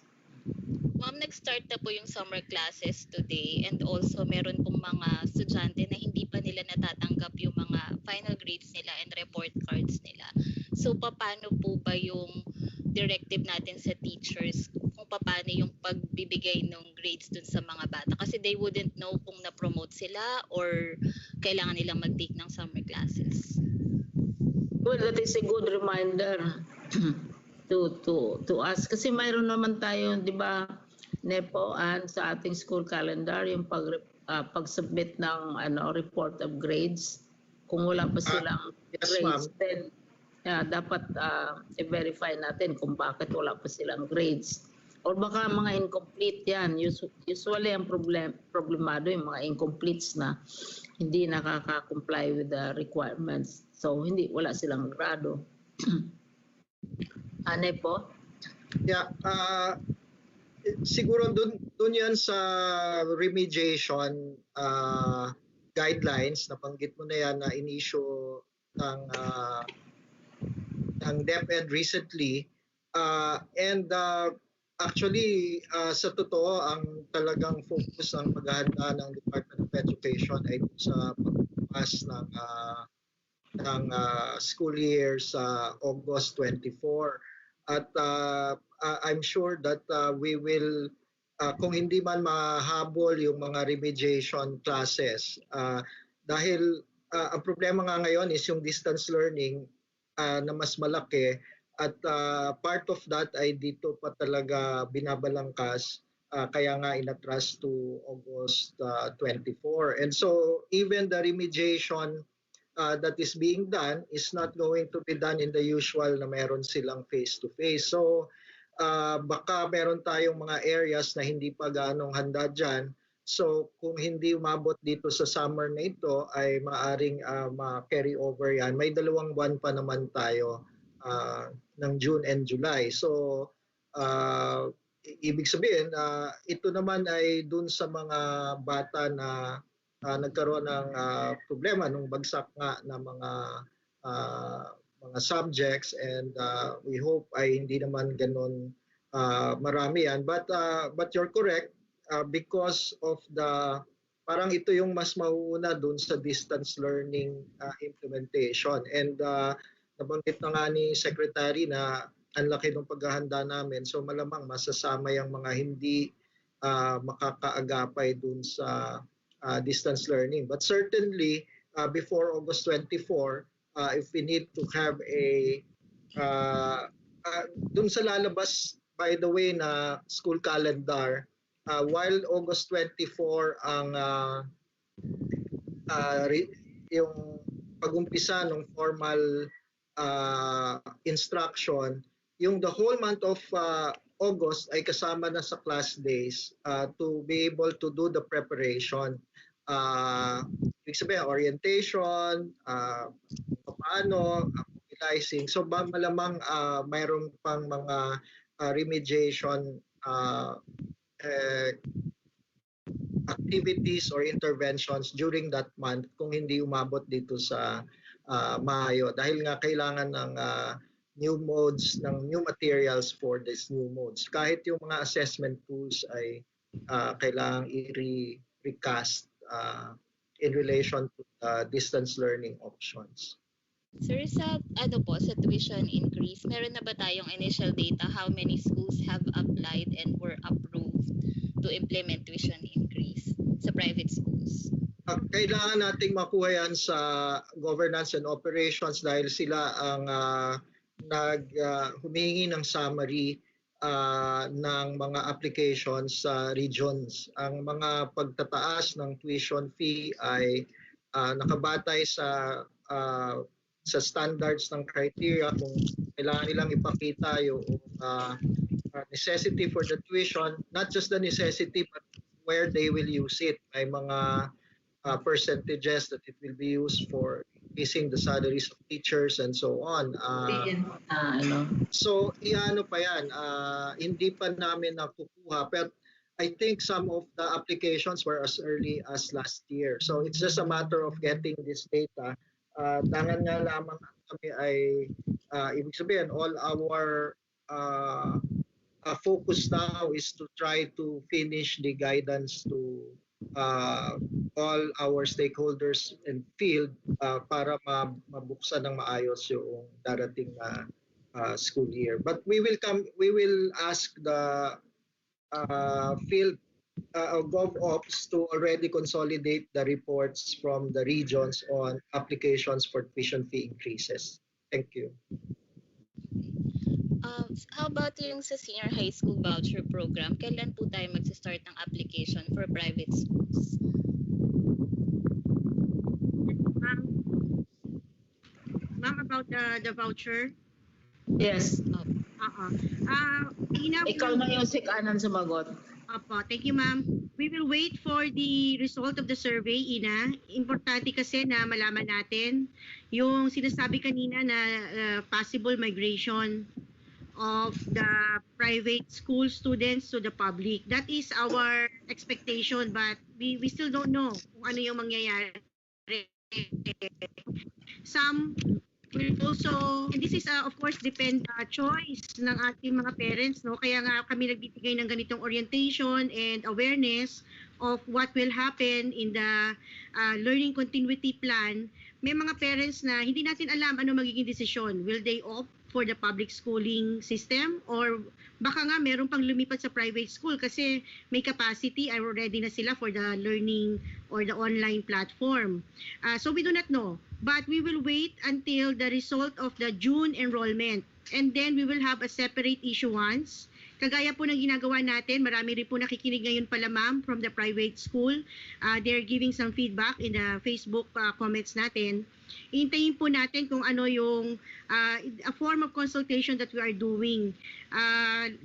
Ma'am, nag-start na po yung summer classes today and also meron pong mga estudyante na hindi pa nila natatanggap yung mga final grades nila and report cards nila. So, paano po ba yung directive natin sa teachers kung paano yung pagbibigay ng grades dun sa mga bata? Kasi they wouldn't know kung na-promote sila or kailangan nilang mag-take ng summer classes. Well, that is a good reminder to us. Kasi mayroon naman tayo, di ba, Nepo, and sa ating school calendar, yung pag-submit ng report of grades. Kung wala pa silang grades, then dapat i-verify natin kung bakit wala pa silang grades. Or baka mga incomplete yan. Usually, ang problemado yung mga incompletes na hindi nakaka-comply with the requirements. So, wala silang grado. Nepo? Yeah, siguro dun yan sa remediation guidelines, nabanggit mo na yan na in-issue ng DepEd recently. Actually, sa totoo, ang talagang focus ng paghahanda ng Department of Education ay sa pagbukas ng school year sa August 24. At I'm sure that we will, kung hindi man mahabol yung mga remediation classes, dahil ang problema nga ngayon is yung distance learning na mas malaki at part of that ay dito pa talaga binabalangkas kaya nga inatras to August 24. And so even the remediation that is being done is not going to be done in the usual na meron silang face-to-face. So baka meron tayong mga areas na hindi pa ganong handa dyan. So kung hindi umabot dito sa summer na ito ay maaring ma-carry over yan. May 2 buwan pa naman tayo ng June and July. So ibig sabihin ito naman ay dun sa mga bata na nagkaroon ng problema nung bagsak nga na mga subjects and we hope ay hindi naman ganun marami yan. But you're correct because of parang ito yung mas mauuna dun sa distance learning implementation. And nabanggit na nga ni Secretary na ang laki ng paghahanda namin. So malamang masasama yung mga hindi makakaagapay dun sa distance learning. But certainly, before August 24, if we need to have dun sa lalabas, by the way, na school calendar, while August 24 ang yung pag-umpisa ng formal instruction, yung the whole month of August ay kasama na sa class days to be able to do the preparation. Ibig sabihin, orientation, paano, mobilizing. So malamang mayroon pang mga remediation activities or interventions during that month kung hindi umabot dito sa Mayo dahil nga kailangan ng new modes, ng new materials for these new modes. Kahit yung mga assessment tools ay kailangang i-recast in relation to distance learning options. Sir, sa sa tuition increase, meron na ba tayong initial data how many schools have applied and were approved to implement tuition increase sa private schools? Kailangan nating makuha yan sa governance and operations dahil sila ang humingi ng summary ng mga applications sa regions. Ang mga pagtataas ng tuition fee ay nakabatay sa standards ng criteria kung kailangan nilang ipakita yung necessity for the tuition, not just the necessity but where they will use it. May mga percentages that it will be used for increasing the salaries of teachers and so on. So, iano pa yan, hindi pa namin nakukuha. But I think some of the applications were as early as last year. So, it's just a matter of getting this data. Tangan nga lamang kami ay, ibig sabihin, all our focus now is to try to finish the guidance to all our stakeholders in field para mabuksan ng maayos yung darating na school year. But we will ask the field GovOps to already consolidate the reports from the regions on applications for tuition fee increases. Thank you. How about yung sa senior high school voucher program? Kailan po tayo mag-start ng application for private schools? Ma'am, about the voucher? Yes. Ikaw na yung sikanan sumagot. Opo, thank you ma'am. We will wait for the result of the survey, Ina. Importante kasi na malaman natin yung sinasabi kanina na possible migration of the private school students to the public. That is our expectation, but we still don't know kung ano yung mangyayari. Some will also, and this is of course depend choice ng ating mga parents, no? Kaya nga kami nagbibigay ng ganitong orientation and awareness of what will happen in the learning continuity plan. May mga parents na hindi natin alam ano magiging desisyon. Will they opt for the public schooling system or baka nga meron pang lumipat sa private school kasi may capacity ay ready na sila for the learning or the online platform. So we do not know, but we will wait until the result of the June enrollment and then we will have a separate issuance. Kagaya po ng ginagawa natin, marami rin po nakikinig ngayon pala ma'am from the private school. They're giving some feedback in the Facebook comments natin. Hintayin po natin kung ano yung a form of consultation that we are doing.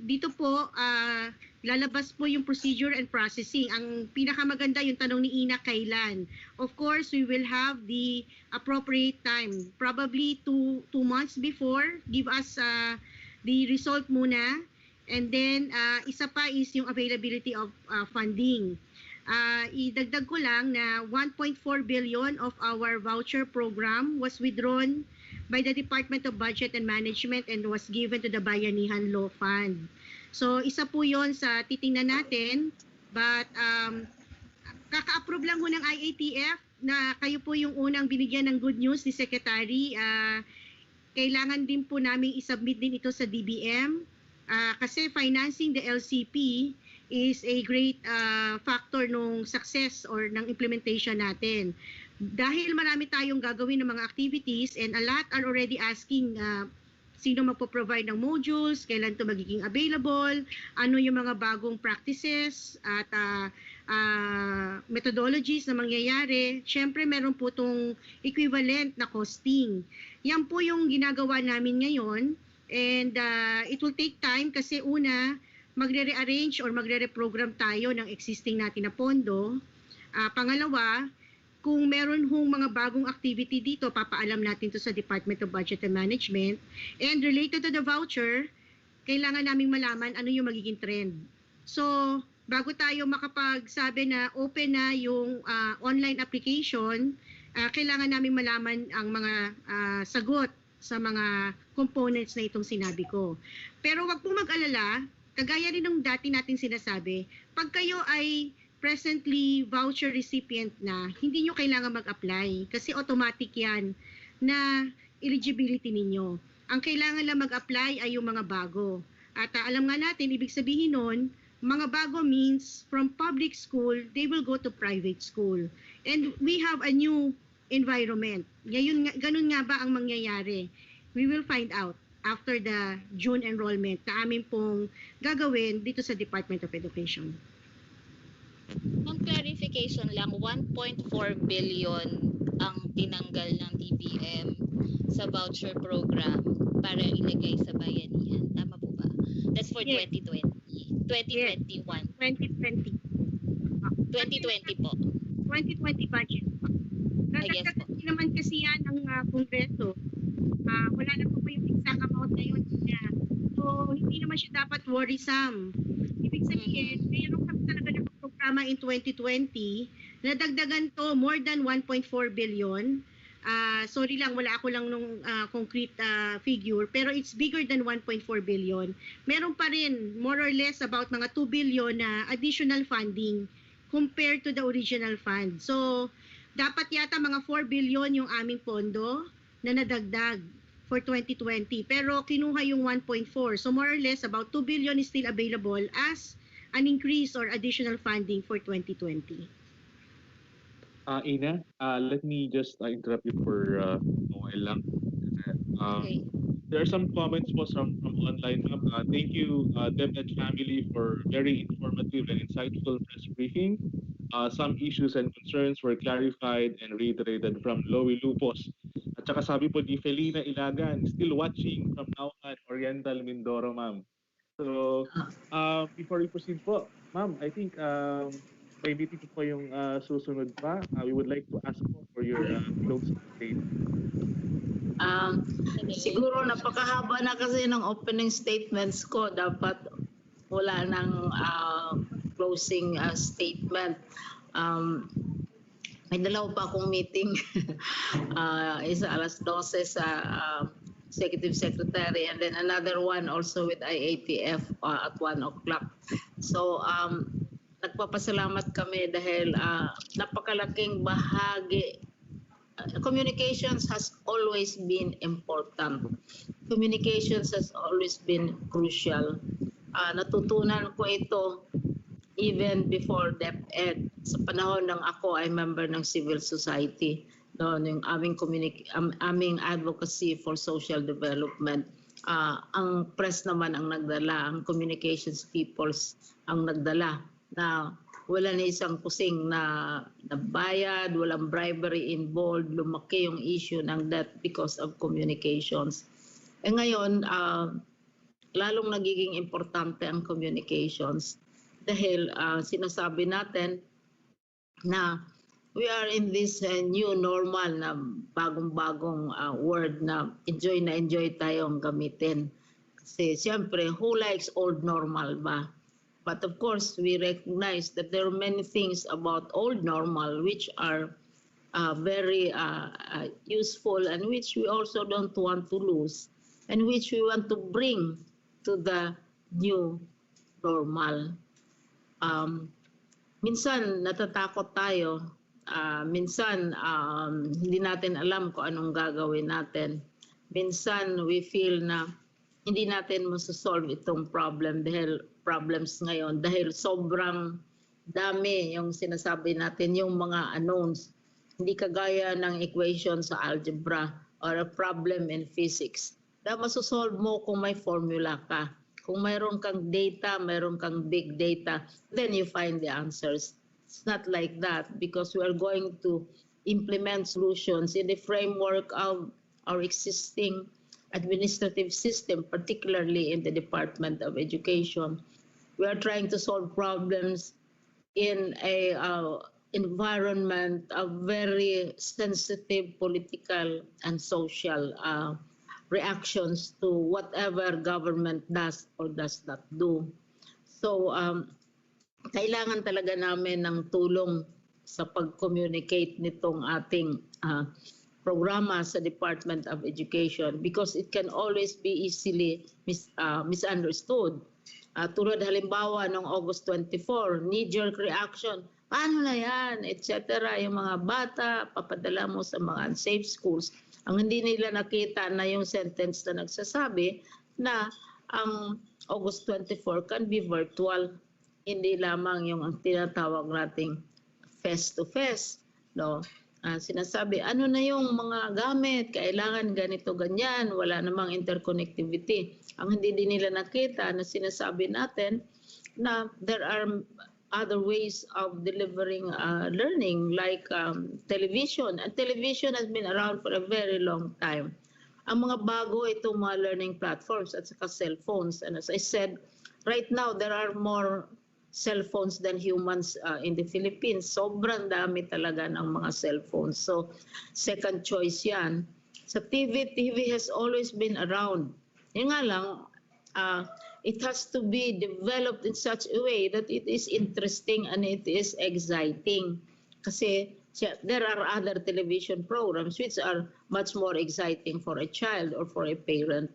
Dito po, lalabas po yung procedure and processing. Ang pinakamaganda yung tanong ni Ina, kailan? Of course, we will have the appropriate time. Probably 2 months before, give us the result muna. And then, isa pa is yung availability of funding. Idagdag ko lang na 1.4 billion of our voucher program was withdrawn by the Department of Budget and Management and was given to the Bayanihan Law Fund. So, isa po yon sa titingnan natin. But, kaka-approve lang ho ng IATF na kayo po yung unang binigyan ng good news ni Secretary. Kailangan din po namin isubmit din ito sa DBM. Kasi financing the LCP is a great factor nung success or ng implementation natin. Dahil marami tayong gagawin ng mga activities and a lot are already asking sino magpo-provide ng modules, kailan ito magiging available, ano yung mga bagong practices at methodologies na mangyayari. Siyempre meron po itong equivalent na costing. Yan po yung ginagawa namin ngayon. And it will take time kasi una, magre-rearrange or magre-reprogram tayo ng existing natin na pondo. Pangalawa, kung meron hong mga bagong activity dito, papaalam natin to sa Department of Budget and Management. And related to the voucher, kailangan naming malaman ano yung magiging trend. So, bago tayo makapagsabi na open na yung online application, kailangan namin malaman ang mga sagot sa mga components na itong sinabi ko. Pero wag pong mag-alala, kagaya rin ng dati nating sinasabi, pag kayo ay presently voucher recipient na, hindi nyo kailangan mag-apply kasi automatic yan na eligibility ninyo. Ang kailangan lang mag-apply ay yung mga bago. At alam nga natin, ibig sabihin nun, mga bago means from public school, they will go to private school. And we have a new environment. Ngayon, ganun nga ba ang mangyayari? We will find out after the June enrollment na amin pong gagawin dito sa Department of Education. Ma'am, clarification lang, 1.4 billion ang tinanggal ng DBM sa voucher program para ilagay sa bayanihan. Tama po ba? That's for Yes. 2020. 2021. 2020. 2020 po. 2020 budget. Yes po. Dadagdagan naman kasi yan ng Kongreso. Wala na po yung exact amount ngayon niya. So, hindi naman siya dapat worrisome. Ibig sabihin, mayroon kami talaga ng programa in 2020 na dagdagan to more than 1.4 billion. Sorry lang, wala ako lang nung concrete figure, pero it's bigger than 1.4 billion. Meron pa rin more or less about mga 2 billion na additional funding compared to the original fund. So, dapat yata mga 4 billion yung aming pondo na nadagdag for 2020. Pero kinuha yung 1.4. So more or less about 2 billion is still available as an increase or additional funding for 2020. Ina, let me just interrupt you for a while lang. Okay. There are some comments po from online. Thank you, DepEd family, for very informative and insightful press briefing. Some issues and concerns were clarified and reiterated from Loie Lupos. At saka sabi po ni Felina Ilagan, still watching from Lahontan, Oriental, Mindoro, ma'am. So, before we proceed po, ma'am, I think may meeting po yung susunod pa. We would like to ask po for your closing statement. Siguro napakahaba na kasi ng opening statements ko. Dapat wala ng closing statement. May dalawa pa akong meeting. Isa alas 12 sa Executive Secretary and then another one also with IATF at 1 o'clock. So, nagpapasalamat kami dahil napakalaking bahagi. Communications has always been important. Communications has always been crucial. Natutunan ko ito even before DepEd. Sa panahon ng ako ay member ng civil society. Noon yung aming advocacy for social development. Ang press naman ang nagdala, ang communications peoples ang nagdala na wala na isang kusing na bayad, walang bribery involved, lumaki yung issue ng debt because of communications. Ngayon, lalong nagiging importante ang communications dahil sinasabi natin na we are in this new normal na bagong-bagong word na enjoy tayong gamitin. Kasi siyempre, who likes old normal ba? But of course, we recognize that there are many things about old normal which are very useful and which we also don't want to lose and which we want to bring to the new normal. Minsan natatakot tayo, minsan hindi natin alam kung anong gagawin natin. Minsan we feel na hindi natin masosolve itong problems ngayon dahil sobrang dami yung sinasabi natin, yung mga unknowns. Hindi kagaya ng equation sa algebra or a problem in physics. Na masosolve mo kung may formula ka. Kung mayroon kang data, mayroon kang big data, then you find the answers. It's not like that because we are going to implement solutions in the framework of our existing administrative system, particularly in the Department of Education. We are trying to solve problems in a environment of very sensitive political and social reactions to whatever government does or does not do. So kailangan talaga namin ng tulong sa pag-communicate nitong ating programa sa Department of Education because it can always be easily misunderstood. Tulad halimbawa noong August 24, knee-jerk reaction, paano na yan, etc. Yung mga bata, papadala mo sa mga unsafe schools. Ang hindi nila nakita na yung sentence na nagsasabi na ang August 24 can be virtual, hindi lamang yung ang tinatawag nating face-to-face. No? Sinasabi, ano na yung mga gamit, kailangan ganito, ganyan, wala namang interconnectivity. Ang hindi din nila nakita na sinasabi natin na there are other ways of delivering learning like television. And television has been around for a very long time. Ang mga bago itong mga learning platforms at saka cellphones. And as I said, right now there are more cell phones than humans in the Philippines. Sobrang dami talaga ng mga cellphones. So, second choice yan. Sa TV has always been around. Yun nga lang, it has to be developed in such a way that it is interesting and it is exciting. Kasi there are other television programs which are much more exciting for a child or for a parent.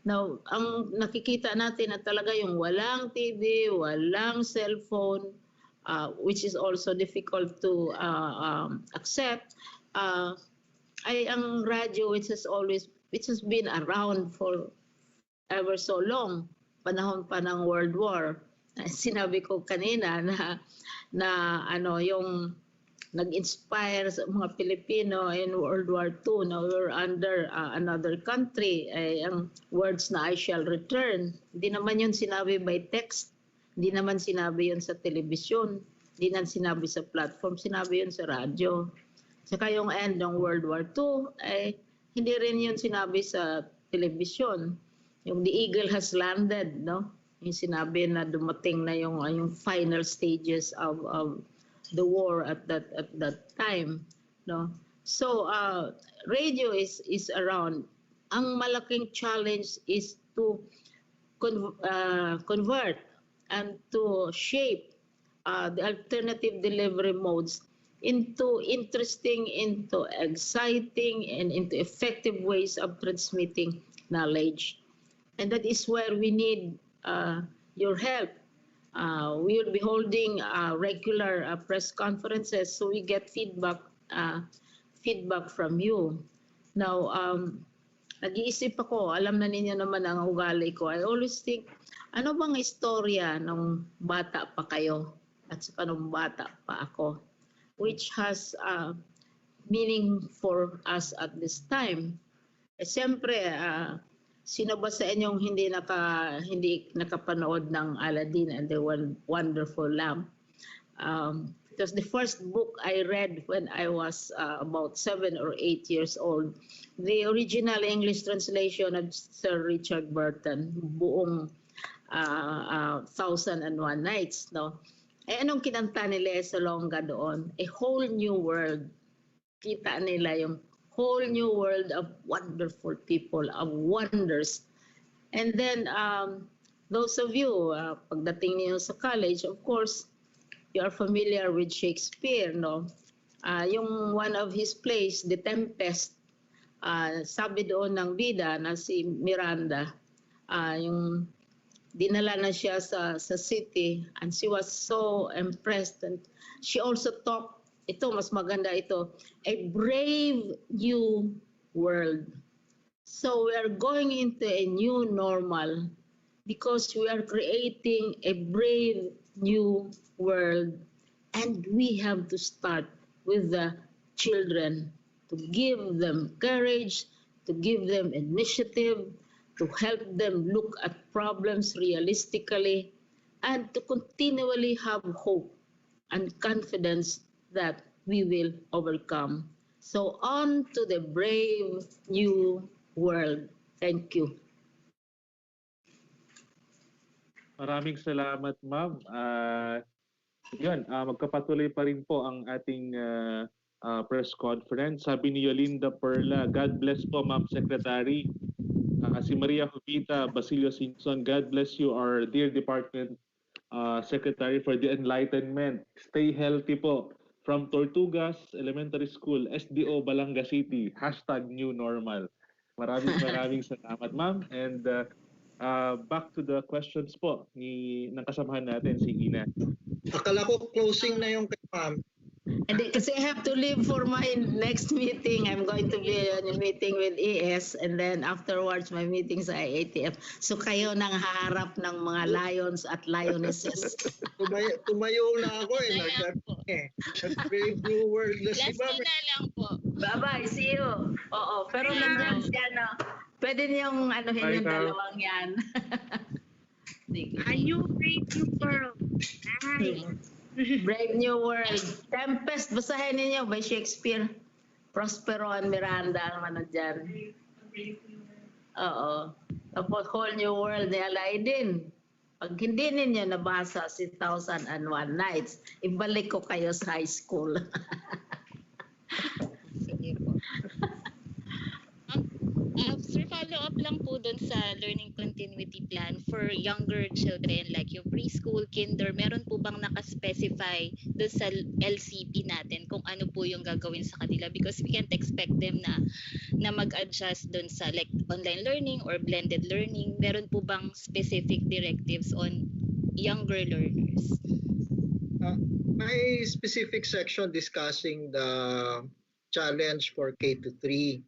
Now, ang nakikita natin na talaga yung walang TV, walang cellphone, which is also difficult to accept, ay ang radyo which has been around for ever so long, panahon pa ng World War. Sinabi ko kanina na yung nag-inspire sa mga Pilipino in World War II na we're under another country, ang words na I shall return. Hindi naman yun sinabi by text, hindi naman sinabi yun sa telebisyon, hindi naman sinabi sa platform, sinabi yun sa radyo. Saka yung end ng World War II, hindi rin yun sinabi sa telebisyon. Yung The Eagle has landed, no? Yung sinabi na dumating na yung final stages of the war at that time, no? So radio is around. Ang malaking challenge is to convert and to shape the alternative delivery modes into interesting, into exciting, and into effective ways of transmitting knowledge. And that is where we need your help. We will be holding regular press conferences so we get feedback from you. Now, nag-iisip ako, alam na ninyo naman ang ugali ko. I always think, ano bang istorya nung bata pa kayo at saka nung bata pa ako, which has meaning for us at this time. Siyempre, sino ba sa inyong hindi nakapanood ng Aladdin and the Wonderful Lamp? It was the first book I read when I was about 7 or 8 years old. The original English translation of Sir Richard Burton, buong 1001 Nights, no? Anong kinanta ni Lea Salonga doon? A whole new world. Kita nila yung whole new world of wonderful people, of wonders. And then, those of you, pagdating niyo sa college, of course, you are familiar with Shakespeare, no? Yung one of his plays, The Tempest, sabi doon ng bida na si Miranda, yung dinala na siya sa city and she was so impressed and she also talked, ito, mas maganda ito, a brave new world. So we are going into a new normal because we are creating a brave new world and we have to start with the children to give them courage, to give them initiative, to help them look at problems realistically and to continually have hope and confidence that we will overcome. So on to the brave new world. Thank you. Maraming salamat, ma'am. Yun, magkapatuloy pa rin po ang ating press conference. Sabi ni Yolinda Perla, God bless po, Ma'am Secretary. Si Maria Jovita Basilio Simpson, God bless you, our dear Department Secretary for the Enlightenment. Stay healthy po. From Tortugas Elementary School, SDO Balanga City, #new normal. Maraming salamat, ma'am. And back to the questions po ng kasamahan natin, si Ina. Akala ko closing na yung kay ma'am. And kasi I have to leave for my next meeting. I'm going to be in a meeting with ES and then afterwards my meeting sa ATF. So kayo nang haharap ng mga lions at lionesses. Tumayo na ako eh. Nag-brave new world na si Last ma'am. na lang po. Bye-bye, see you. Oo, pero nandiyan siya, no? Pwede niyong anuhin yung dalawang yan. A new brave new world. Nice. Brave New World. Tempest, basahin ninyo by Shakespeare. Prospero and Miranda ang ano dyan. Oo. Tapos Whole New World ni Aladdin. Pag hindi ninyo nabasa si 1001 Nights, ibalik ko kayo sa high school. Sige po. Sir, follow up lang po dun sa learning continuity plan for younger children like yung preschool, kinder, meron po bang nakaspecify dun sa LCP natin kung ano po yung gagawin sa kanila? Because we can't expect them na mag-adjust dun sa like online learning or blended learning. Meron po bang specific directives on younger learners? May specific section discussing the challenge for K to 3.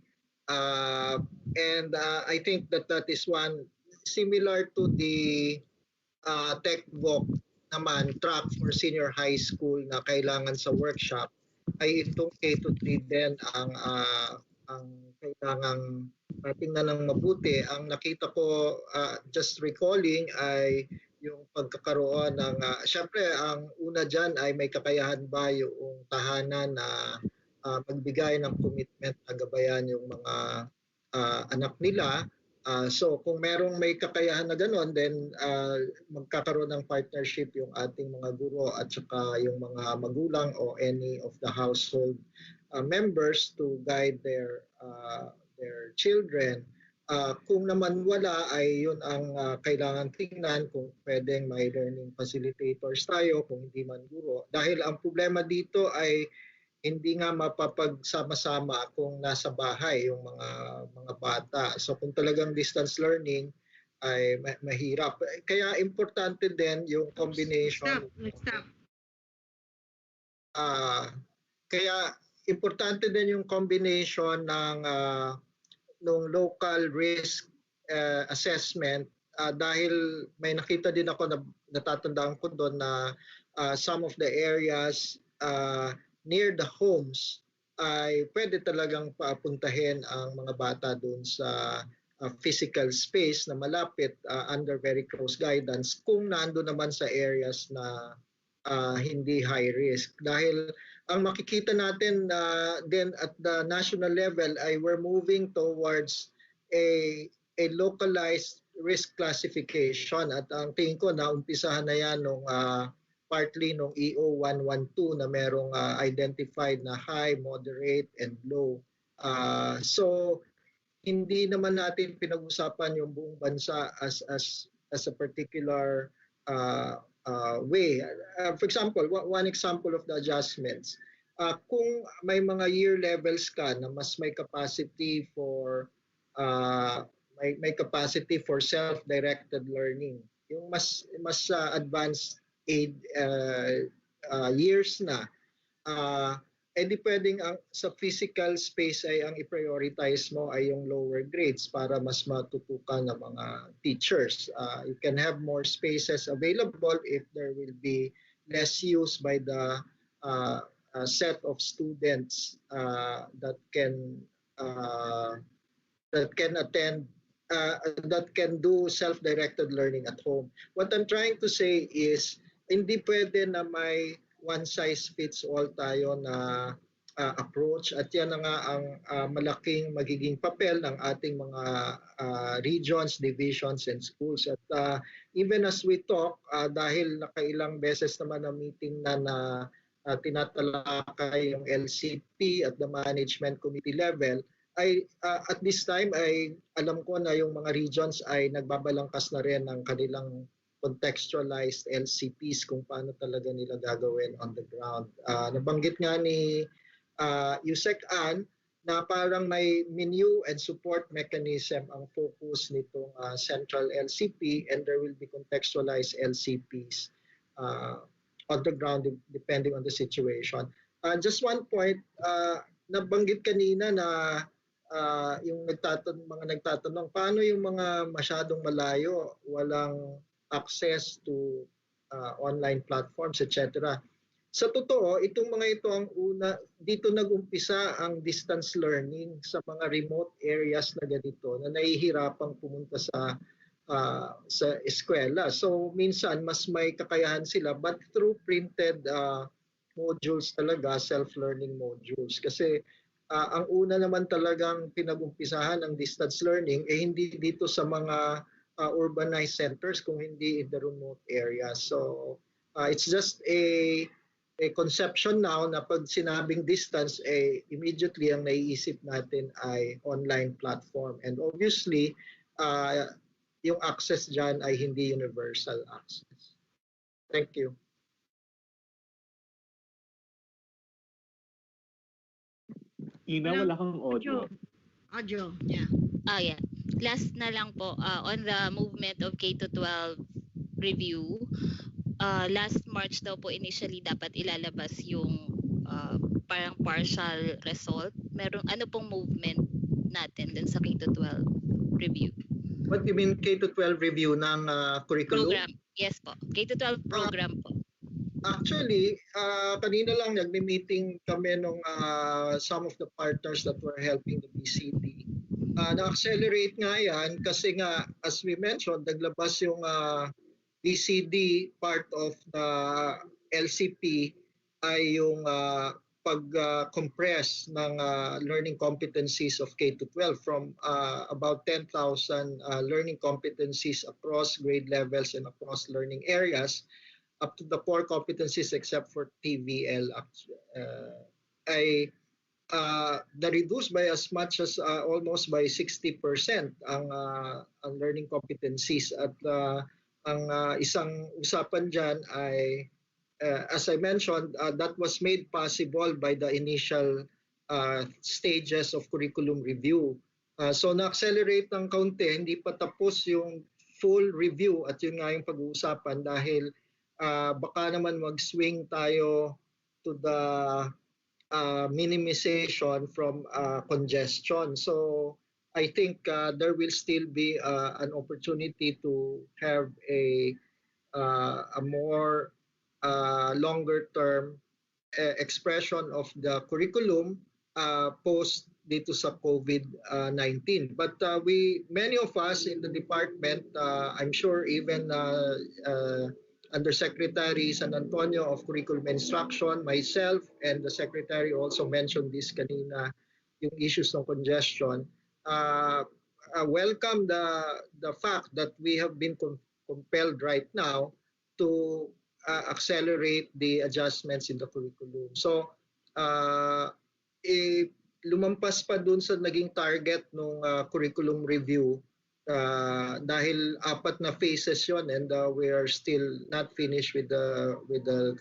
And I think that is one similar to the tech book naman track for senior high school na kailangan sa workshop ay itong K to 3 din ang kailangang tingnan ng mabuti. Ang nakita ko just recalling ay yung pagkakaroon ng syempre ang una dyan ay may kakayahan ba yung tahanan na magbigay ng commitment na gabayan yung mga anak nila. So kung merong may kakayahan na gano'n, then magkakaroon ng partnership yung ating mga guro at saka yung mga magulang o any of the household members to guide their children. Kung naman wala ay yun ang kailangan tingnan kung pwedeng may learning facilitators tayo, kung hindi man guro. Dahil ang problema dito ay hindi nga mapapagsama-sama kung nasa bahay yung mga bata. So kung talagang distance learning ay mahirap. Kaya importante din yung combination. Stop. Kaya importante din yung combination ng local risk assessment dahil may nakita din ako na natatandaan ko doon na some of the areas near the homes ay pwede talagang papuntahin ang mga bata doon sa physical space na malapit under very close guidance kung nando naman sa areas na hindi high risk. Dahil ang makikita natin then at the national level ay we're moving towards a localized risk classification at ang tingin ko na umpisahan na yan nung partly nung EO 112 na merong identified na high, moderate, and low. So hindi naman natin pinag-usapan yung buong bansa as a particular way. For example, one example of the adjustments. Kung may mga year levels ka na mas may capacity for self-directed learning, yung mas advanced years na, hindi pwedeng sa physical space ay ang i-prioritize mo ay yung lower grades para mas matutukan ng mga teachers. You can have more spaces available if there will be less use by the set of students that can attend that can do self-directed learning at home. What I'm trying to say is hindi pwede na may one-size-fits-all tayo na approach at yan na nga ang malaking magiging papel ng ating mga regions, divisions, and schools. At even as we talk, dahil nakailang beses naman na meeting na tinatalakay yung LCP at the management committee level, ay at this time ay alam ko na yung mga regions ay nagbabalangkas na rin ng kanilang contextualized LCPs kung paano talaga nila gagawin on the ground. Nabanggit nga ni Yusek Ann na parang may menu and support mechanism ang focus nitong central LCP, and there will be contextualized LCPs on the ground depending on the situation. Just one point, nabanggit kanina na yung mga nagtatanong, paano yung mga masyadong malayo, walang access to online platforms, etc. Sa totoo, itong mga ito ang dito nag-umpisa ang distance learning sa mga remote areas na ganito na nahihirapang pumunta sa eskwela. So minsan mas may kakayahan sila, but through printed modules talaga, self-learning modules. Kasi ang una naman talagang pinag-umpisahan ng distance learning hindi dito sa mga urbanized centers kung hindi in the remote areas. So it's just a conception now na pag sinabing distance, immediately ang naiisip natin ay online platform. And obviously, yung access dyan ay hindi universal access. Thank you. Ina, wala kang audio. Audio, yeah. Yeah. Last na lang po, on the movement of K-12 review, last March daw po initially dapat ilalabas yung parang partial result. Ano pong movement natin dun sa K-12 review? What do you mean K-12 review ng curriculum? Program. Yes po. K-12 program po. Actually, kanina lang nagme-meeting kami nung some of the partners that were helping the BCD. Na-accelerate nga yan kasi nga, as we mentioned, naglabas yung BCD part of the LCP ay yung pag-compress ng learning competencies of K-12 from about 10,000 learning competencies across grade levels and across learning areas up to the core competencies except for TVL ay na-reduce by as much as almost by 60% ang learning competencies. At ang isang usapan dyan ay, as I mentioned, that was made possible by the initial stages of curriculum review. So na-accelerate ng kaunti, hindi pa tapos yung full review at yun nga yung pag-uusapan dahil baka naman mag-swing tayo to the minimization from congestion. So I think there will still be an opportunity to have a more longer term expression of the curriculum post dito sa COVID-19. But many of us in the department, I'm sure even Undersecretary San Antonio of Curriculum Instruction, myself, and the Secretary also mentioned this kanina, yung issues ng congestion. Welcome the fact that we have been compelled right now to accelerate the adjustments in the curriculum. So, lumampas pa dun sa naging target ng curriculum review dahil 4 na phases yon, and we are still not finished with the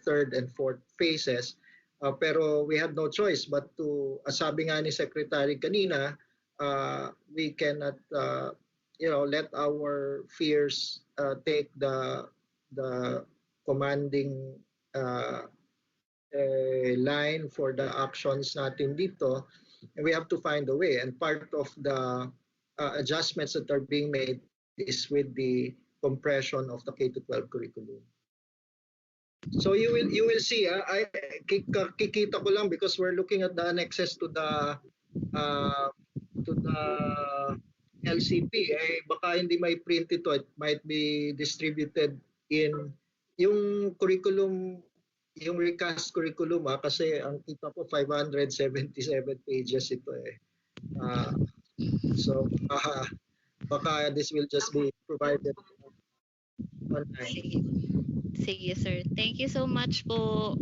third and fourth phases. Pero we had no choice but to, sabi nga ni Secretary kanina, we cannot let our fears take the commanding line for the actions natin dito. And we have to find a way, and part of the adjustments that are being made is with the compression of the K-12 curriculum. So you will see. Kikita ko lang because we're looking at the annexes to the LCP. Baka hindi may print ito. It might be distributed in yung curriculum, yung recast curriculum kasi ang kita ko 577 pages ito . So baka this will just be provided online. Sige sir. Thank you so much po.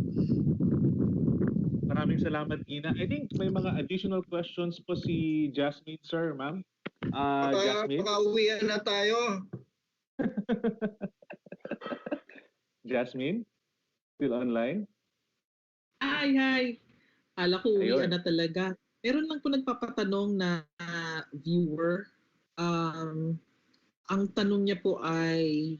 Maraming salamat, Ina. I think may mga additional questions po si Jasmine, sir, ma'am. Jasmine? Makauwian na tayo. Jasmine, still online? Hi. Kala ko uwian Ayun. na talaga. Meron lang po nagpapatanong na viewer. Ang tanong niya po ay,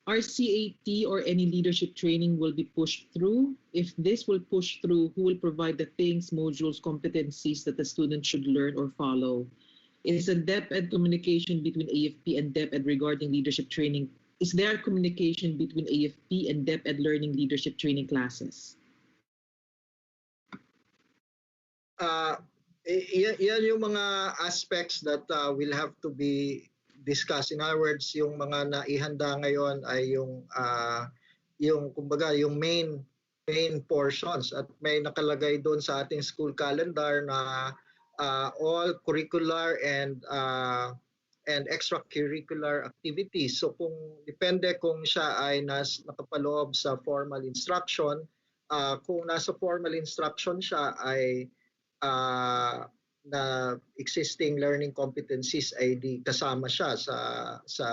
RCAT or any leadership training will be pushed through? If this will push through, who will provide the things, modules, competencies that the student should learn or follow? Is a DepEd communication between AFP and DepEd regarding leadership training? Is there communication between AFP and DepEd learning leadership training classes? Yan yung mga aspects that will have to be discussed. In other words, yung mga naihanda ngayon ay yung kumbaga yung main portions, at may nakalagay doon sa ating school calendar na all curricular and extracurricular activities. So kung depende kung siya ay nakapaloob sa formal instruction, kung nasa formal instruction siya ay na existing learning competencies ay di kasama siya sa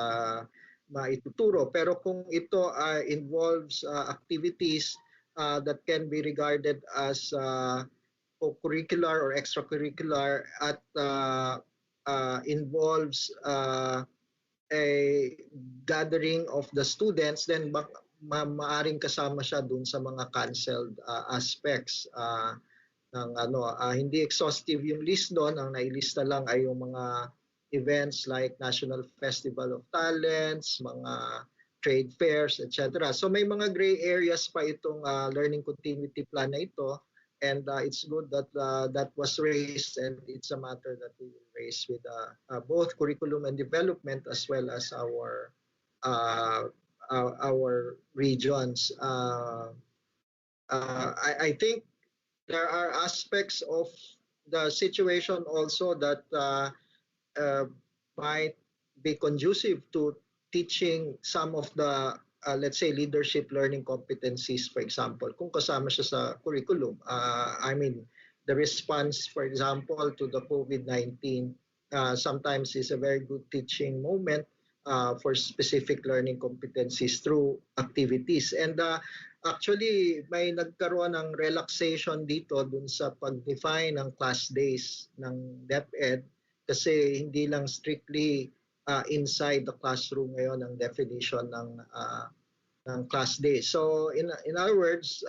maituturo. Pero kung ito involves activities that can be regarded as co-curricular or extracurricular at involves a gathering of the students, then maaring kasama siya dun sa mga canceled aspects ng hindi exhaustive yung list doon. Ang nailista lang ay yung mga events like National Festival of Talents, mga trade fairs, etc. So may mga gray areas pa itong learning continuity plan na ito, and it's good that that was raised, and it's a matter that we will raise with both curriculum and development as well as our regions. I think there are aspects of the situation also that might be conducive to teaching some of the, let's say, leadership learning competencies, for example, kung kasama siya sa curriculum. I mean, the response, for example, to the COVID-19 sometimes is a very good teaching moment for specific learning competencies through activities. And actually, may nagkaroon ng relaxation dito dun sa pag-define ng class days ng DepEd, kasi hindi lang strictly inside the classroom ngayon ang definition ng class days. So in other words,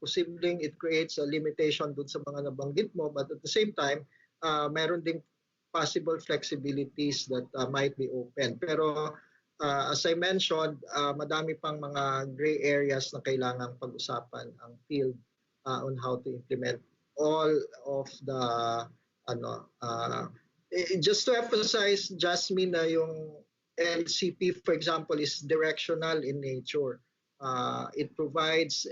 posibleng it creates a limitation dun sa mga nabanggit mo, but at the same time, meron ding possible flexibilities that might be open. Pero as I mentioned, madami pang mga gray areas na kailangang pag-usapan ang field on how to implement all of the just to emphasize, Jasmine, na yung LCP, for example, is directional in nature. It provides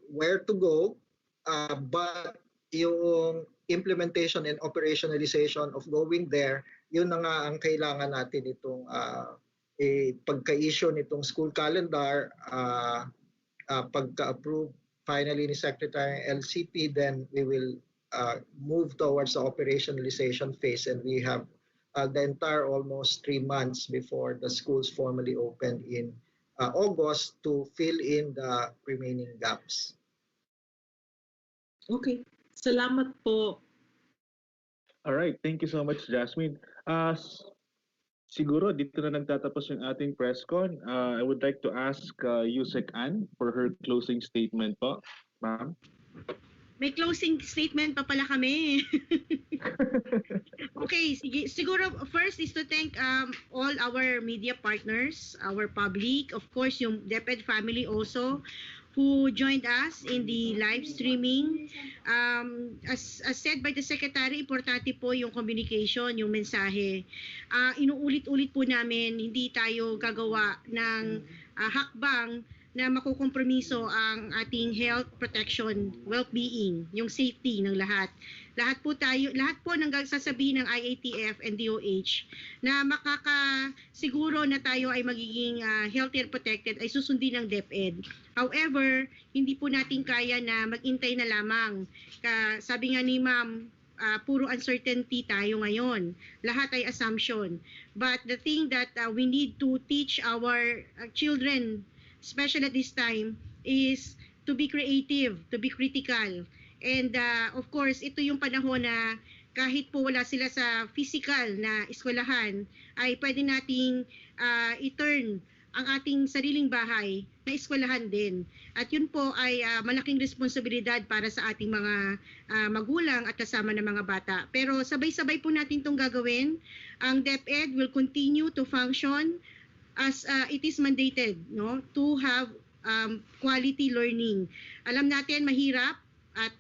where to go, but yung implementation and operationalization of going there, yun na nga ang kailangan natin itong pagka-issue nitong school calendar, pagka-approve finally ni Secretary LCP, then we will move towards the operationalization phase, and we have the entire almost 3 months before the schools formally open in August to fill in the remaining gaps. Okay. Salamat po. All right. Thank you so much, Jasmine. Siguro dito na nagtatapos yung ating press con. I would like to ask Yusek Ann for her closing statement po. Ma'am? May closing statement pa pala kami. Okay, siguro first is to thank all our media partners, our public, of course yung DepEd family also, who joined us in the live streaming. As said by the Secretary, importante po yung communication, yung mensahe. Inuulit-ulit po namin, hindi tayo gagawa ng hakbang na makukompromiso ang ating health protection, well-being, yung safety ng lahat. Lahat po ng sasabihin ng IATF and DOH na makakasiguro na tayo ay magiging healthy and protected ay susundin ng DepEd. However, hindi po natin kaya na mag-intay na lamang. Sabi nga ni Ma'am, puro uncertainty tayo ngayon. Lahat ay assumption. But the thing that we need to teach our children, especially at this time, is to be creative, to be critical. And of course, ito yung panahon na kahit po wala sila sa physical na eskwelahan, ay pwede nating i-turn ang ating sariling bahay na eskwelahan din. At yun po ay malaking responsibilidad para sa ating mga magulang at kasama ng mga bata. Pero sabay-sabay po natin itong gagawin. Ang DepEd will continue to function as it is mandated, no, to have quality learning. Alam natin mahirap at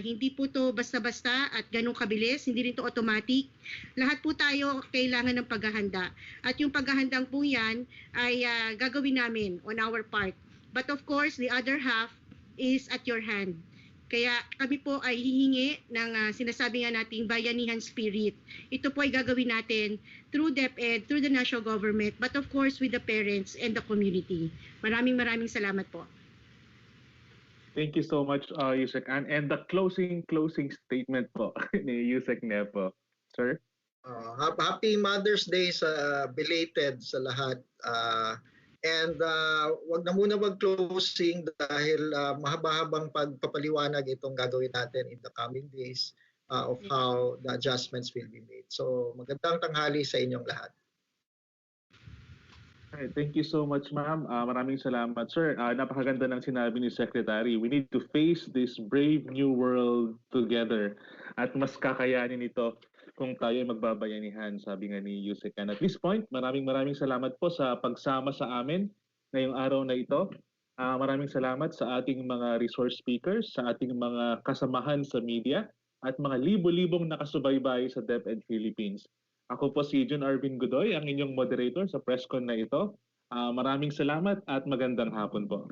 hindi po to basta-basta at ganun kabilis, hindi rin to automatic. Lahat po tayo kailangan ng paghahanda. At yung paghahandang po yan ay gagawin namin on our part. But of course, the other half is at your hand. Kaya kami po ay hihingi ng sinasabi nga nating bayanihan spirit. Ito po ay gagawin natin through DepEd, through the national government, but of course with the parents and the community. Maraming salamat po. Thank you so much, Yusek Ann. And the closing statement po ni Yusek Nepo. Sir? Happy Mother's Day sa belated sa lahat. And wag na muna mag-closing dahil mahaba-habang pagpapaliwanag itong gagawin natin in the coming days of how the adjustments will be made. So magandang tanghali sa inyong lahat. Alright, thank you so much, ma'am. Maraming salamat, sir. Napakaganda ng sinabi ni Secretary. We need to face this brave new world together. At mas kakayanin ito kung tayo ay magbabayanihan, sabi nga ni Yusek. And at this point, maraming salamat po sa pagsama sa amin ngayong araw na ito. Maraming salamat sa ating mga resource speakers, sa ating mga kasamahan sa media, at mga libo-libong nakasubaybay sa DepEd Philippines. Ako po si Jun Arvin Godoy, ang inyong moderator sa presscon na ito. Maraming salamat at magandang hapon po.